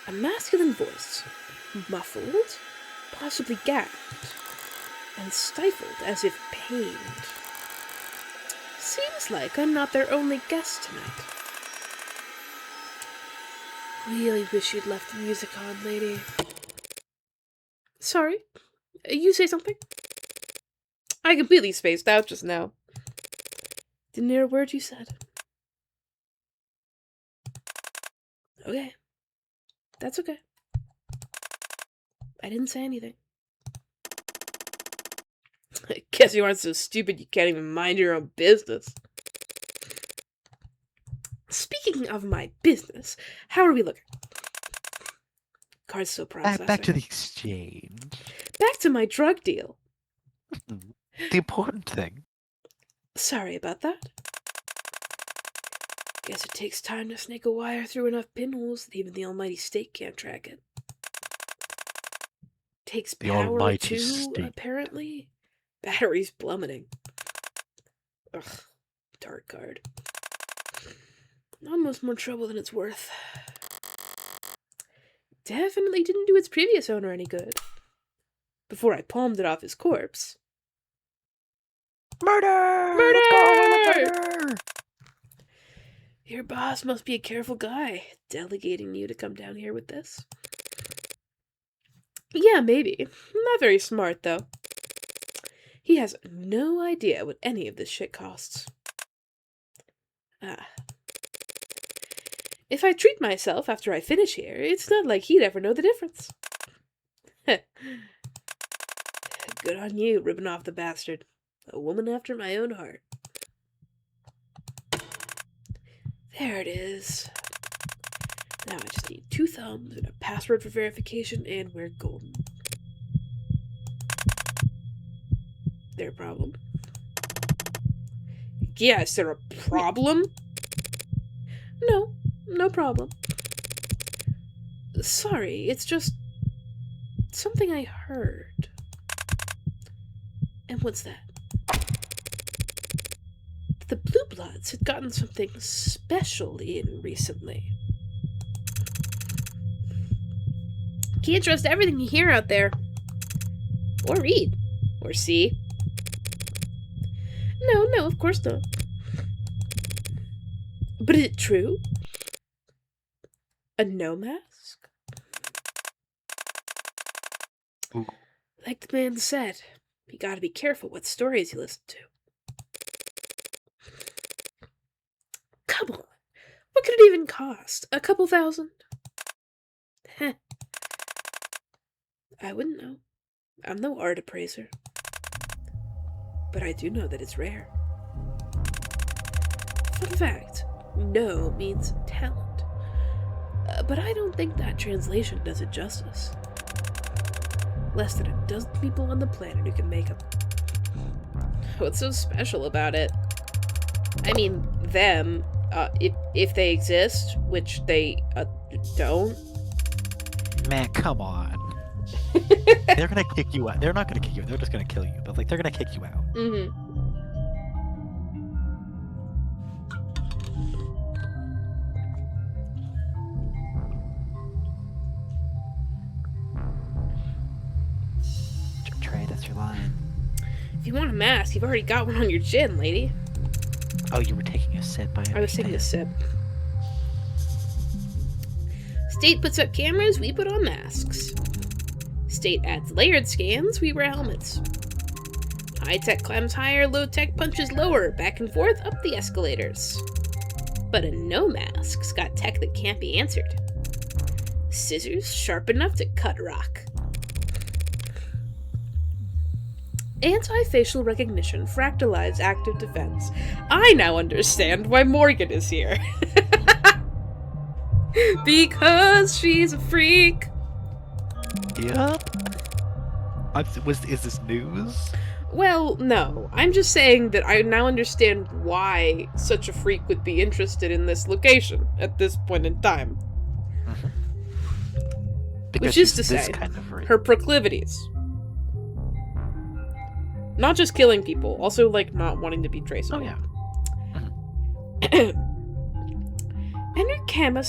A masculine voice, muffled, possibly gagged, and stifled as if pained. Seems like I'm not their only guest tonight. Really wish you'd left the music on, lady. Sorry? You say something? I completely spaced out just now. Didn't hear a word you said. Okay. That's okay. I didn't say anything. I guess you aren't so stupid you can't even mind your own business. Speaking of my business, how are we looking? Card's still processing. Back to the exchange. Back to my drug deal. The important thing. Sorry about that. Guess it takes time to snake a wire through enough pinholes that even the almighty state can't track it. Takes power too, apparently. Battery's plummeting. Ugh, dark card. Almost more trouble than it's worth. Definitely didn't do its previous owner any good. Before I palmed it off his corpse. Murder! Murder! Let's go! Murder! Your boss must be a careful guy, delegating you to come down here with this. Yeah, maybe. Not very smart, though. He has no idea what any of this shit costs. If I treat myself after I finish here, it's not like he'd ever know the difference. Good on you, ripping off the bastard. A woman after my own heart. There it is. Now I just need 2 thumbs and a password for verification, and we're golden. Their problem. Yeah, is there a problem? No, no problem. Sorry, it's just something I heard. And what's that? The Blue Bloods had gotten something special in recently. Can't trust everything you hear out there. Or read. Or see. No, of course not. But is it true? A no mask? Ooh. Like the man said, you gotta be careful what stories you listen to. Come on. What could it even cost? A couple thousand? Heh. I wouldn't know. I'm no art appraiser. But I do know that it's rare. Fun fact, no means talent. But I don't think that translation does it justice. Less than a dozen people on the planet who can make them. What's so special about it? I mean, them, if they exist, which they don't. Man, come on. They're gonna kick you out. They're not gonna kick you out. They're just gonna kill you. But like, they're gonna kick you out. Mm-hmm. Trey, that's your line. If you want a mask, you've already got one on your chin, lady. Oh, you were taking a sip. I was taking a sip. State puts up cameras, we put on masks. State adds layered scans, we wear helmets. High-tech climbs higher, low-tech punches lower, back and forth up the escalators. But a no mask's got tech that can't be answered. Scissors sharp enough to cut rock. Anti-facial recognition fractalized active defense. I now understand why Morgan is here. Because she's a freak. Yep. Is this news? Well, no. I'm just saying that I now understand why such a freak would be interested in this location at this point in time. Because Which is to she's say, this kind of freak. her proclivities. Not just killing people, also, like, not wanting to be traceable. Oh, yeah. Enter camera.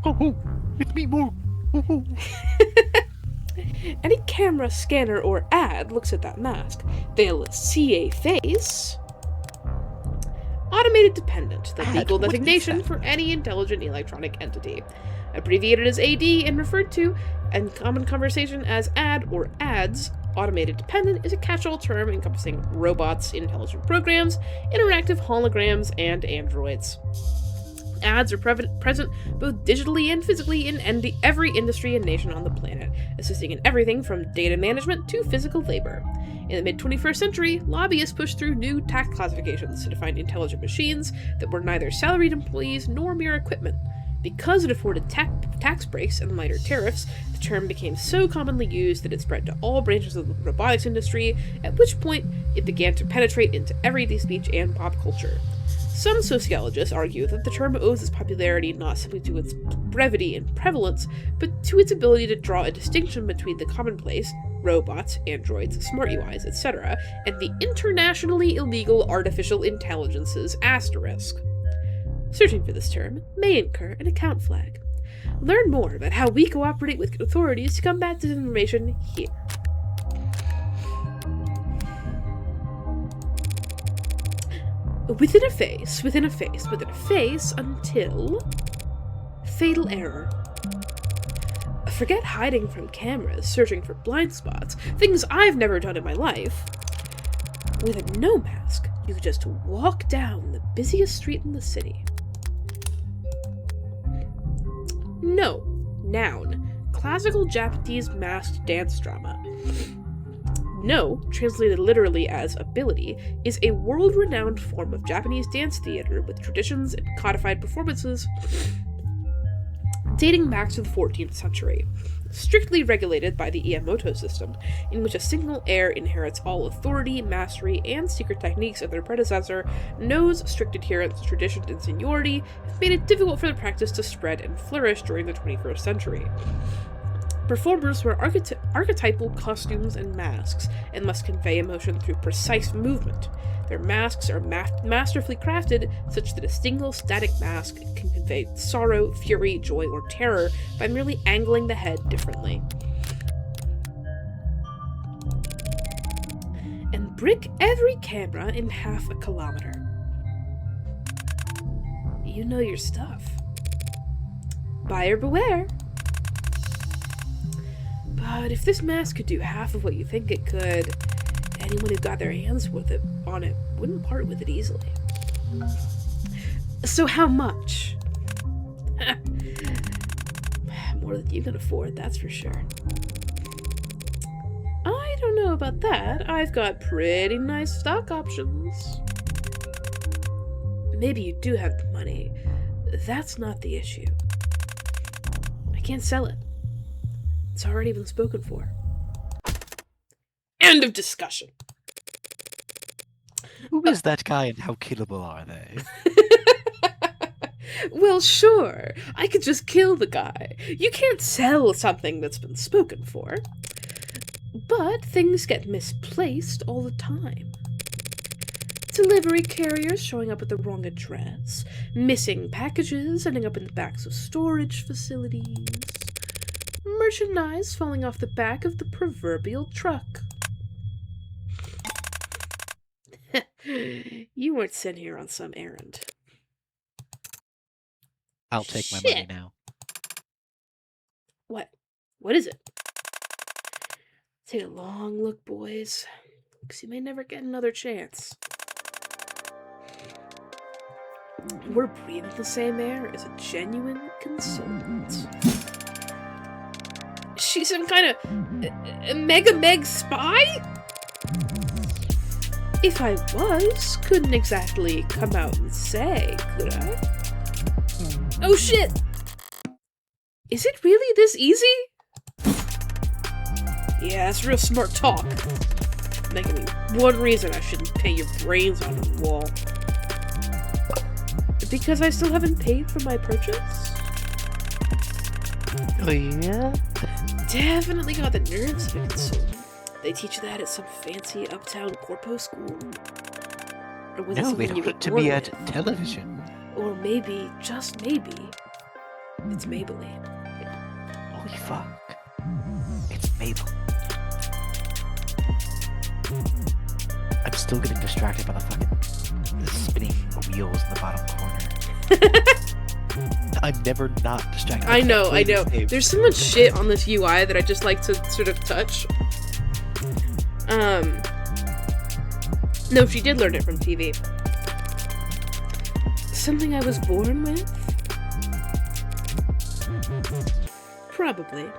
Oh, it's me, more. Any camera, scanner, or ad looks at that mask. They'll see a face. Automated dependent, the legal designation for any intelligent electronic entity. Abbreviated as AD and referred to in common conversation as ad or ads, automated dependent is a catch-all term encompassing robots, intelligent programs, interactive holograms, and androids. Ads are present both digitally and physically in every industry and nation on the planet, assisting in everything from data management to physical labor. In the mid-21st century, lobbyists pushed through new tax classifications to define intelligent machines that were neither salaried employees nor mere equipment. Because it afforded tax breaks and lighter tariffs, the term became so commonly used that it spread to all branches of the robotics industry, at which point it began to penetrate into everyday speech and pop culture. Some sociologists argue that the term owes its popularity not simply to its brevity and prevalence, but to its ability to draw a distinction between the commonplace, robots, androids, smart UIs, etc., and the internationally illegal artificial intelligences asterisk. Searching for this term may incur an account flag. Learn more about how we cooperate with authorities to combat disinformation here. Within a face, until fatal error. Forget hiding from cameras, searching for blind spots, things I've never done in my life. With a no mask, you could just walk down the busiest street in the city. No. Noun. Classical Japanese masked dance drama. No, translated literally as ability, is a world-renowned form of Japanese dance theater with traditions and codified performances dating back to the 14th century, strictly regulated by the Iamoto system, in which a single heir inherits all authority, mastery, and secret techniques of their predecessor. No's strict adherence to tradition and seniority have made it difficult for the practice to spread and flourish during the 21st century. Performers wear archetypal costumes and masks, and must convey emotion through precise movement. Their masks are masterfully crafted such that a single static mask can convey sorrow, fury, joy, or terror by merely angling the head differently. And brick every camera in half a kilometer. You know your stuff. Buyer beware. But if this mask could do half of what you think it could, anyone who got their hands on it wouldn't part with it easily. So how much? More than you can afford, that's for sure. I don't know about that. I've got pretty nice stock options. Maybe you do have the money. That's not the issue. I can't sell it. It's already been spoken for. End of discussion. Who is that guy and how killable are they? Well, sure. I could just kill the guy. You can't sell something that's been spoken for. But things get misplaced all the time. Delivery carriers showing up at the wrong address, missing packages ending up in the backs of storage facilities, merchandise falling off the back of the proverbial truck. You weren't sent here on some errand. I'll take my money now. What? What is it? Take a long look, boys, because you may never get another chance. We're breathing the same air as a genuine consultant. She's some kind of mega spy? If I was, couldn't exactly come out and say, could I? Oh shit! Is it really this easy? Yeah, that's real smart talk. Making me one reason I shouldn't paint your brains on the wall. Because I still haven't paid for my purchase? Oh yeah? Definitely got the nerves of a consultant. They teach you that at some fancy uptown corpo school? Or was No, they don't put to me at television. Or maybe, just maybe, it's Maybelline. Holy fuck. It's Mabel. I'm still getting distracted by the fucking spinning wheels in the bottom corner. I'm never not distracted. I know. There's so much shit on this UI that I just like to sort of touch. No, she did learn it from TV. Something I was born with? Probably.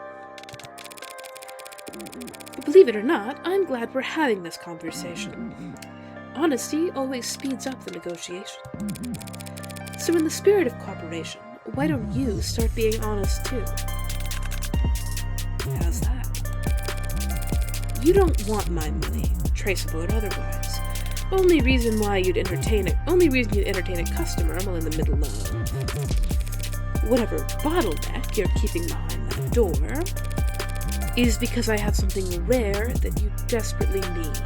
But believe it or not, I'm glad we're having this conversation. Honesty always speeds up the negotiation. So in the spirit of cooperation, why don't you start being honest too? How's that? You don't want my money, traceable or otherwise. Only reason you'd entertain a customer while in the middle of whatever bottleneck you're keeping behind that door is because I have something rare that you desperately need.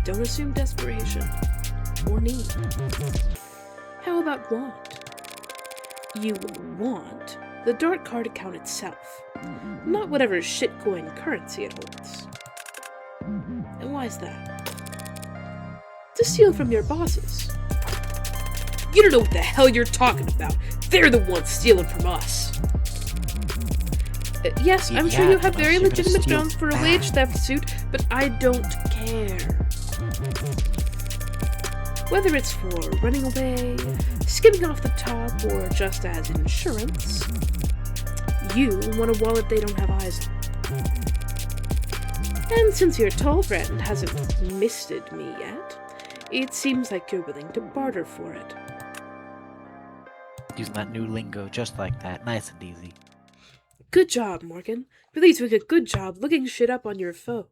Don't assume desperation or need. How about want? You want the dark card account itself, not whatever shitcoin currency it holds. And why is that? To steal from your bosses. You don't know what the hell you're talking about. They're the ones stealing from us. Yes, I'm sure you have very legitimate grounds for a wage theft suit, but I don't care. Whether it's for running away, skimming off the top, or just as insurance, you want a wallet they don't have eyes on. And since your tall friend hasn't misted me yet, it seems like you're willing to barter for it. Using that new lingo just like that, nice and easy. Good job, Morgan. Really doing a good job looking shit up on your phone.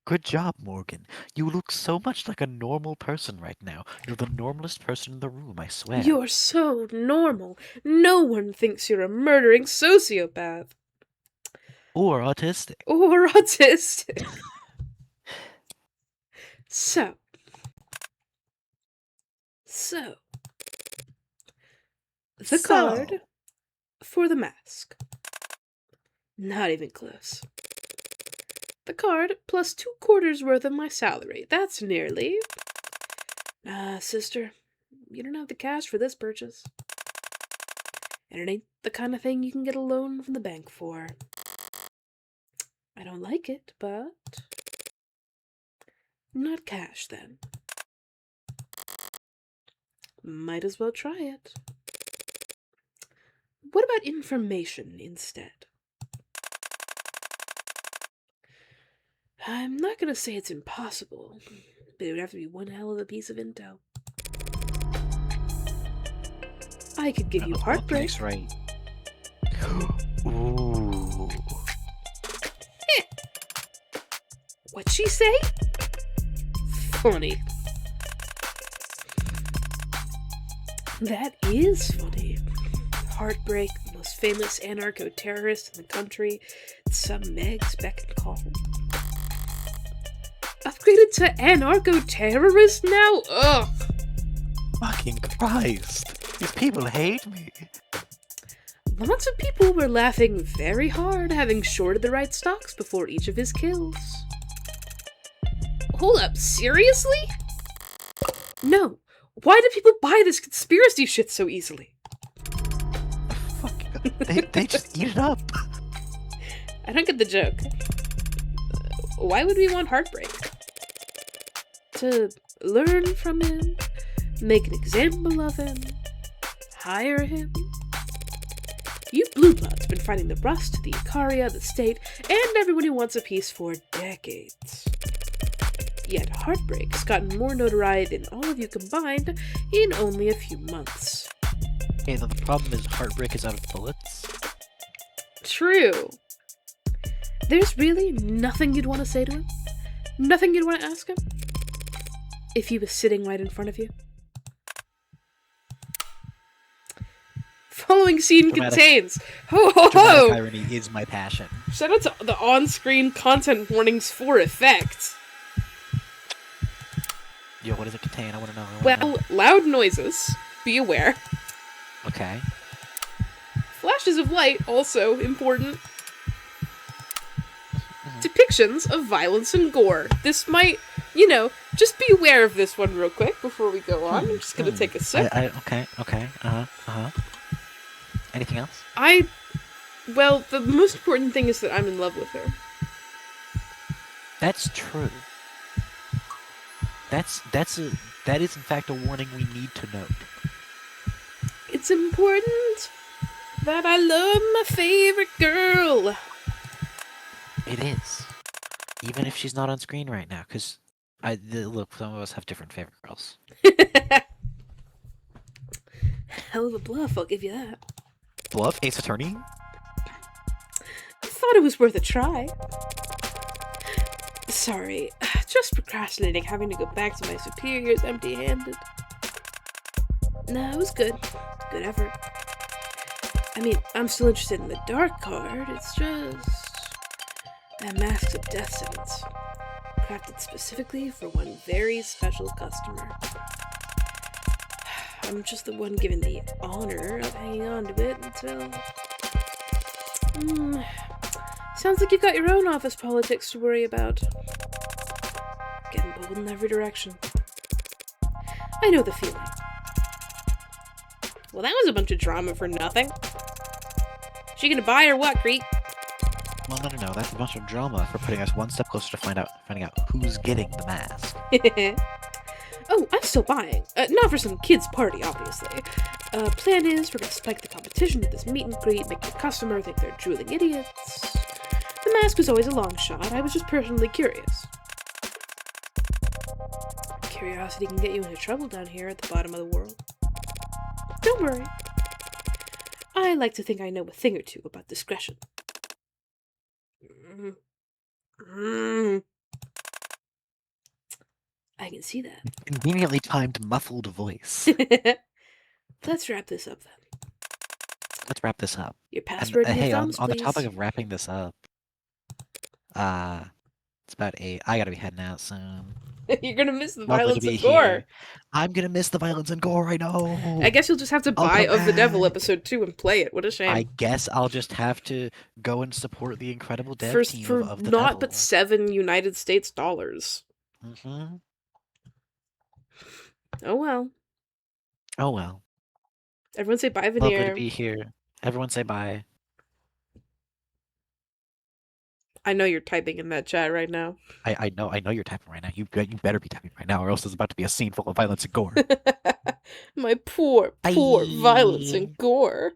Good job, Morgan. You look so much like a normal person right now. You're the normalest person in the room, I swear. You're so normal. No one thinks you're a murdering sociopath. Or autistic. Or autistic. So. The card for the mask. Not even close. The card plus 2/4 worth of my salary. That's nearly... sister, you don't have the cash for this purchase. And it ain't the kind of thing you can get a loan from the bank for. I don't like it, but... not cash, then. Might as well try it. What about information instead? I'm not gonna say it's impossible, but it would have to be one hell of a piece of intel. I could give you heartbreak. That's right. Ooh. What'd she say? Funny. That is funny. Heartbreak, the most famous anarcho-terrorist in the country. Some Megs beck and call. Upgraded to anarcho-terrorist now? Ugh. Fucking Christ. These people hate me. Lots of people were laughing very hard, having shorted the right stocks before each of his kills. Hold up, seriously? No. Why do people buy this conspiracy shit so easily? Fuck. They just eat it up. I don't get the joke. Why would we want heartbreak? To learn from him, make an example of him, hire him. You blue bloods been fighting the Rust, the Icaria, the state, and everyone who wants a peace for decades. Yet Heartbreak's gotten more notoriety than all of you combined in only a few months. Hey, the problem is Heartbreak is out of bullets. True. There's really nothing you'd want to say to him? Nothing you'd want to ask him? If he was sitting right in front of you? Following scene contains... Ho ho ho! Irony is my passion. Shout out to the on-screen content warnings for effect. Yo, what does it contain? I want to know. Well, loud noises. Be aware. Okay. Flashes of light, also important. Depictions of violence and gore. This might, just be aware of this one real quick before we go on. I'm just gonna take a sip. Okay. Anything else? Well, the most important thing is that I'm in love with her. That's true. That is in fact a warning we need to note. It's important that I love my favorite girl. It is. Even if she's not on screen right now, because look, some of us have different favorite girls. Hell of a bluff, I'll give you that. Bluff? Ace Attorney? I thought it was worth a try. Sorry, just procrastinating having to go back to my superiors empty-handed. No, it was good. Good effort. I mean, I'm still interested in the dark card, it's just... that mask's a death sentence. Crafted specifically for one very special customer. I'm just the one given the honor of hanging on to it until... Sounds like you've got your own office politics to worry about. Getting pulled in every direction. I know the feeling. Well, that was a bunch of drama for nothing. She gonna buy or what, creep? Well, no. That's a bunch of drama for putting us one step closer to finding out who's getting the mask. Oh, I'm still buying. Not for some kid's party, obviously. Plan is we're gonna spike the competition at this meet and greet, make your customer think they're drooling idiots. The mask was always a long shot. I was just personally curious. Curiosity can get you into trouble down here at the bottom of the world. Don't worry. I like to think I know a thing or two about discretion. I can see that. Conveniently timed muffled voice. Let's wrap this up then. Let's wrap this up. Your password and your Hey, thumbs, on the please. topic of wrapping this up, it's about 8. I gotta be heading out soon. You're gonna miss the Lovely violence to be and gore. here. I'm gonna miss the violence and gore, I know. I guess you'll just have to I'll buy come Of the Devil back. episode 2 and play it. What a shame. I guess I'll just have to go and support the incredible dev for team for of the not Devil. but $7 United States dollars. Mm-hmm. Oh well. Oh well. Everyone say bye, Lovely Veneer. to be here. Everyone say bye. I know you're typing in that chat right now. I know you're typing right now. You better be typing right now, or else there's about to be a scene full of violence and gore. My poor violence and gore.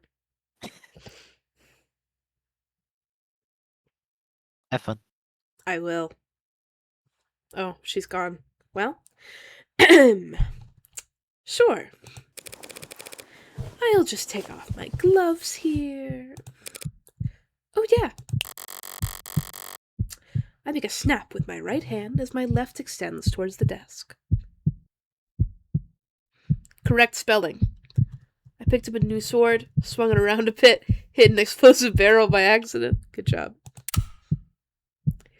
Have fun. I will. Oh, she's gone. Well, sure. I'll just take off my gloves here. Oh yeah. I make a snap with my right hand as my left extends towards the desk. Correct spelling. I picked up a new sword, swung it around a bit, hit an explosive barrel by accident. Good job.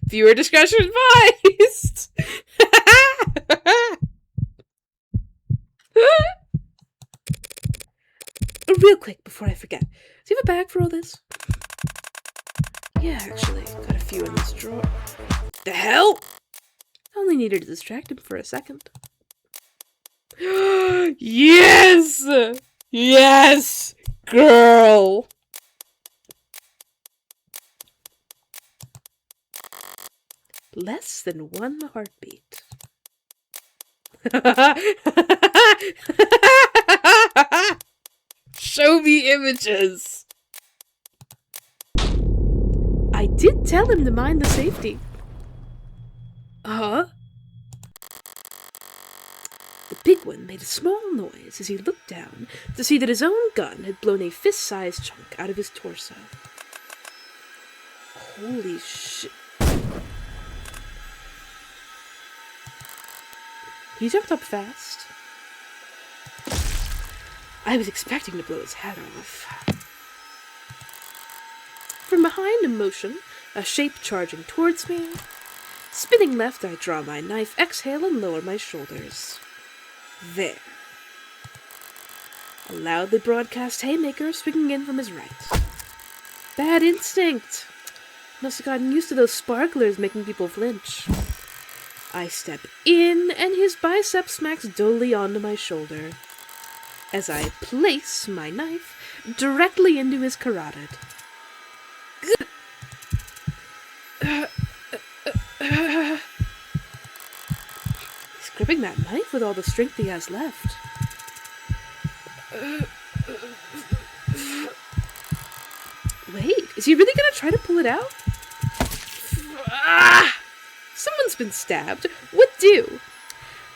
Viewer discretion advised! Real quick before I forget. Do you have a bag for all this? Yeah, actually. Got a few in this drawer. The hell? Only needed to distract him for a second. Yes! Yes! Girl! Less than 1 heartbeat. Show me images! I did tell him to mind the safety. The big one made a small noise as he looked down to see that his own gun had blown a fist-sized chunk out of his torso. Holy shit. He jumped up fast. I was expecting to blow his head off. From behind in motion, a shape charging towards me. Spinning left, I draw my knife, exhale, and lower my shoulders. There. A loudly broadcast haymaker swinging in from his right. Bad instinct. Must have gotten used to those sparklers making people flinch. I step in, and his bicep smacks dully onto my shoulder as I place my knife directly into his carotid. He's gripping that knife with all the strength he has left. Wait, is he really gonna try to pull it out? Someone's been stabbed. What do?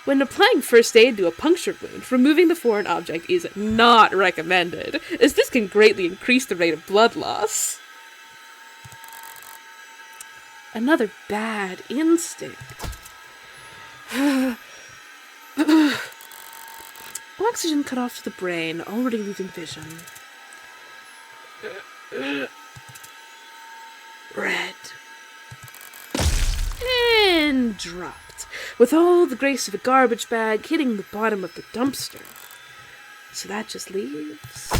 When applying first aid to a punctured wound, removing the foreign object is not recommended, as this can greatly increase the rate of blood loss. Another bad instinct. Oxygen cut off to the brain, already losing vision. Red. And dropped, with all the grace of a garbage bag hitting the bottom of the dumpster. So that just leaves...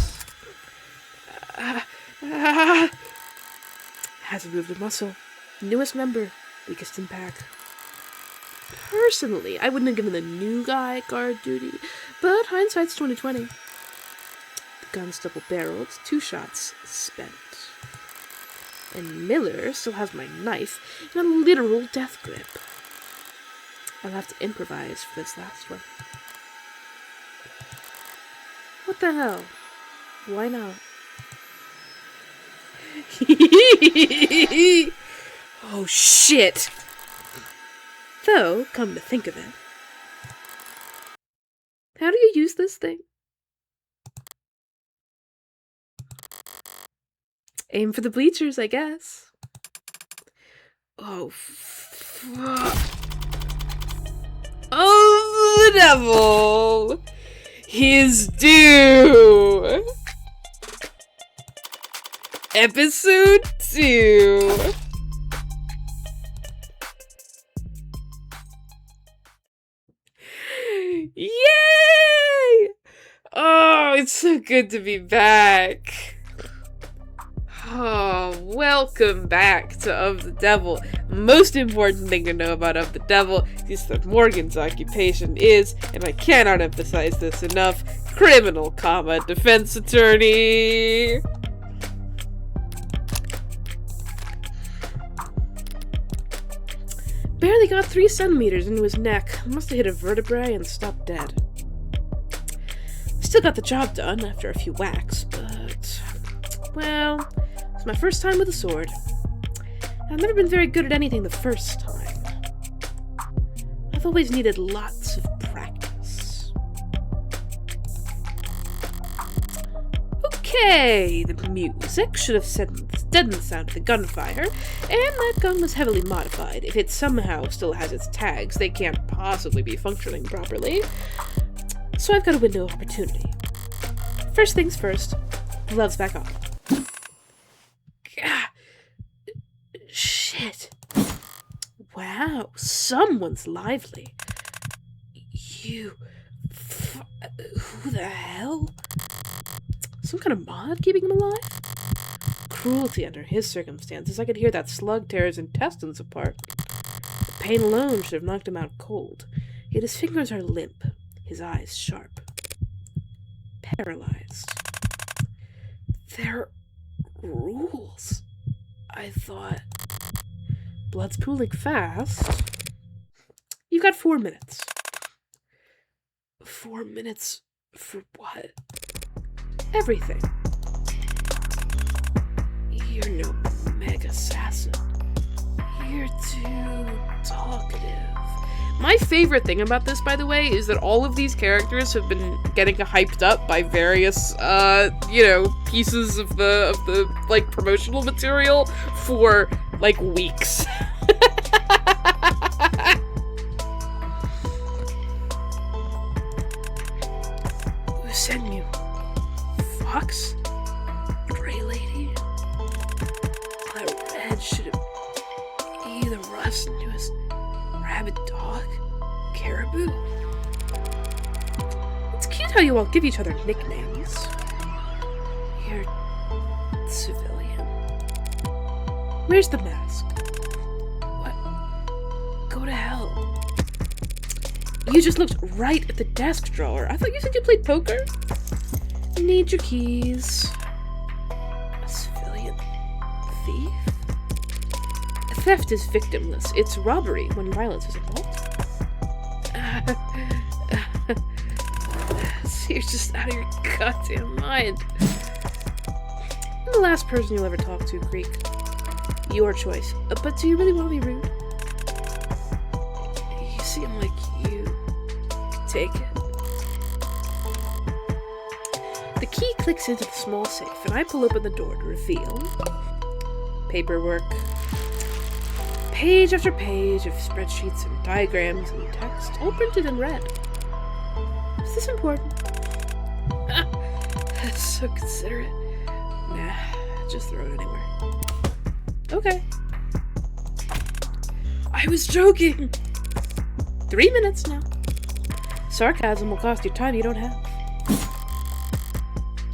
hasn't moved a muscle. Newest member, weakest in pack. Personally, I wouldn't have given the new guy guard duty, but hindsight's 2020. The gun's double-barreled, 2 shots spent. And Miller still has my knife in a literal death grip. I'll have to improvise for this last one. What the hell? Why not? Oh shit! Though, come to think of it, how do you use this thing? Aim for the bleachers, I guess. Oh, fuck. Oh, the devil! His due! Episode 2. Yay! Oh, it's so good to be back. Oh, welcome back to Of the Devil. Most important thing to know about Of the Devil is that Morgan's occupation is, and I cannot emphasize this enough, criminal, defense attorney. Barely got 3 centimeters into his neck. Must have hit a vertebrae and stopped dead. Still got the job done after a few whacks, but... well, it's my first time with a sword. I've never been very good at anything the first time. I've always needed lots of practice. Okay, the music should have deadened the sound of the gunfire, and that gun was heavily modified. If it somehow still has its tags, they can't possibly be functioning properly. So I've got a window of opportunity. First things first, gloves back on. Gah. Shit. Wow, someone's lively. Who the hell? Some kind of mod keeping him alive? Cruelty under his circumstances. I could hear that slug tear his intestines apart. The pain alone should have knocked him out cold. Yet his fingers are limp, his eyes sharp. Paralyzed. They're rules, I thought. Blood's pooling fast. You've got 4 minutes. 4 minutes for what? Everything. You're no mega assassin. You're too talkative. My favorite thing about this, by the way, is that all of these characters have been getting hyped up by various, pieces of the like, promotional material for, like, weeks. Who sent you? Fox? Gray Lady? That red should have either rust into his rabid dog? Caribou? It's cute how you all give each other nicknames. You're civilian. Where's the mask? What? Go to hell. You just looked right at the desk drawer. I thought you said you played poker? Need your keys. A civilian thief? Theft is victimless. It's robbery when violence is involved. So you're just out of your goddamn mind. I'm the last person you'll ever talk to, Greek. Your choice. But do you really want to be rude? You seem like you could take it. The key clicks into the small safe, and I pull open the door to reveal paperwork. Page after page of spreadsheets and diagrams and text, all printed in red. Is this important? That's so considerate. Nah, just throw it anywhere. Okay. I was joking! 3 minutes now. Sarcasm will cost you time you don't have.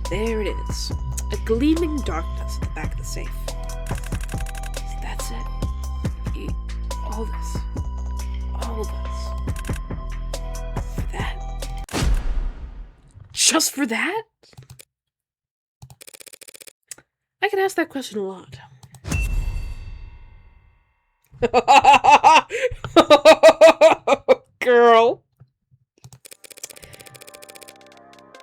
There it is. A gleaming darkness at the back of the safe. So that's it. All this. All this. For that. Just for that? I can ask that question a lot. Girl.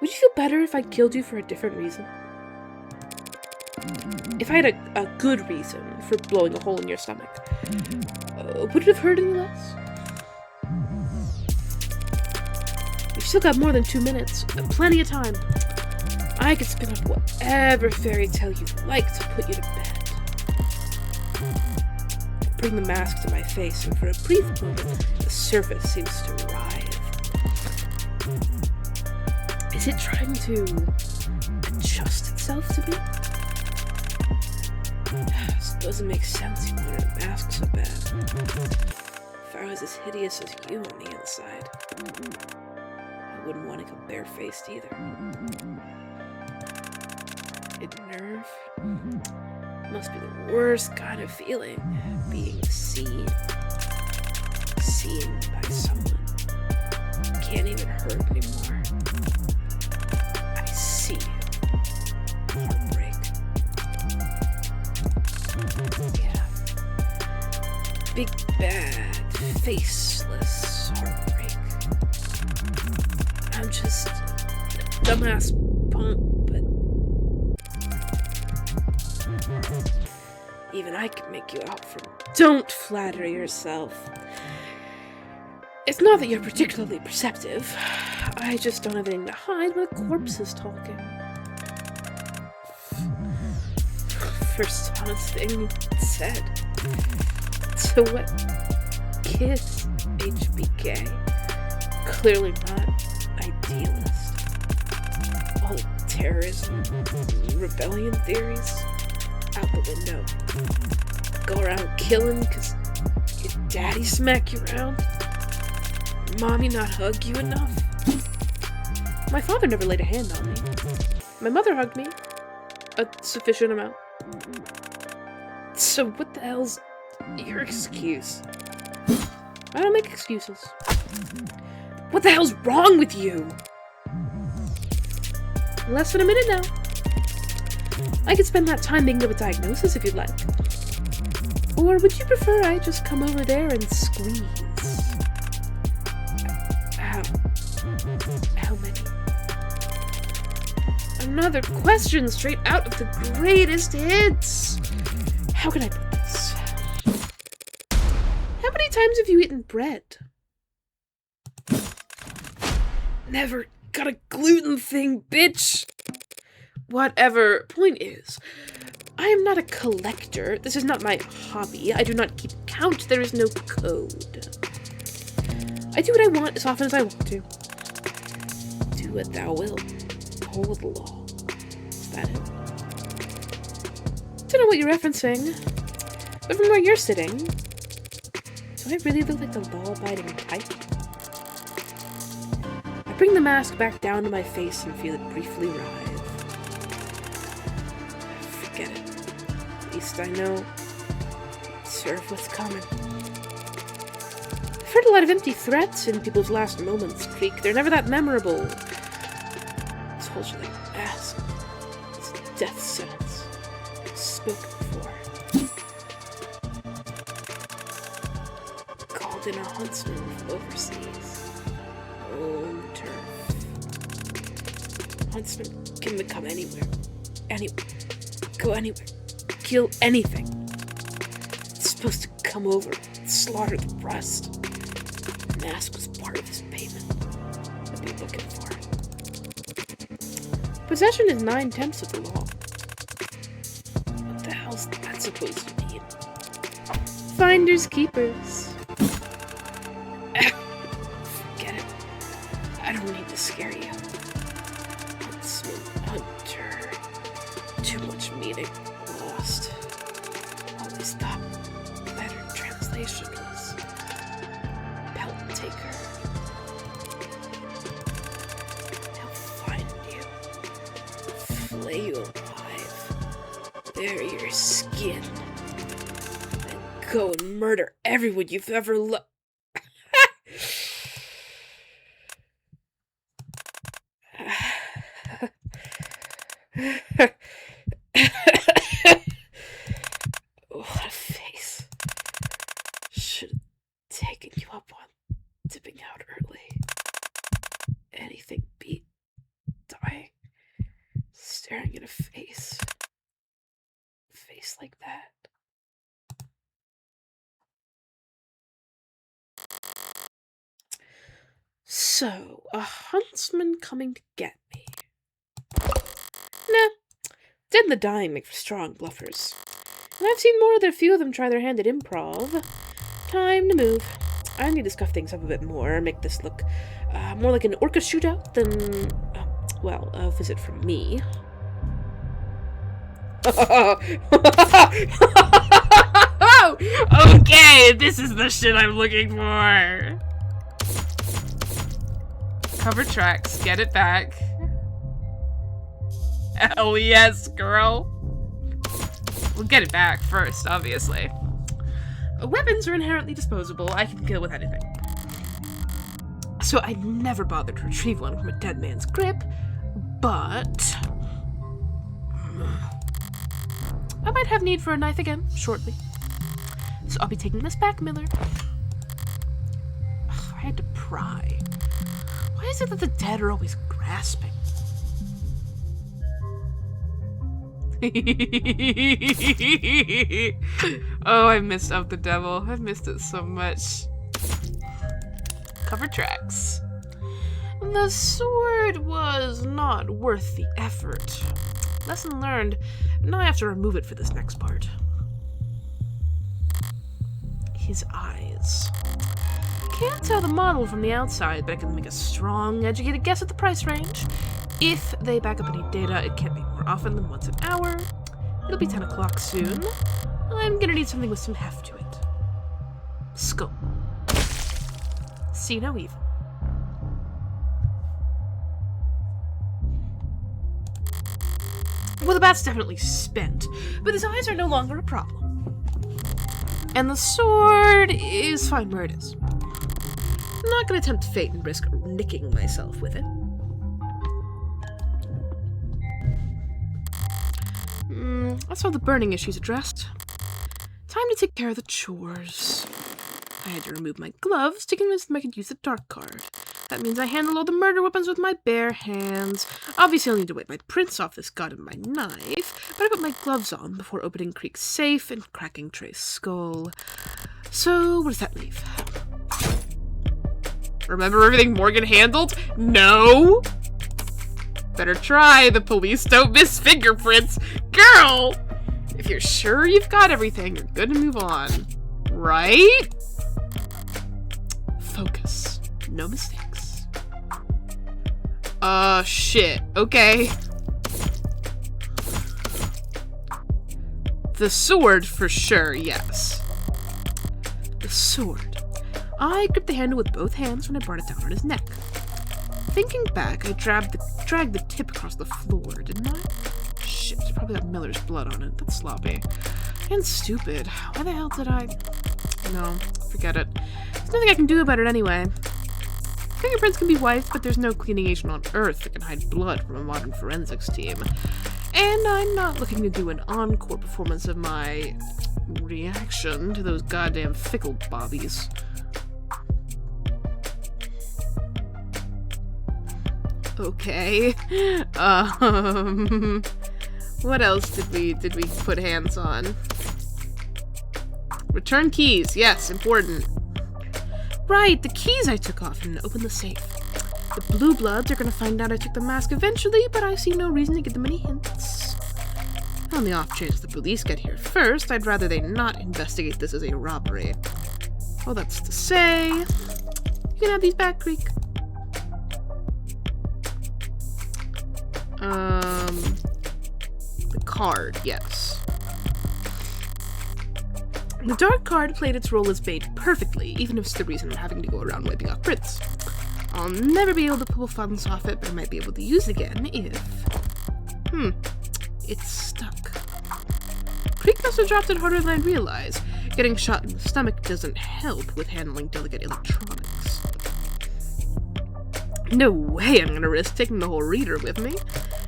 Would you feel better if I killed you for a different reason? If I had a good reason for blowing a hole in your stomach, would it have hurt any less? You've still got more than 2 minutes. Plenty of time. I could spin up whatever fairy tale you'd like to put you to bed. Bring the mask to my face, and for a brief moment, the surface seems to writhe. Is it trying to adjust itself to me? This doesn't make sense you wanted a mask so bad. If I was as hideous as you on the inside, I wouldn't want to go barefaced either. Nerve? Must be the worst kind of feeling, being seen. Seen by someone. Can't even hurt anymore. I see you. Heartbreak. Yeah. Big bad, faceless heartbreak. I'm just a dumbass punk, but even I can make you out from. Don't flatter yourself. It's not that you're particularly perceptive. I just don't have anything to hide when a corpse is talking. First honest thing you said. So what? Kiss, HBK. Clearly not idealist. All the terrorism, rebellion theories, out the window. Go around killing because your daddy smack you around? Mommy not hug you enough? My father never laid a hand on me. My mother hugged me. A sufficient amount. So what the hell's your excuse? I don't make excuses. What the hell's wrong with you? Less than a minute now. I could spend that time making up a diagnosis if you'd like. Or would you prefer I just come over there and squeeze? How many? Another question straight out of the greatest hits. How can I put this? How many times have you eaten bread? Never got a gluten thing, bitch. Whatever. Point is, I am not a collector. This is not my hobby. I do not keep count. There is no code. I do what I want as often as I want to. Do what thou wilt. Hold the law. Is that it? Don't know what you're referencing, but from where you're sitting, do I really look like the law-abiding type? I bring the mask back down to my face and feel it briefly writhe. Forget it. At least I know. Serve what's coming. I've heard a lot of empty threats in people's last moments creak. They're never that memorable. Told you like mask. It's a death sentence. Spoken before. Called in a huntsman from overseas. Home turf. Huntsman can become anywhere. Go anywhere. Kill anything. It's supposed to come over and slaughter the rest. The mask was part of his payment. I'd be looking for it. Possession is 9/10 of the law. What the hell's that supposed to mean? Finders keepers. Forget it. I don't need to scare you. Huntsman, hunter. Too much meaning. Lost. Always thought better translation was pelt taker. He'll find you. Flay you alive. Bury your skin. And go and murder everyone you've ever loved. What a face. Should have taken you up on dipping out early. Anything beat dying. Staring at a face. A face like that. So, a huntsman coming to get me. Dead and the dying make for strong bluffers. And I've seen more than a few of them try their hand at improv. Time to move. I need to scuff things up a bit more, make this look more like an orca shootout than, well, a visit from me. Okay, this is the shit I'm looking for. Cover tracks, get it back. Hell yes, girl. We'll get it back first, obviously. Weapons are inherently disposable. I can kill with anything. So I never bothered to retrieve one from a dead man's grip, but I might have need for a knife again shortly. So I'll be taking this back, Miller. Ugh, I had to pry. Why is it that the dead are always grasping? Oh, I missed Of the Devil. I've missed it so much. Cover tracks. The sword was not worth the effort. Lesson learned. Now I have to remove it for this next part. His eyes. Can't tell the model from the outside, but I can make a strong, educated guess at the price range. If they back up any data, it can't be more often than once an hour. It'll be 10 o'clock soon. I'm gonna need something with some heft to it. Skull. See no evil. Well, the bat's definitely spent, but his eyes are no longer a problem. And the sword is fine where it is. I'm not gonna tempt fate and risk nicking myself with it. That's all the burning issues addressed. Time to take care of the chores. I had to remove my gloves to convince them I could use the dark card. That means I handle all the murder weapons with my bare hands. Obviously, I'll need to wipe my prints off this god and my knife, but I put my gloves on before opening Creek's safe and cracking Trey's skull. So, what does that leave? Remember everything Morgan handled? No! Better try. The police don't miss fingerprints. Girl! If you're sure you've got everything, you're good to move on. Right? Focus. No mistakes. Shit. Okay. The sword, for sure, yes. The sword. I gripped the handle with both hands when I brought it down on his neck. Thinking back, I dragged the tip across the floor, didn't I? Shit, probably got Miller's blood on it. That's sloppy. And stupid. Why the hell did I... No, forget it. There's nothing I can do about it anyway. Fingerprints can be wiped, but there's no cleaning agent on Earth that can hide blood from a modern forensics team. And I'm not looking to do an encore performance of my reaction to those goddamn fickle bobbies. Okay. What else did we put hands on? Return keys. Yes, important. Right, the keys I took off and opened the safe. The Blue Bloods are gonna find out I took the mask eventually, but I see no reason to give them any hints. On the off chance the police get here first, I'd rather they not investigate this as a robbery. All that's to say, you can have these back, Creek. The card, yes. The dark card played its role as bait perfectly, even if it's the reason I'm having to go around wiping off prints. I'll never be able to pull funds off it, but I might be able to use it again if... It's stuck. Creek must have dropped it harder than I'd realize. Getting shot in the stomach doesn't help with handling delicate electronics. No way I'm gonna risk taking the whole reader with me.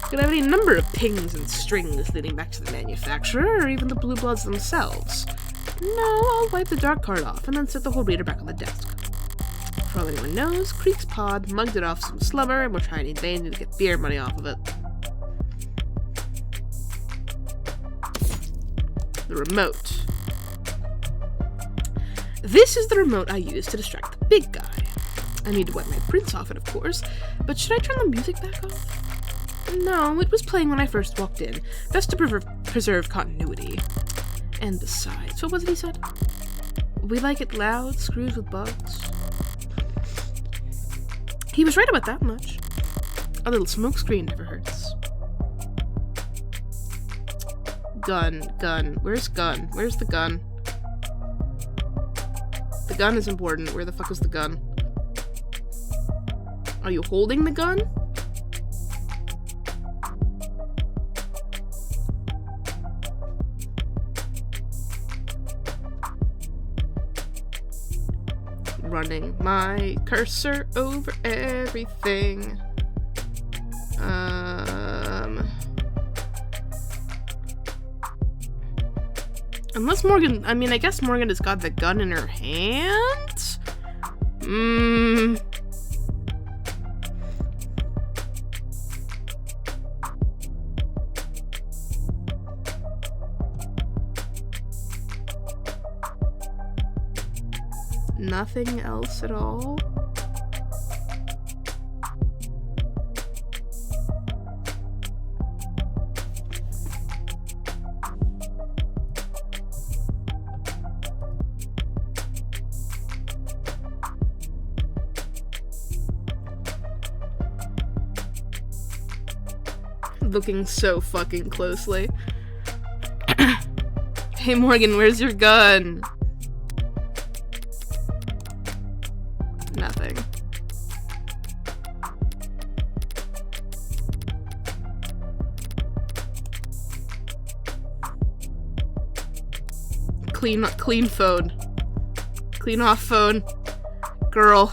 Could have any number of pings and strings leading back to the manufacturer, or even the Blue Bloods themselves. No, I'll wipe the dark card off and then set the whole reader back on the desk. For all anyone knows, Creek's pod mugged it off some slumber, and we're trying in vain to get beer money off of it. The remote. This is the remote I use to distract the big guy. I need to wipe my prints off it, of course, but should I turn the music back off? No, it was playing when I first walked in. Best to preserve continuity. And besides, what was it he said? We like it loud, screws with bugs. He was right about that much. A little smokescreen never hurts. Gun. Where's gun? Where's the gun? The gun is important. Where the fuck is the gun? Are you holding the gun? Running my cursor over everything. Unless Morgan, I mean, I guess Morgan has got the gun in her hand? Nothing else at all? Looking so fucking closely. Hey Morgan, where's your gun? Nothing. Clean phone. Clean off phone. Girl.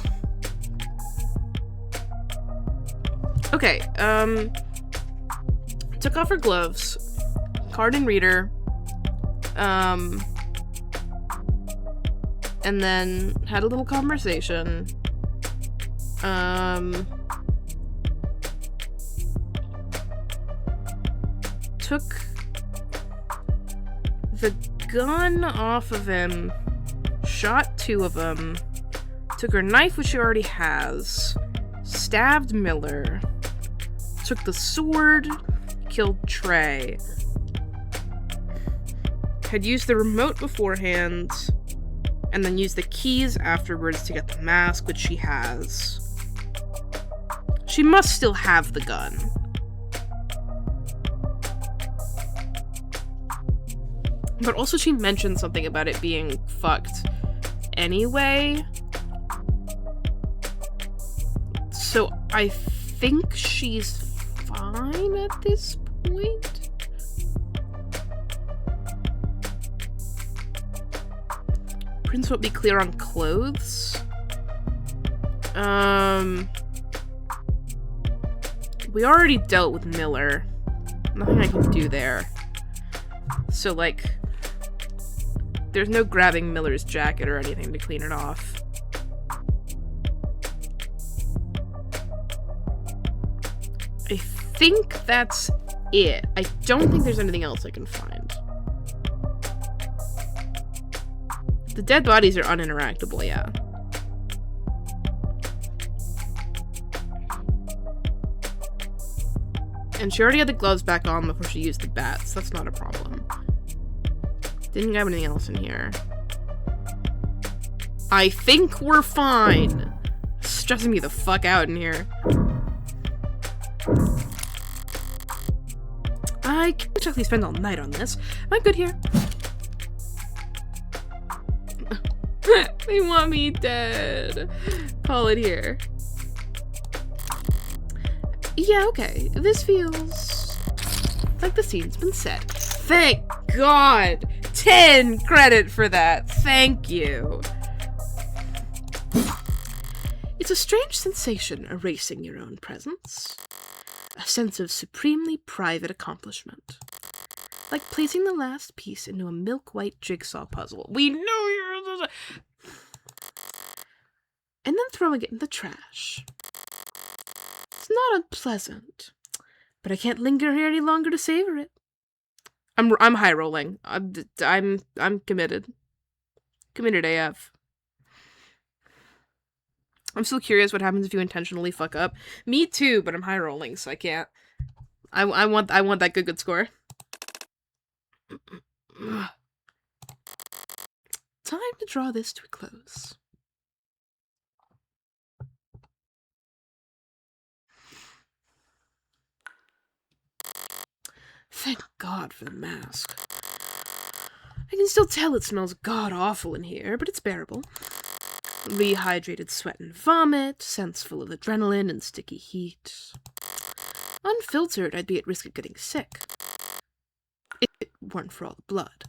Okay, took off her gloves, card and reader, and then had a little conversation. Took the gun off of him, shot 2 of them, took her knife, which she already has, stabbed Miller, took the sword, killed Trey, had used the remote beforehand, and then used the keys afterwards to get the mask, which she has. She must still have the gun. But also she mentioned something about it being fucked anyway. So I think she's fine at this point. Prince won't be clear on clothes. We already dealt with Miller. Nothing I can do there. So, like, there's no grabbing Miller's jacket or anything to clean it off. I think that's it. I don't think there's anything else I can find. The dead bodies are uninteractable, yeah. And she already had the gloves back on before she used the bats. That's not a problem. Didn't grab anything else in here. I think we're fine. It's stressing me the fuck out in here. I can't exactly spend all night on this. I'm good here. They want me dead. Call it here. Yeah, okay. This feels like the scene's been set. Thank God! 10 credit for that. Thank you. It's a strange sensation erasing your own presence. A sense of supremely private accomplishment. Like placing the last piece into a milk-white jigsaw puzzle. We know you're... And then throwing it in the trash. It's not unpleasant, but I can't linger here any longer to savor it. I'm high rolling. I'm committed. Committed AF. I'm still curious what happens if you intentionally fuck up. Me too, but I'm high rolling, so I can't. I want that good score. Time to draw this to a close. Thank God for the mask. I can still tell it smells god-awful in here, but it's bearable. Rehydrated sweat and vomit, scents full of adrenaline and sticky heat. Unfiltered, I'd be at risk of getting sick. If it weren't for all the blood.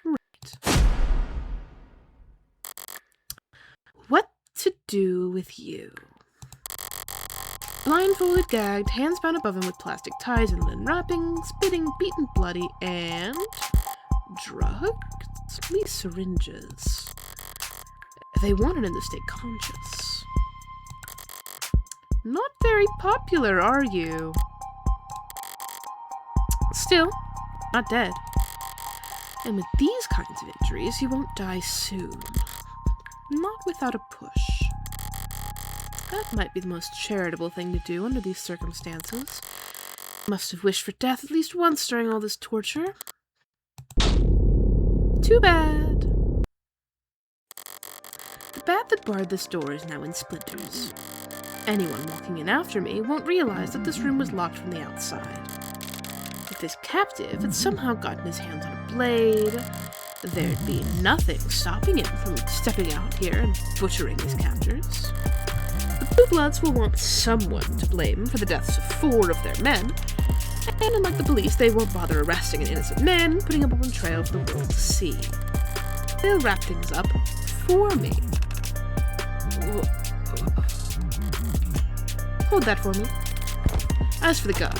Right. What to do with you? Blindfolded, gagged, hands bound above him with plastic ties and linen wrappings, spitting, beaten, bloody, and drugged? These syringes. They wanted him to stay conscious. Not very popular, are you? Still, not dead. And with these kinds of injuries, you won't die soon. Not without a push. That might be the most charitable thing to do under these circumstances. Must have wished for death at least once during all this torture. Too bad. The bat that barred this door is now in splinters. Anyone walking in after me won't realize that this room was locked from the outside. If this captive had somehow gotten his hands on a blade, there'd be nothing stopping him from stepping out here and butchering his captors. The Blue Bloods will want someone to blame for the deaths of 4 of their men, and unlike the police, they won't bother arresting an innocent man, putting him on trail for the world to see. They'll wrap things up for me. Hold that for me. As for the gun...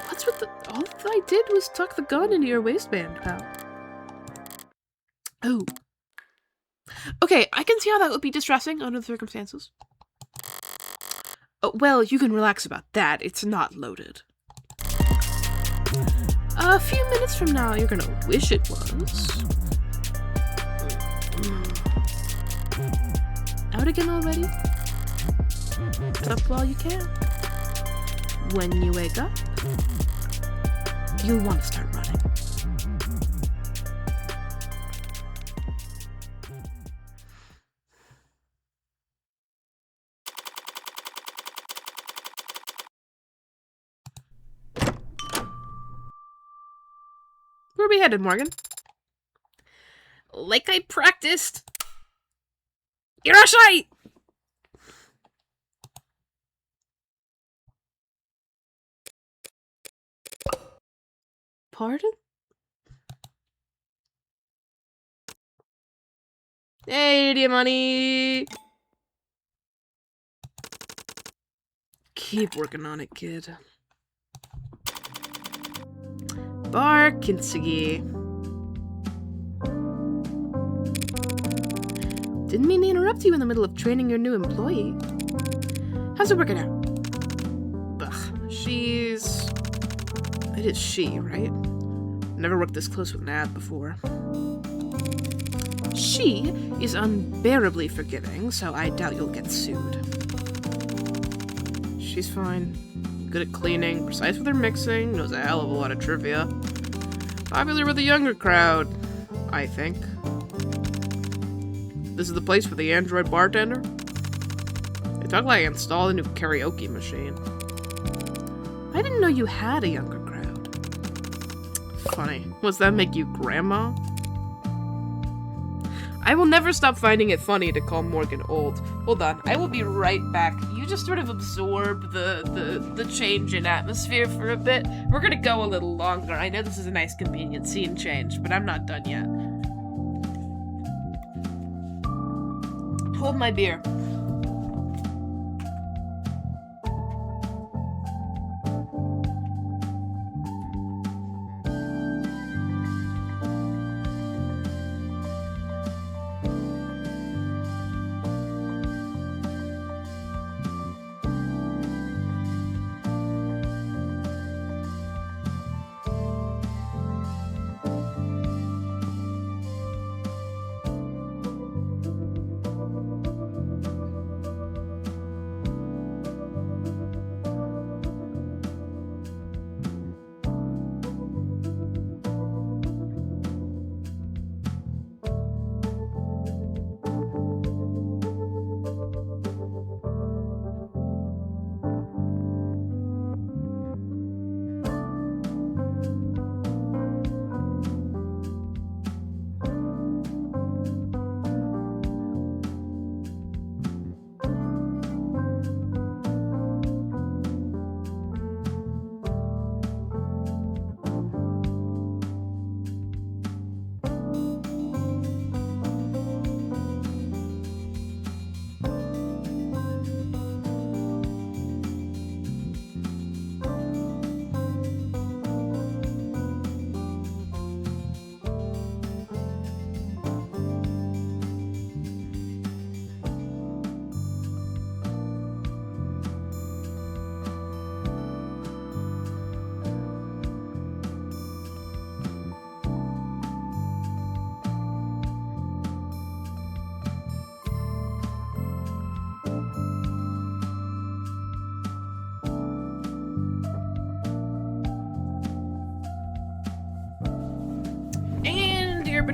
What's with the... All I did was tuck the gun into your waistband, pal. Oh. Okay, I can see how that would be distressing under the circumstances. Oh, well, you can relax about that. It's not loaded. A few minutes from now, you're gonna wish it was. Out again already? Up while you can. When you wake up, you'll want to start running. Where are we headed, Morgan? Like I practiced. Irashai! Pardon? Hey, dear money! Keep working on it, kid. Barkinsigi. Didn't mean to interrupt you in the middle of training your new employee. How's it working out? Ugh, she's... It is she, right? Never worked this close with an ad before. She is unbearably forgiving, so I doubt you'll get sued. She's fine. Good at cleaning, precise with her mixing, knows a hell of a lot of trivia. Popular with the younger crowd, I think. This is the place for the android bartender? They talk like I installed a new karaoke machine. I didn't know you had a younger crowd. Funny. Does that make you grandma? I will never stop finding it funny to call Morgan old. Hold on, I will be right back. You just sort of absorb the change in atmosphere for a bit. We're gonna go a little longer. I know this is a nice convenient scene change, but I'm not done yet. Hold my beer.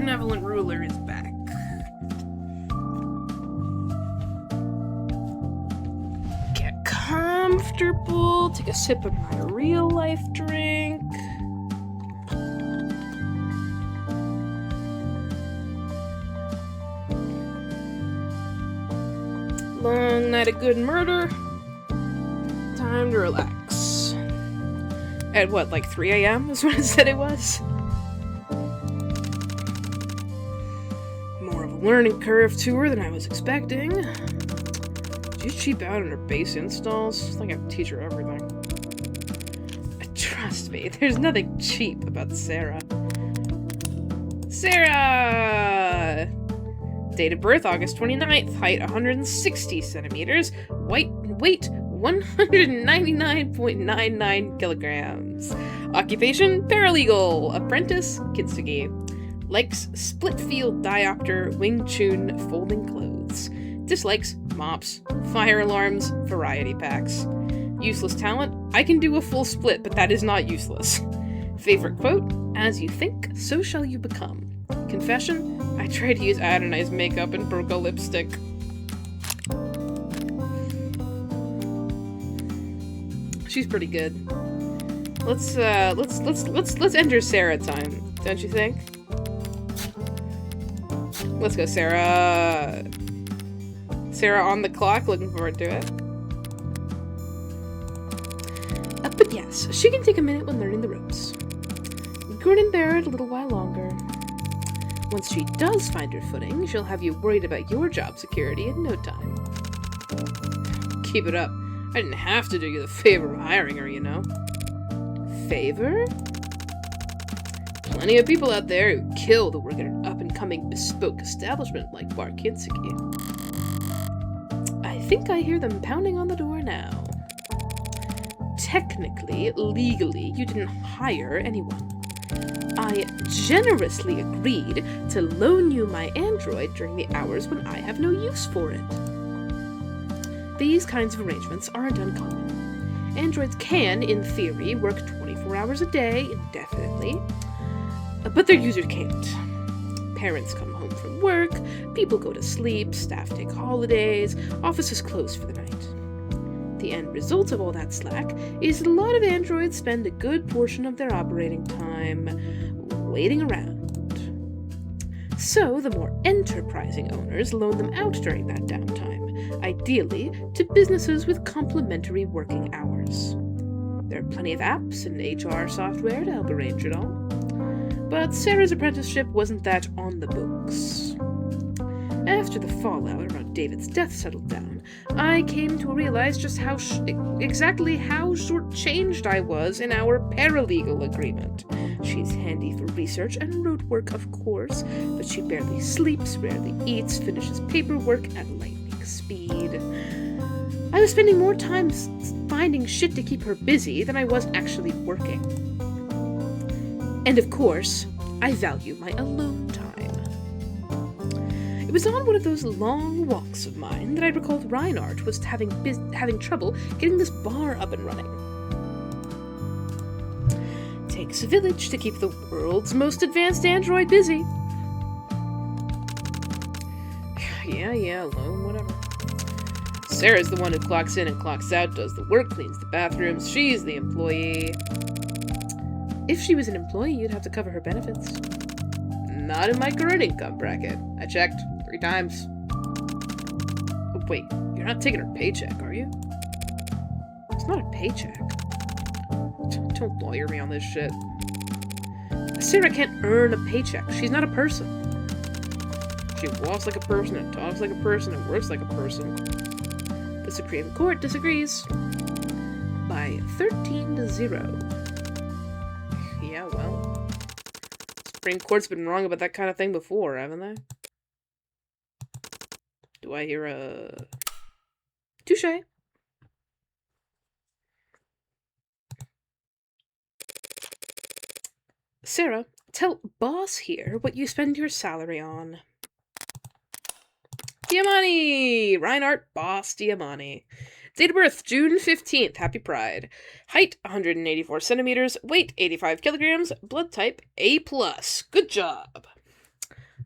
benevolent ruler is back. Get comfortable, take a sip of my real life drink. Long night of good murder. Time to relax. At what, like 3 a.m. is when it said it was? More of a learning curve to her than I was expecting. Did you cheap out on her base installs? It's like I teach her everything. Trust me, there's nothing cheap about Sarah. Sarah! Date of birth, August 29th. Height, 160 centimeters. Weight, 199.99 kilograms. Occupation, paralegal. Apprentice, kintsugi. Likes, split field diopter, Wing Chun, folding clothes. Dislikes, mops, fire alarms, variety packs. Useless talent, I can do a full split, but that is not useless. Favorite quote, as you think, so shall you become. Confession, I tried to use iodinized makeup and broke a lipstick. She's pretty good. Let's enter Sarah time, don't you think? Let's go, Sarah. Sarah on the clock, looking forward to it. But yes, she can take a minute when learning the ropes. Grin and bear it a little while longer. Once she does find her footing, she'll have you worried about your job security in no time. Keep it up. I didn't have to do you the favor of hiring her, you know. Favor? Plenty of people out there who kill to work at an up-and-coming bespoke establishment like Bar Kintsugi. I think I hear them pounding on the door now. Technically, legally, you didn't hire anyone. I generously agreed to loan you my android during the hours when I have no use for it. These kinds of arrangements aren't uncommon. Androids can, in theory, work 24 hours a day indefinitely, but their users can't. Parents come home from work, people go to sleep, staff take holidays, offices close for the night. The end result of all that slack is that a lot of androids spend a good portion of their operating time waiting around. So the more enterprising owners loan them out during that downtime, ideally to businesses with complementary working hours. There are plenty of apps and HR software to help arrange it all. But Sarah's apprenticeship wasn't that on the books. After the fallout around David's death settled down, I came to realize just exactly how shortchanged I was in our paralegal agreement. She's handy for research and road work, of course, but she barely sleeps, rarely eats, finishes paperwork at lightning speed. I was spending more time finding shit to keep her busy than I was actually working. And of course, I value my alone time. It was on one of those long walks of mine that I recalled Reinhardt was having trouble getting this bar up and running. Takes a village to keep the world's most advanced android busy. Yeah, alone, whatever. Sarah's the one who clocks in and clocks out, does the work, cleans the bathrooms. She's the employee. If she was an employee, you'd have to cover her benefits. Not in my current income bracket. I checked 3 times. Oh, wait, you're not taking her paycheck, are you? It's not a paycheck. Don't lawyer me on this shit. Sarah can't earn a paycheck. She's not a person. She walks like a person and talks like a person and works like a person. The Supreme Court disagrees. By 13-0. Yeah, well. Supreme Court's been wrong about that kind of thing before, haven't they? Do I hear a... Touché. Sarah, tell boss here what you spend your salary on. Diamani! Reinhardt, boss Diamani. Date of birth, June 15th. Happy Pride. Height, 184 centimeters. Weight, 85 kilograms. Blood type, A+. Good job.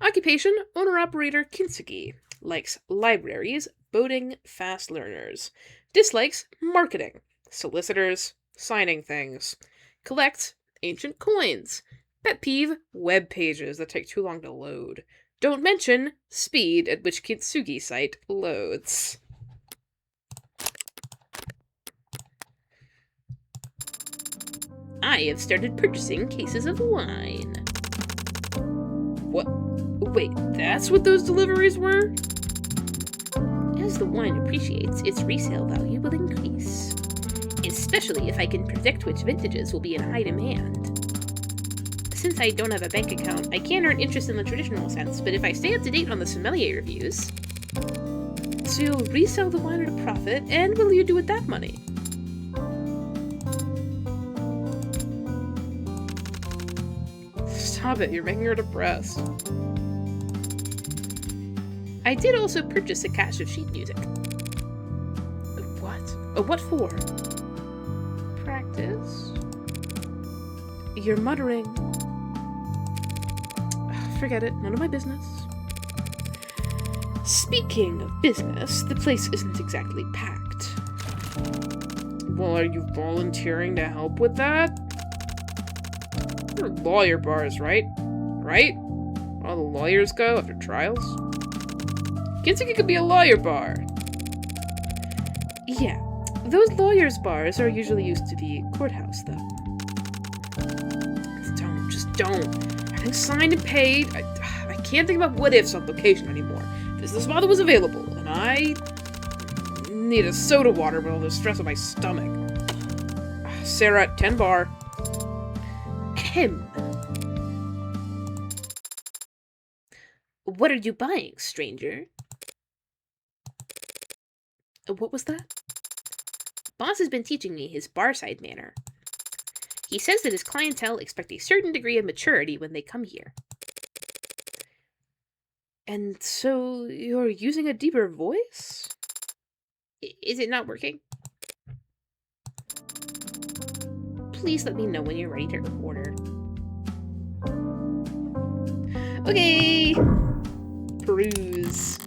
Occupation, owner-operator Kintsugi. Likes libraries, boating, fast learners. Dislikes marketing, solicitors, signing things. Collects ancient coins. Pet peeve, web pages that take too long to load. Don't mention speed at which Kintsugi site loads. I have started purchasing cases of wine. What? Wait, that's what those deliveries were? As the wine appreciates, its resale value will increase. Especially if I can predict which vintages will be in high demand. Since I don't have a bank account, I can't earn interest in the traditional sense, but if I stay up to date on the sommelier reviews... So you'll resell the wine at a profit, and what will you do with that money? Stop it, you're making her depressed. I did also purchase a cache of sheet music. What? What for? Practice? You're muttering. Forget it, none of my business. Speaking of business, the place isn't exactly packed. Well, are you volunteering to help with that? They're lawyer bars, right? Right? All the lawyers go after trials? Kintsugi could be a lawyer bar. Yeah, those lawyers bars are usually used to the courthouse, though. Just don't. Having signed and paid, I can't think about what-ifs on location anymore. Business model was available, and I need a soda water with all the stress on my stomach. Sarah, 10 bar. Ahem. What are you buying, stranger? What was that? Boss has been teaching me his barside manner. He says that his clientele expect a certain degree of maturity when they come here. And so you're using a deeper voice? Is it not working? Please let me know when you're ready to order. Okay! Peruse.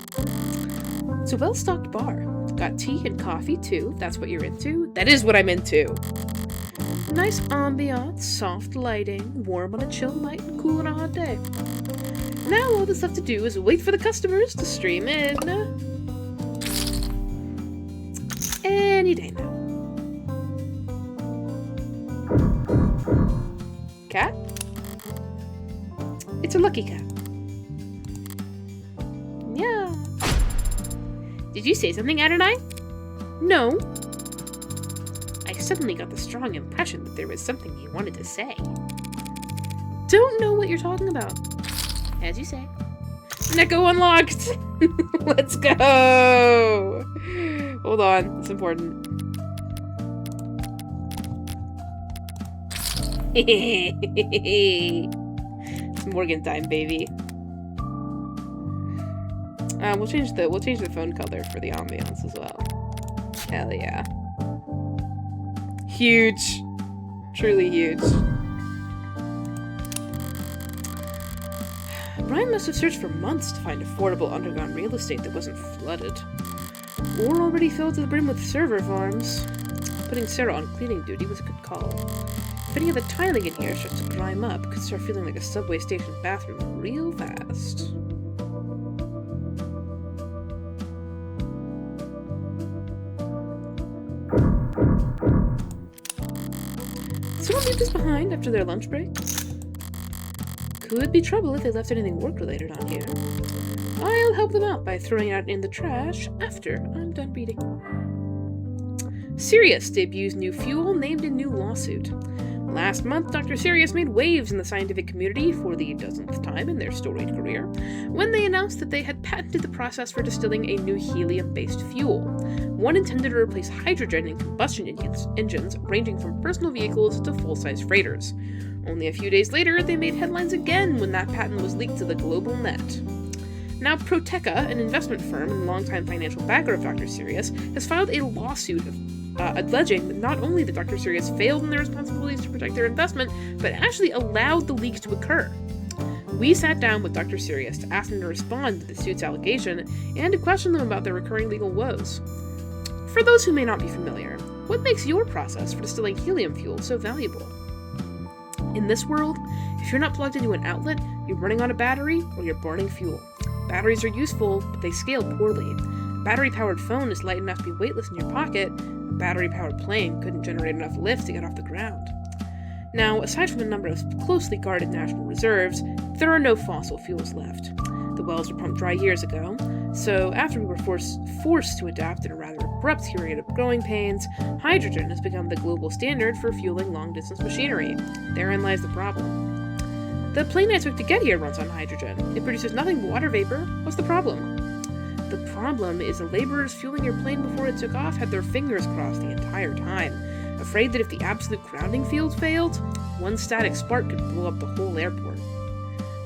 It's a well-stocked bar. Got tea and coffee, too, if that's what you're into. That is what I'm into. Nice ambiance, soft lighting, warm on a chill night and cool on a hot day. Now all that's left to do is wait for the customers to stream in. Any day now. Cat? It's a lucky cat. Yeah. Did you say something, Adonai? No. I suddenly got the strong impression that there was something you wanted to say. Don't know what you're talking about. As you say. Neko unlocked! Let's go! Hold on, it's important. It's Morgan time, baby. We'll change the phone color for the ambiance as well. Hell yeah. Huge. Truly huge. Brian must have searched for months to find affordable underground real estate that wasn't flooded. Or already filled to the brim with server farms. Putting Sarah on cleaning duty was a good call. If any of the tiling in here starts to grime up, it could start feeling like a subway station bathroom real fast. Someone leave this behind after their lunch break? Could be trouble if they left anything work-related on here. I'll help them out by throwing it out in the trash after I'm done reading. Sirius debuts new fuel named in new lawsuit. Last month, Dr. Sirius made waves in the scientific community for the dozenth time in their storied career, when they announced that they had patented the process for distilling a new helium-based fuel, one intended to replace hydrogen in combustion engines ranging from personal vehicles to full-size freighters. Only a few days later, they made headlines again when that patent was leaked to the global net. Now, Proteca, an investment firm and longtime financial backer of Dr. Sirius, has filed a lawsuit alleging that not only did Dr. Sirius failed in their responsibilities to protect their investment, but actually allowed the leaks to occur. We sat down with Dr. Sirius to ask them to respond to the suit's allegation and to question them about their recurring legal woes. For those who may not be familiar, what makes your process for distilling helium fuel so valuable? In this world, if you're not plugged into an outlet, you're running on a battery or you're burning fuel. Batteries are useful, but they scale poorly. A battery-powered phone is light enough to be weightless in your pocket. A battery-powered plane couldn't generate enough lift to get off the ground. Now, aside from a number of closely guarded national reserves, there are no fossil fuels left. The wells were pumped dry years ago, so after we were forced to adapt in a rather abrupt period of growing pains, hydrogen has become the global standard for fueling long-distance machinery. Therein lies the problem. The plane I took to get here runs on hydrogen. It produces nothing but water vapor. What's the problem? The problem is the laborers fueling your plane before it took off had their fingers crossed the entire time, afraid that if the absolute grounding field failed, one static spark could blow up the whole airport.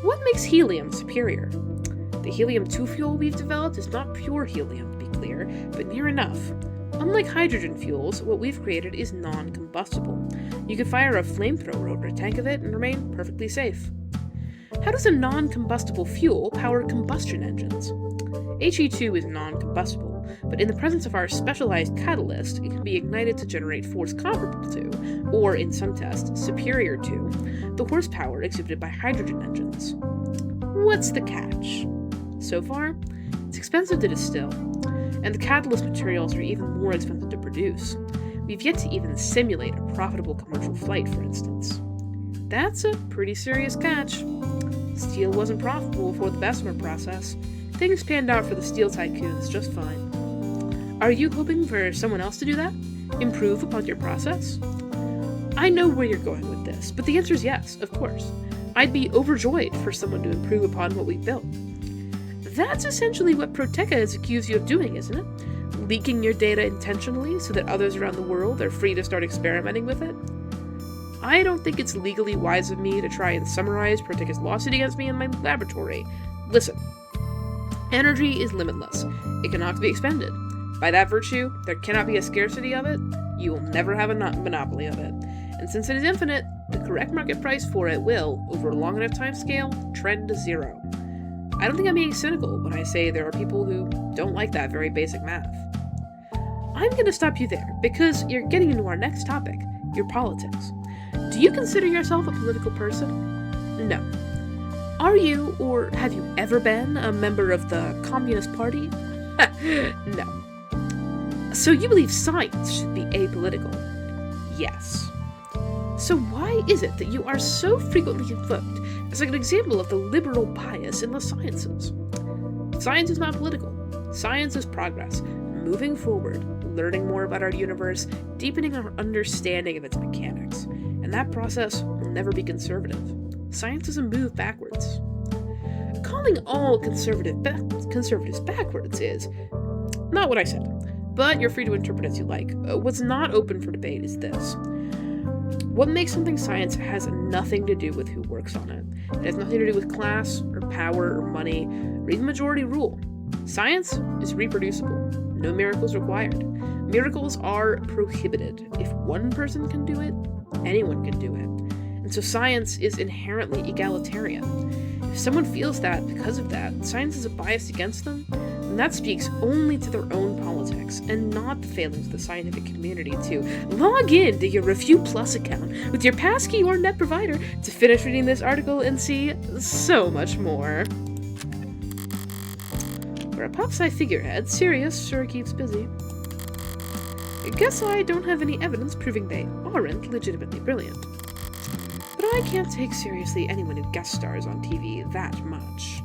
What makes helium superior? The helium-2 fuel we've developed is not pure helium, to be clear, but near enough. Unlike hydrogen fuels, what we've created is non-combustible. You could fire a flamethrower over a tank of it and remain perfectly safe. How does a non-combustible fuel power combustion engines? He2 is non-combustible, but in the presence of our specialized catalyst, it can be ignited to generate force comparable to, or in some tests, superior to, the horsepower exhibited by hydrogen engines. What's the catch? So far, it's expensive to distill, and the catalyst materials are even more expensive to produce. We've yet to even simulate a profitable commercial flight, for instance. That's a pretty serious catch. Steel wasn't profitable before the Bessemer process. Things panned out for the steel tycoons just fine. Are you hoping for someone else to do that? Improve upon your process? I know where you're going with this, but the answer is yes, of course. I'd be overjoyed for someone to improve upon what we've built. That's essentially what Proteca has accused you of doing, isn't it? Leaking your data intentionally so that others around the world are free to start experimenting with it? I don't think it's legally wise of me to try and summarize Proteca's lawsuit against me in my laboratory. Listen. Energy is limitless. It cannot be expended. By that virtue, there cannot be a scarcity of it. You will never have a monopoly of it. And since it is infinite, the correct market price for it will, over a long enough time scale, trend to zero. I don't think I'm being cynical when I say there are people who don't like that very basic math. I'm going to stop you there, because you're getting into our next topic, your politics. Do you consider yourself a political person? No. Are you, or have you ever been, a member of the Communist Party? No. So you believe science should be apolitical? Yes. So why is it that you are so frequently invoked as an example of the liberal bias in the sciences? Science is not political. Science is progress, moving forward, learning more about our universe, deepening our understanding of its mechanics. And that process will never be conservative. Science is a move backwards. Calling all conservatives backwards is not what I said, but you're free to interpret as you like. What's not open for debate is this. What makes something science has nothing to do with who works on it. It has nothing to do with class, or power, or money, or even majority rule. Science is reproducible. No miracles required. Miracles are prohibited. If one person can do it, anyone can do it. And so science is inherently egalitarian. If someone feels that because of that, science is a bias against them, then that speaks only to their own politics, and not the failings of the scientific community to log in to your Review Plus account with your passkey or net provider to finish reading this article and see so much more. For a pop-sci figurehead, Sirius sure keeps busy. I guess I don't have any evidence proving they aren't legitimately brilliant. But I can't take seriously anyone who guest stars on TV that much.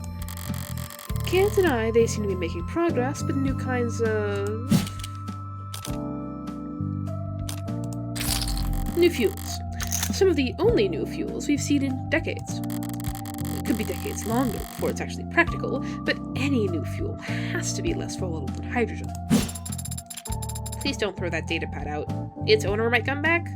Can't deny they seem to be making progress with new kinds of new fuels. Some of the only new fuels we've seen in decades. It could be decades longer before it's actually practical, but any new fuel has to be less volatile than hydrogen. Please don't throw that datapad out. Its owner might come back.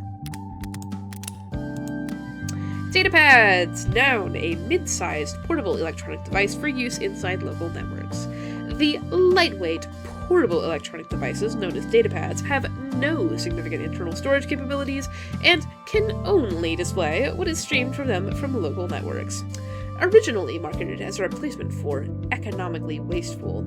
Datapads! Noun, a mid-sized portable electronic device for use inside local networks. The lightweight, portable electronic devices, known as datapads, have no significant internal storage capabilities and can only display what is streamed from them from local networks. originally marketed as a replacement for ecologically wasteful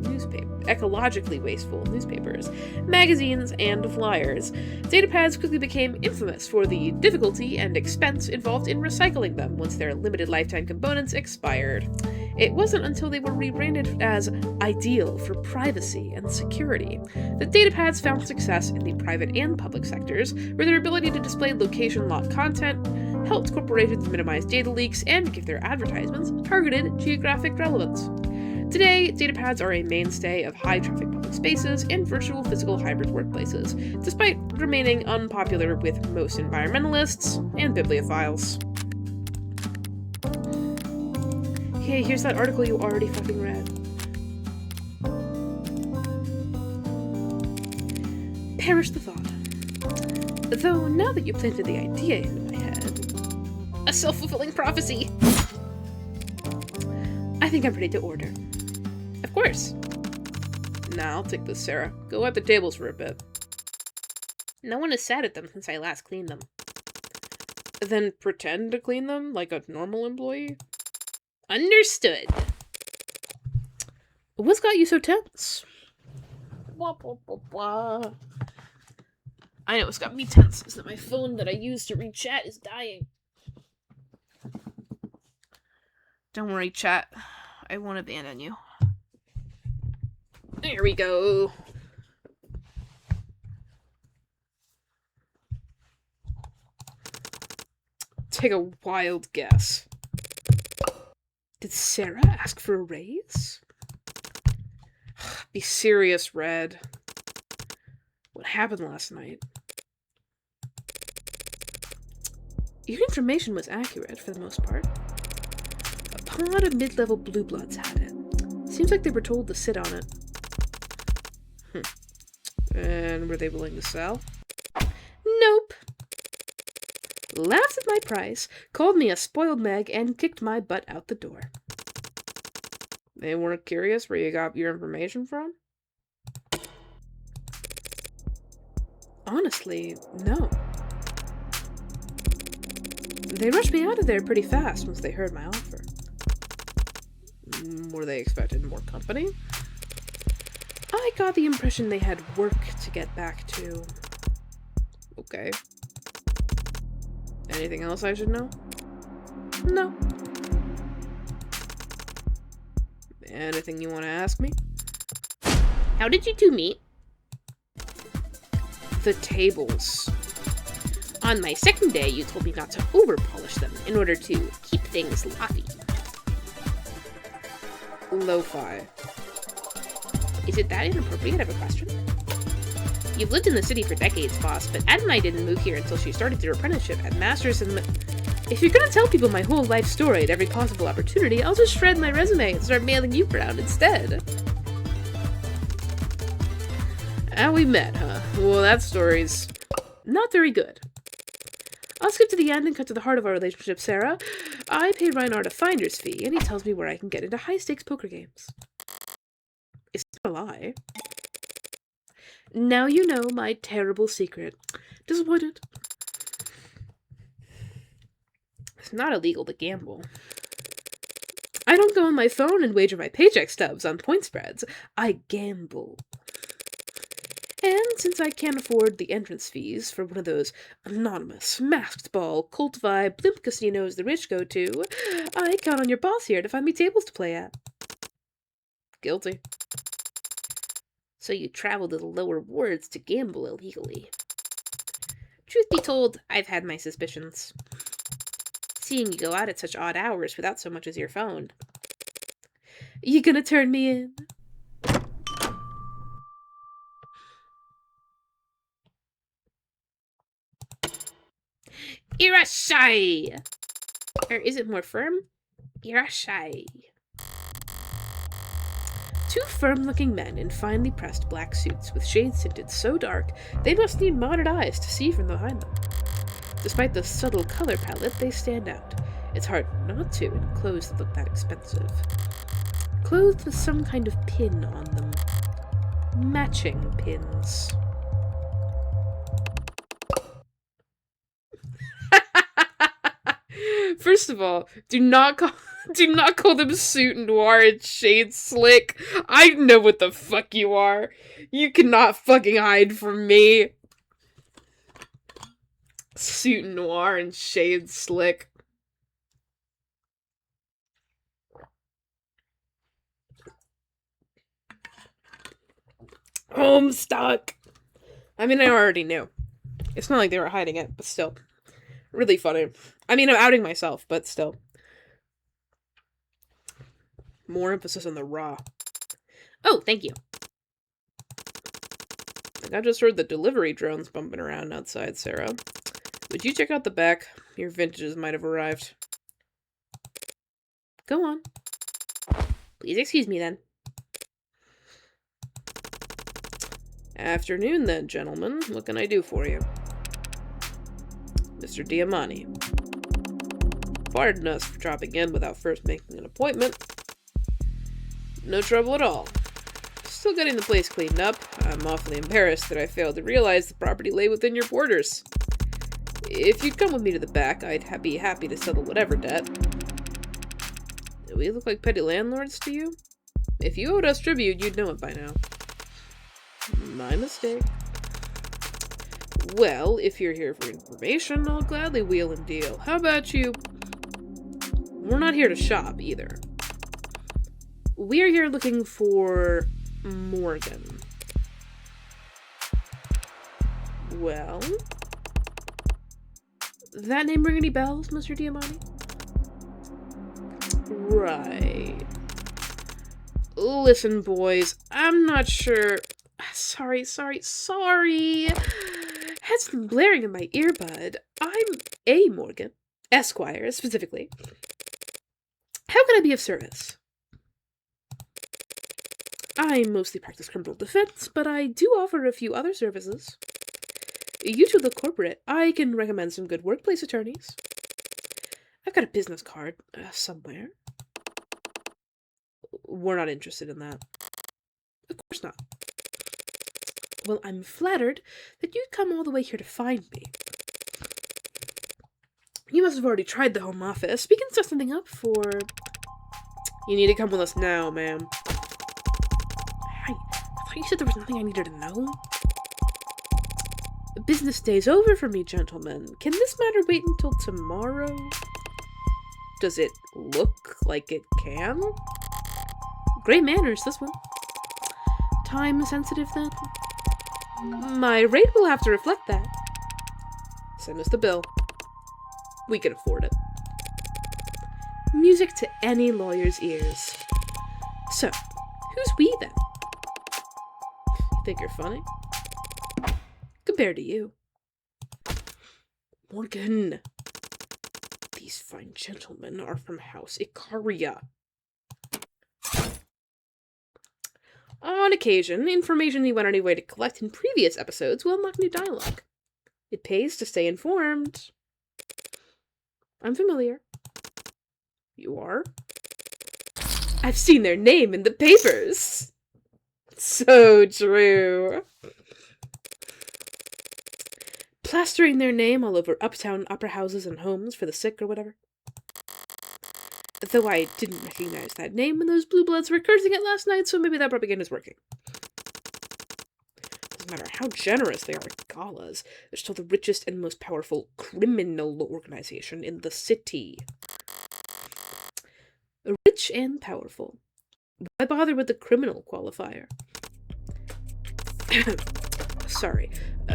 newspapers, magazines, and flyers. Datapads quickly became infamous for the difficulty and expense involved in recycling them once their limited lifetime components expired. It wasn't until they were rebranded as ideal for privacy and security that datapads found success in the private and public sectors, where their ability to display location-locked content helped corporations minimize data leaks and give their advertisements targeted geographic relevance. Today, datapads are a mainstay of high-traffic public spaces and virtual physical hybrid workplaces, despite remaining unpopular with most environmentalists and bibliophiles. Hey, here's that article you already fucking read. Perish the thought. Though now that you planted the idea into my head, a self-fulfilling prophecy. I think I'm ready to order. Of course. Nah, I'll take this, Sarah. Go wipe the tables for a bit. No one has sat at them since I last cleaned them. Then pretend to clean them like a normal employee? Understood. What's got you so tense? Blah, blah, blah, blah. I know what's got me tense is that my phone that I use to read chat is dying. Don't worry, chat. I won't abandon you. There we go. Take a wild guess. Did Sarah ask for a raise? Be serious, Red. What happened last night? Your information was accurate, for the most part. A pod of mid-level blue bloods had it. Seems like they were told to sit on it. And were they willing to sell? Nope. Laughed at my price, called me a spoiled Meg, and kicked my butt out the door. They weren't curious where you got your information from? Honestly, no. They rushed me out of there pretty fast once they heard my offer. Were they expecting more company? I got the impression they had work to get back to. Okay. Anything else I should know? No. Anything you want to ask me? How did you two meet? The tables. On my second day, you told me not to over-polish them in order to keep things loppy. Lo-fi. Is it that inappropriate of a question? You've lived in the city for decades, boss, but Ed and I didn't move here until she started her apprenticeship at Masters in... If you're gonna tell people my whole life story at every possible opportunity, I'll just shred my resume and start mailing you around instead. And we met, huh? Well, that story's not very good. I'll skip to the end and cut to the heart of our relationship, Sarah. I paid Reinhardt a finder's fee, and he tells me where I can get into high-stakes poker games. It's not a lie. Now you know my terrible secret. Disappointed. It's not illegal to gamble. I don't go on my phone and wager my paycheck stubs on point spreads. I gamble. And since I can't afford the entrance fees for one of those anonymous, masked ball, cult vibe, blimp casinos the rich go to, I count on your boss here to find me tables to play at. Guilty. So you travel to the lower wards to gamble illegally. Truth be told, I've had my suspicions. Seeing you go out at such odd hours without so much as your phone. You gonna turn me in? Irashai! Or is it more firm? Irashai. Two firm-looking men in finely pressed black suits with shades tinted so dark they must need modern eyes to see from behind them. Despite the subtle color palette, they stand out. It's hard not to in clothes that look that expensive. Clothed with some kind of pin on them. Matching pins. First of all, do not call... Do not call them suit noir and shade slick. I know what the fuck you are. You cannot fucking hide from me. Suit noir and shade slick. Homestuck. I mean, I already knew. It's not like they were hiding it, but still. Really funny. I mean, I'm outing myself, but still. More emphasis on the raw. Oh, thank you. I just heard the delivery drones bumping around outside, Sarah. Would you check out the back? Your vintages might have arrived. Go on. Please excuse me, then. Afternoon, then, gentlemen. What can I do for you? Mr. Diamani. Pardon us for dropping in without first making an appointment. No trouble at all. Still getting the place cleaned up. I'm awfully embarrassed that I failed to realize the property lay within your borders. If you'd come with me to the back, I'd be happy to settle whatever debt. Do we look like petty landlords to you? If you owed us tribute, you'd know it by now. My mistake. Well, if you're here for information, I'll gladly wheel and deal. How about you? We're not here to shop, either. We're here looking for Morgan. Well? That name ring any bells, Mr. Diamani? Right. Listen, boys, I'm not sure... Sorry. Had something blaring in my earbud. I'm A. Morgan, Esquire, specifically. How can I be of service? I mostly practice criminal defense, but I do offer a few other services. You two look corporate. I can recommend some good workplace attorneys. I've got a business card somewhere. We're not interested in that. Of course not. Well, I'm flattered that you'd come all the way here to find me. You must have already tried the home office. We can set something up for... You need to come with us now, ma'am. I thought you said there was nothing I needed to know. Business day's over for me, gentlemen. Can this matter wait until tomorrow? Does it look like it can? Great manners, this one. Time sensitive, then? My rate will have to reflect that. Send us the bill. We can afford it. Music to any lawyer's ears. So, who's we, then? You think you're funny? Compared to you. Morgan. These fine gentlemen are from House Icaria. On occasion, information he went on any way to collect in previous episodes will unlock new dialogue. It pays to stay informed. I'm familiar. You are? I've seen their name in the papers. So true. Plastering their name all over uptown opera houses and homes for the sick or whatever. Though I didn't recognize that name when those blue bloods were cursing it last night, so maybe that propaganda is working. Doesn't matter how generous they are at galas, they're still the richest and most powerful criminal organization in the city. Rich and powerful. Why bother with the criminal qualifier? Sorry.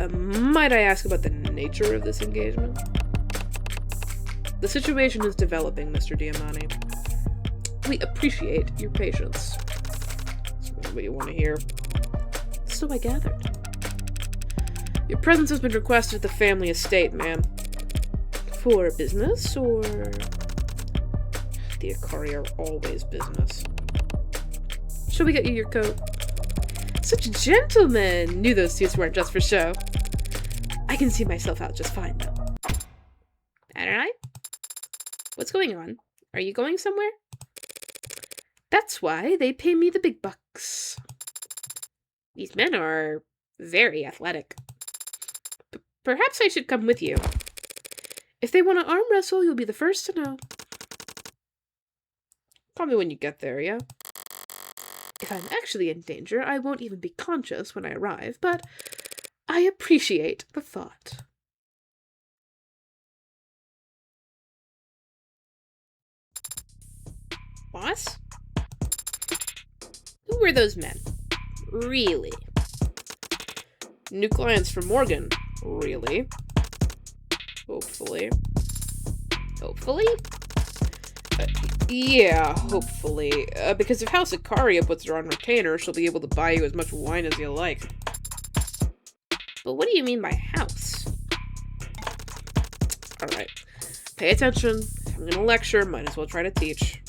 Might I ask about the nature of this engagement? The situation is developing, Mr. Diamani. We appreciate your patience. That's what you want to hear. So I gathered. Your presence has been requested at the family estate, ma'am. For business, or... The Ikari are always business. Shall we get you your coat? Such a gentleman! Knew those suits weren't just for show. I can see myself out just fine, though. Alright? What's going on? Are you going somewhere? That's why they pay me the big bucks. These men are very athletic. Perhaps I should come with you. If they want to arm wrestle, you'll be the first to know. Call me when you get there, yeah? If I'm actually in danger, I won't even be conscious when I arrive, but I appreciate the thought. Boss? Who were those men? Really? New clients for Morgan. Really? Hopefully. Hopefully? Yeah, hopefully. Because if House Ikaria puts her on retainer, she'll be able to buy you as much wine as you like. But what do you mean by house? Alright. Pay attention. If I'm gonna lecture, might as well try to teach.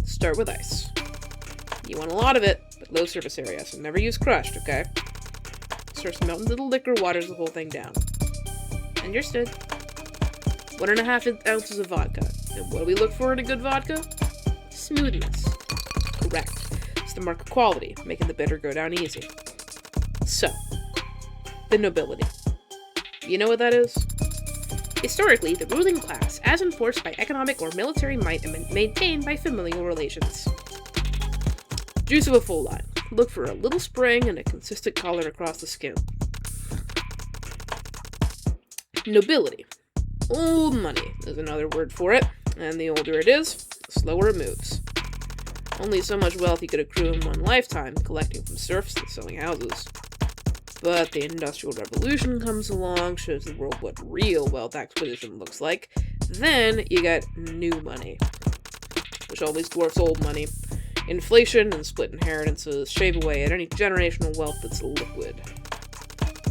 Start with ice. You want a lot of it, but low surface area, so never use crushed, okay? Start melting little liquor, waters the whole thing down. Understood. 1.5 ounces of vodka. And what do we look for in a good vodka? Smoothness. Correct. It's the mark of quality, making the bitter go down easy. So, the nobility. You know what that is? Historically, the ruling class, as enforced by economic or military might and maintained by familial relations. Juice of a full line. Look for a little spring and a consistent color across the skin. Nobility. Old money is another word for it, and the older it is, the slower it moves. Only so much wealth you could accrue in one lifetime, collecting from serfs and selling houses. But the Industrial Revolution comes along, shows the world what real wealth acquisition looks like. Then you get new money, which always dwarfs old money. Inflation and split inheritances shave away at any generational wealth that's liquid.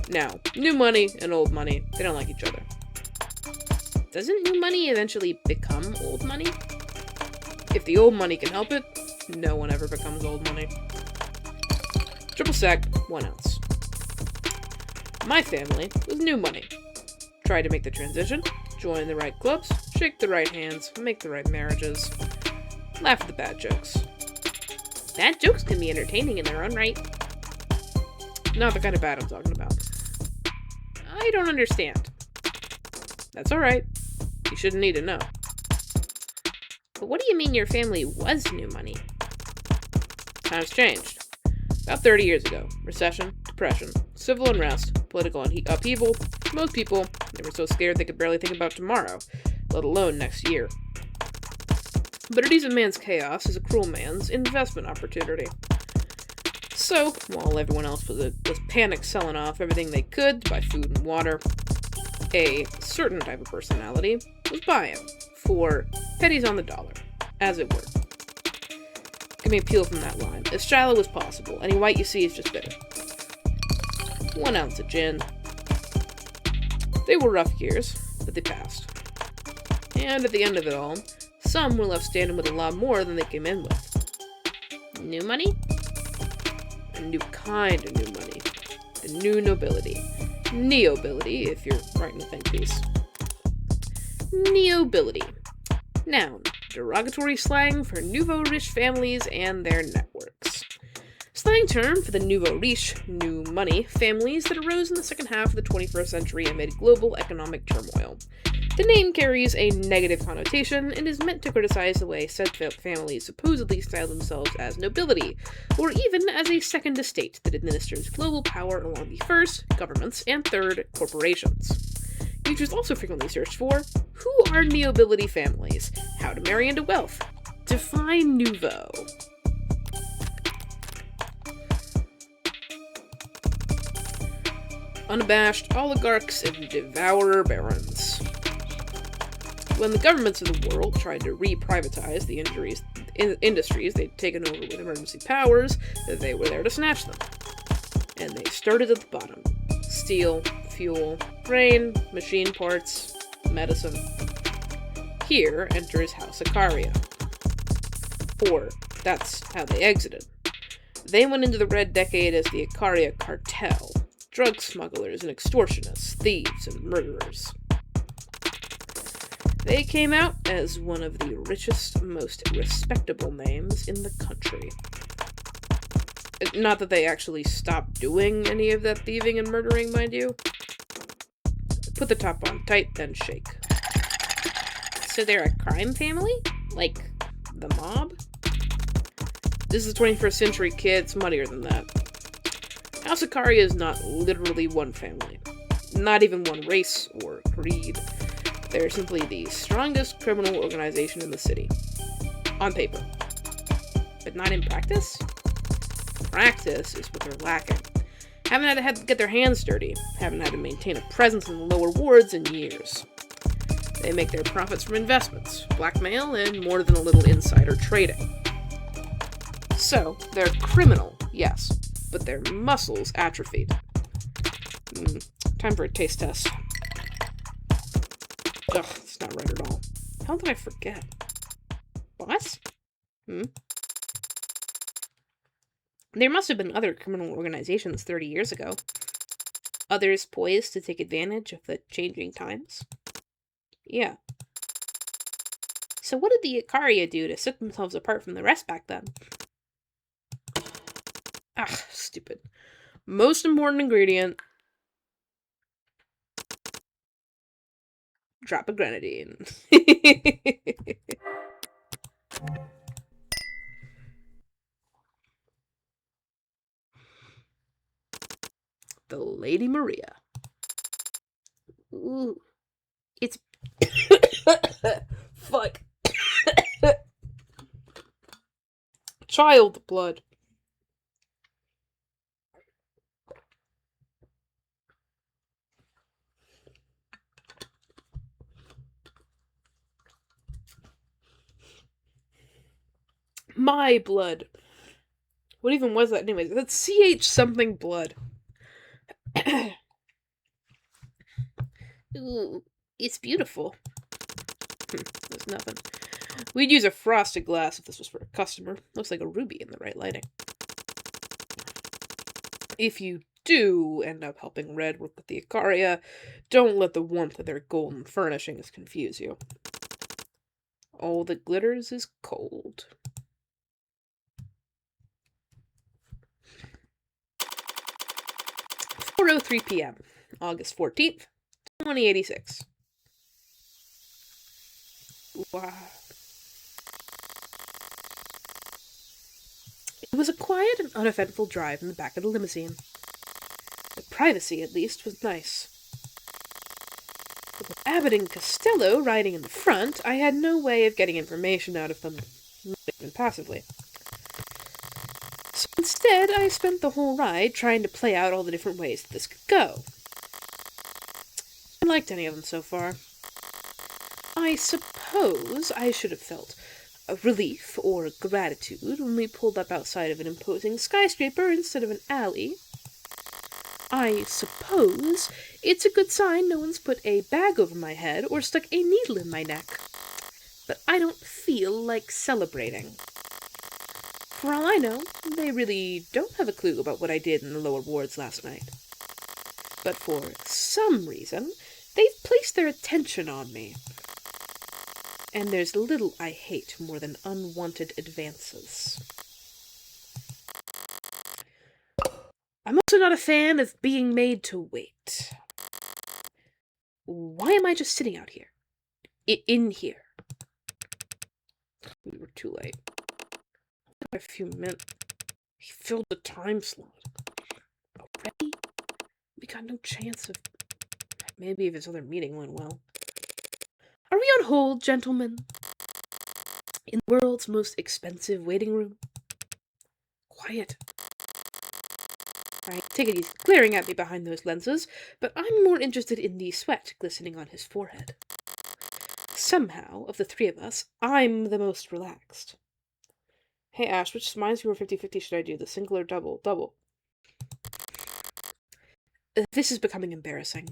Now, new money and old money, they don't like each other. Doesn't new money eventually become old money? If the old money can help it, no one ever becomes old money. Triple sec, 1 ounce. My family was new money. Tried to make the transition, join the right clubs, shake the right hands, make the right marriages. Laugh at the bad jokes. Bad jokes can be entertaining in their own right. Not the kind of bad I'm talking about. I don't understand. That's alright. You shouldn't need to know. But what do you mean your family was new money? Times changed. About 30 years ago. Recession, depression, civil unrest, political upheaval. Most people, they were so scared they could barely think about tomorrow, let alone next year. But a decent man's chaos is a cruel man's investment opportunity. So, while everyone else was panic selling off everything they could to buy food and water, a certain type of personality was buying for pennies on the dollar, as it were. Give me a peel from that line. As shallow as possible. Any white you see is just bitter. 1 ounce of gin. They were rough years, but they passed. And at the end of it all, some were left standing with a lot more than they came in with. New money? A new kind of new money. The new nobility. Neobility, if you're writing a think piece. Neobility. Noun. Derogatory slang for nouveau riche families and their networks. Slang term for the nouveau riche, new money, families that arose in the second half of the 21st century amid global economic turmoil. The name carries a negative connotation and is meant to criticize the way said families supposedly style themselves as nobility, or even as a second estate that administers global power along the first, governments, and third, corporations. Users also frequently search for, who are neobility families? How to marry into wealth? Define nouveau. Unabashed oligarchs and devourer barons. When the governments of the world tried to re-privatize the industries they'd taken over with emergency powers, they were there to snatch them. And they started at the bottom. Steel, fuel, grain, machine parts, medicine. Here enters House Ikaria. Or, that's how they exited. They went into the Red Decade as the Ikaria Cartel. Drug smugglers and extortionists, thieves and murderers. They came out as one of the richest, most respectable names in the country. Not that they actually stopped doing any of that thieving and murdering, mind you. Put the top on tight, then shake. So they're a crime family? Like, The mob? This is the 21st century, kid. It's muddier than that. House Ikaria is not literally one family. Not even one race or creed. They're simply the strongest criminal organization in the city. On paper. But not in practice? Practice is what they're lacking. Haven't had to get their hands dirty. Haven't had to maintain a presence in the lower wards in years. They make their profits from investments, blackmail, and more than a little insider trading. So, they're criminal, yes, but their muscles atrophied. Time for a taste test. Ugh, it's not right at all. How did I forget? What? There must have been other criminal organizations 30 years ago. Others poised to take advantage of the changing times. Yeah. So what did the Ikaria do to set themselves apart from the rest back then? Ah, stupid. Most important ingredient. Drop a grenadine. The Lady Maria. Ooh. It's... Fuck. Child blood. My blood. What even was that anyways? That's CH something blood. Ooh, it's beautiful. There's nothing. We'd use a frosted glass if this was for a customer. Looks like a ruby in the right lighting. If you do end up helping Red work with the Ikaria, don't let the warmth of their golden furnishings confuse you. All that glitters is cold. 4:03 p.m., August 14th, 2086. Wow. It was a quiet and uneventful drive in the back of the limousine. The privacy, at least, was nice. But with Abbott and Costello riding in the front, I had no way of getting information out of them, not even passively. So instead, I spent the whole ride trying to play out all the different ways that this could go. I liked any of them so far. I suppose I should have felt a relief or gratitude when we pulled up outside of an imposing skyscraper instead of an alley. I suppose it's a good sign no one's put a bag over my head or stuck a needle in my neck. But I don't feel like celebrating. For all I know, they really don't have a clue about what I did in the lower wards last night. But for some reason, they've placed their attention on me. And there's little I hate more than unwanted advances. I'm also not a fan of being made to wait. Why am I just sitting out here? In here. We were too late. A few minutes. He filled the time slot. Already? We got no chance of... Maybe if his other meeting went well. Are we on hold, gentlemen? In the world's most expensive waiting room? Quiet. Alright, take it easy, glaring at me behind those lenses, but I'm more interested in the sweat glistening on his forehead. Somehow, of the three of us, I'm the most relaxed. Hey Ash, which Minds Viewer 50/50 should I do, the single or double? Double. This is becoming embarrassing.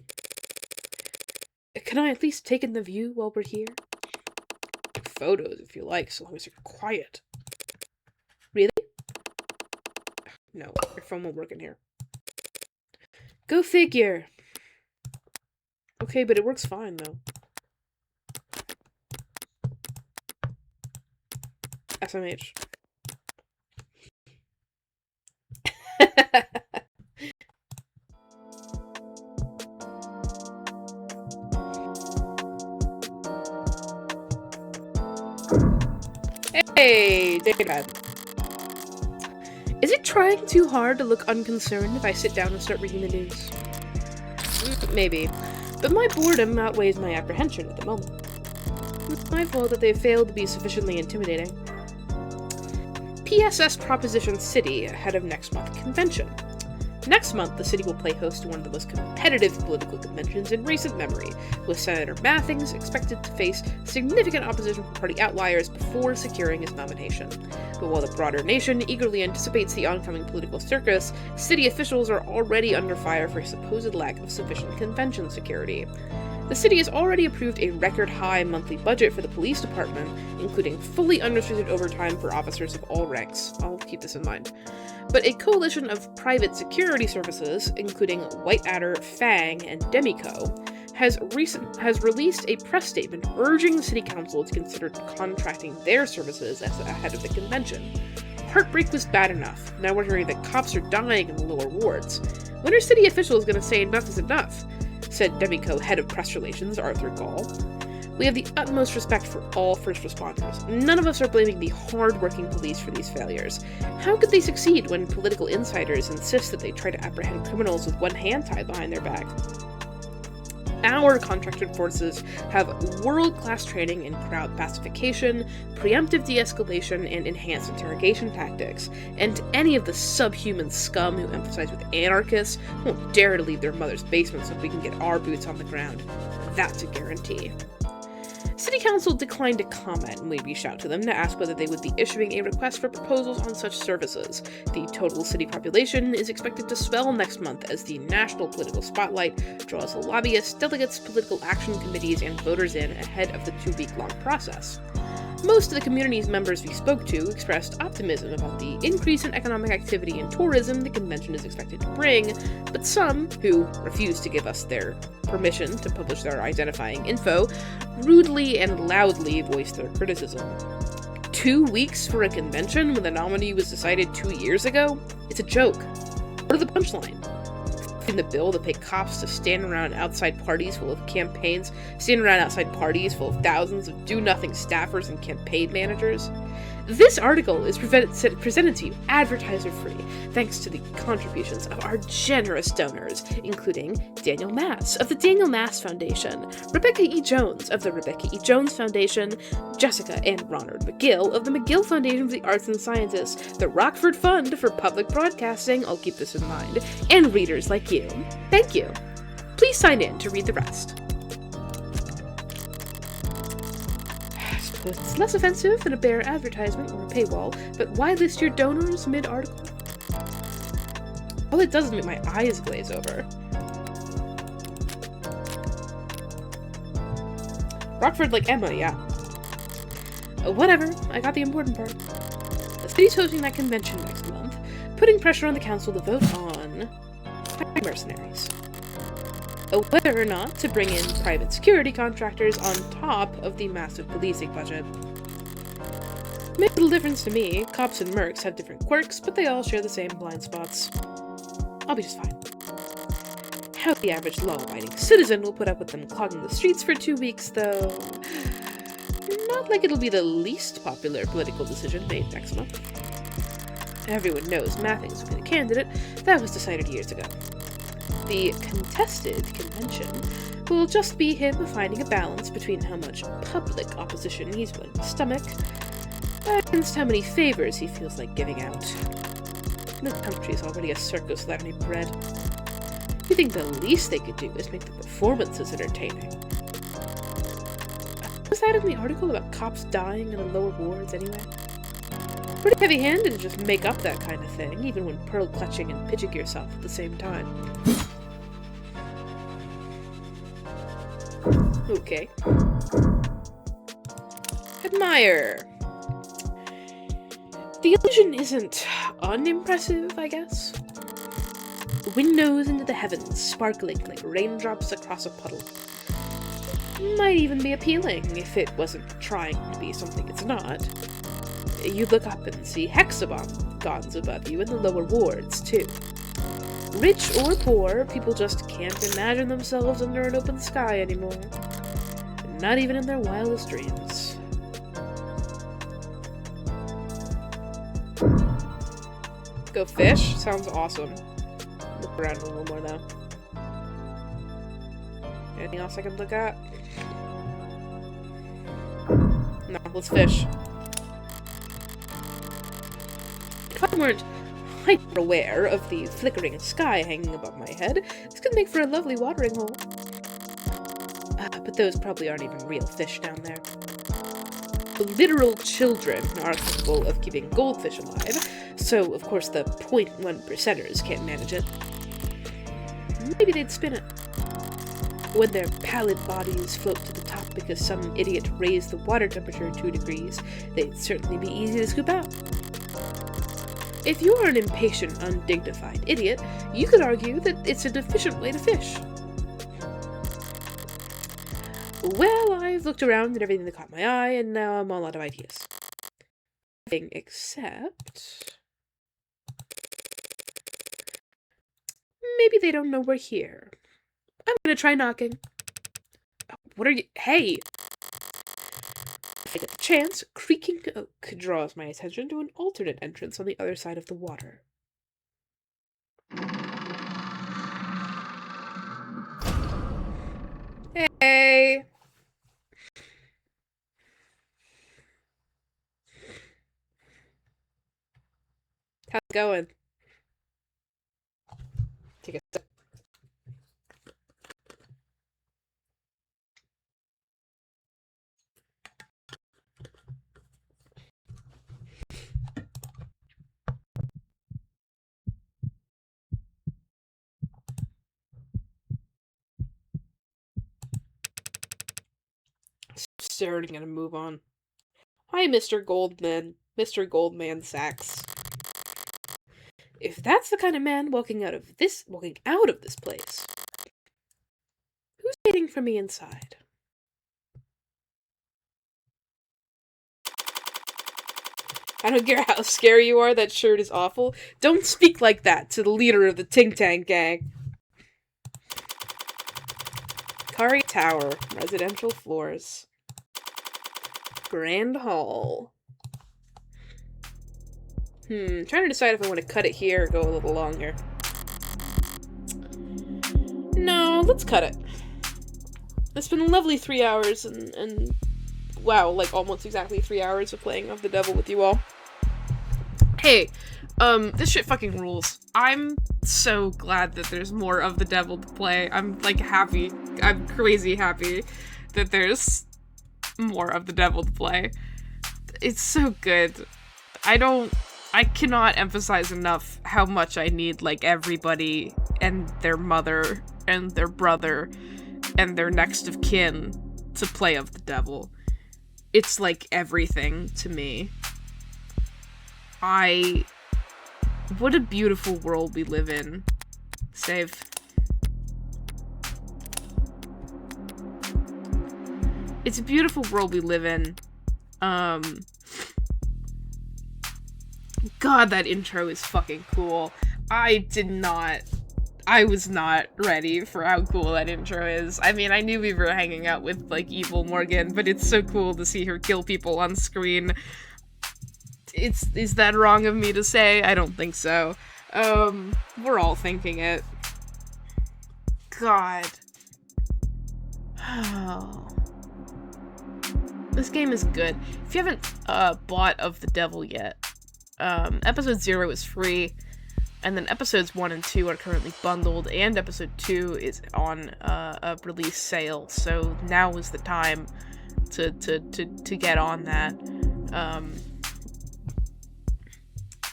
Can I at least take in the view while we're here? Photos, if you like, so long as you're quiet. Really? No, your phone won't work in here. Go figure! Okay, but it works fine, though. SMH. Hey, David. Is it trying too hard to look unconcerned if I sit down and start reading the news? Maybe. But my boredom outweighs my apprehension at the moment. It's my fault that they failed to be sufficiently intimidating. PSS Proposition City ahead of next month's convention. Next month, the city will play host to one of the most competitive political conventions in recent memory, with Senator Mathings expected to face significant opposition from party outliers before securing his nomination. But while the broader nation eagerly anticipates the oncoming political circus, city officials are already under fire for a supposed lack of sufficient convention security. The city has already approved a record-high monthly budget for the police department, including fully unrestricted overtime for officers of all ranks. I'll keep this in mind. But a coalition of private security services, including Whiteadder, Fang, and Demico, has released a press statement urging the city council to consider contracting their services ahead of the convention. Heartbreak was bad enough. Now we're hearing that cops are dying in the lower wards. When are city officials going to say enough is enough? Said Demico head of press relations, Arthur Gall. We have the utmost respect for all first responders. None of us are blaming the hard-working police for these failures. How could they succeed when political insiders insist that they try to apprehend criminals with one hand tied behind their back? Our contracted forces have world-class training in crowd pacification, preemptive de-escalation, and enhanced interrogation tactics, and any of the subhuman scum who empathize with anarchists won't dare to leave their mother's basement so we can get our boots on the ground. That's a guarantee. City Council declined to comment when we reached out to them to ask whether they would be issuing a request for proposals on such services. The total city population is expected to swell next month as the national political spotlight draws lobbyists, delegates, political action committees, and voters in ahead of the 2-week-long process. Most of the community's members we spoke to expressed optimism about the increase in economic activity and tourism the convention is expected to bring, but some, who refused to give us their permission to publish their identifying info, rudely and loudly voiced their criticism. 2 weeks for a convention when the nominee was decided 2 years ago? It's a joke. What are the punchline? In the bill to pay cops to stand around outside parties full of thousands of do-nothing staffers and campaign managers? This article is presented to you advertiser-free, thanks to the contributions of our generous donors, including Daniel Mass of the Daniel Mass Foundation, Rebecca E. Jones of the Rebecca E. Jones Foundation, Jessica and Ronald McGill of the McGill Foundation for the Arts and Sciences, the Rockford Fund for Public Broadcasting, I'll keep this in mind, and readers like you. Thank you. Please sign in to read the rest. It's less offensive than a bare advertisement or a paywall, but why list your donors mid-article? All it does is make my eyes glaze over. Rockford like Emma, yeah. Whatever, I got the important part. The city's hosting that convention next month, putting pressure on the council to vote on mercenaries. Whether or not to bring in private security contractors on top of the massive policing budget. Makes little difference to me. Cops and mercs have different quirks, but they all share the same blind spots. I'll be just fine. How the average law-abiding citizen will put up with them clogging the streets for 2 weeks, though. Not like it'll be the least popular political decision made next month. Everyone knows Mathings will be the candidate. That was decided years ago. The contested convention will just be him finding a balance between how much public opposition he's willing to stomach against how many favors he feels like giving out. The country is already a circus without any bread. You think the least they could do is make the performances entertaining? Was that in the article about cops dying in the lower wards anyway? Pretty heavy-handed to just make up that kind of thing, even when pearl-clutching and pitching yourself at the same time. Okay. Admire. The illusion isn't unimpressive, I guess. Windows into the heavens, sparkling like raindrops across a puddle. Might even be appealing if it wasn't trying to be something it's not. You'd look up and see hexagons above you in the lower wards, too. Rich or poor, people just can't imagine themselves under an open sky anymore. Not even in their wildest dreams. go fish? Sounds awesome. Look around a little more, though. Anything else I can look at? No, let's fish. If I weren't hyper aware of the flickering sky hanging above my head, this could make for a lovely watering hole. But those probably aren't even real fish down there. Literal children are capable of keeping goldfish alive, so of course the 0.1%ers can't manage it. Maybe they'd spin it. When their pallid bodies float to the top because some idiot raised the water temperature 2 degrees, they'd certainly be easy to scoop out. If you're an impatient, undignified idiot, you could argue that it's an efficient way to fish. Well, I've looked around at everything that caught my eye, and now I'm all out of ideas. Except... maybe they don't know we're here. I'm gonna try knocking. What are you— hey! If I get the chance, creaking oak draws my attention to an alternate entrance on the other side of the water. Hey! How's it going? Take a sip. Staring at him, move on. Hi, Mr. Goldman. Mr. Goldman Sachs. If that's the kind of man walking out of this place, who's waiting for me inside? I don't care how scary you are, that shirt is awful. Don't speak like that to the leader of the Ting Tang gang. Kari Tower, residential floors. Grand Hall. Trying to decide if I want to cut it here or go a little longer. No, let's cut it. It's been a lovely 3 hours and wow, like almost exactly 3 hours of playing of the Devil with you all. Hey, this shit fucking rules. I'm so glad that there's more of the Devil to play. I'm like happy. I'm crazy happy that there's more of the Devil to play. It's so good. I cannot emphasize enough how much I need, like, everybody and their mother and their brother and their next of kin to play of the Devil. It's like everything to me. What a beautiful world we live in. Save. It's a beautiful world we live in. God, that intro is fucking cool. I was not ready for how cool that intro is. I mean, I knew we were hanging out with, like, Evil Morgan, but it's so cool to see her kill people on screen. Is that wrong of me to say? I don't think so. We're all thinking it. God. Oh. This game is good. If you haven't bought of the Devil yet, episode 0 is free, and then episodes 1 and 2 are currently bundled, and episode 2 is on a release sale, so now is the time to get on that.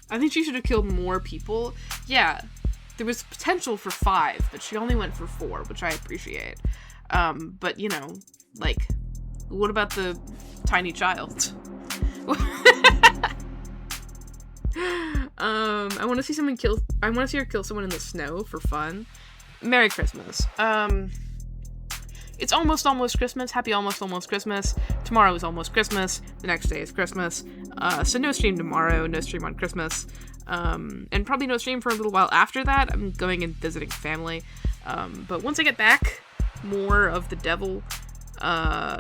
I think she should have killed more people. Yeah, there was potential for 5, but she only went for 4, which I appreciate. But, you know, like, what about the tiny child? I want to see someone kill. I want to see her kill someone in the snow for fun. Merry Christmas. It's almost Christmas. Happy almost Christmas. Tomorrow is almost Christmas. The next day is Christmas. So no stream tomorrow. No stream on Christmas. And probably no stream for a little while after that. I'm going and visiting family. But once I get back, more of the Devil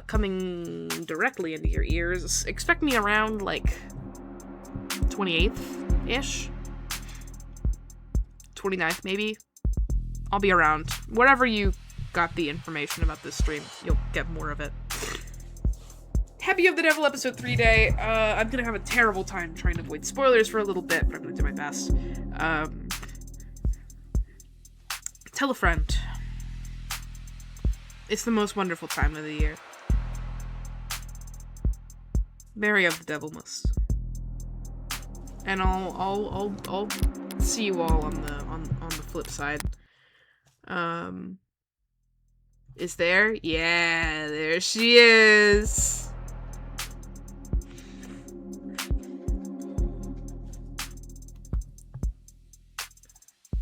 coming directly into your ears. Expect me around, like, 28th-ish. 29th, maybe. I'll be around. Wherever you got the information about this stream, you'll get more of it. Happy of the Devil episode 3 day. I'm gonna have a terrible time trying to avoid spoilers for a little bit, but I'm gonna do my best. Tell a friend. It's the most wonderful time of the year. Merry of the Devilmas. And I'll see you all on the flip side. Is there? Yeah, there she is.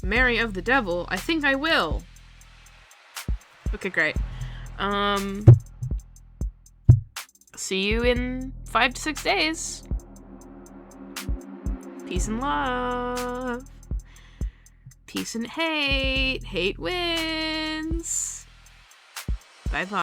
Mary of the Devil, I think I will. Okay, great. See you in 5 to 6 days. Peace and love. Peace and hate. Hate wins. Bye-bye.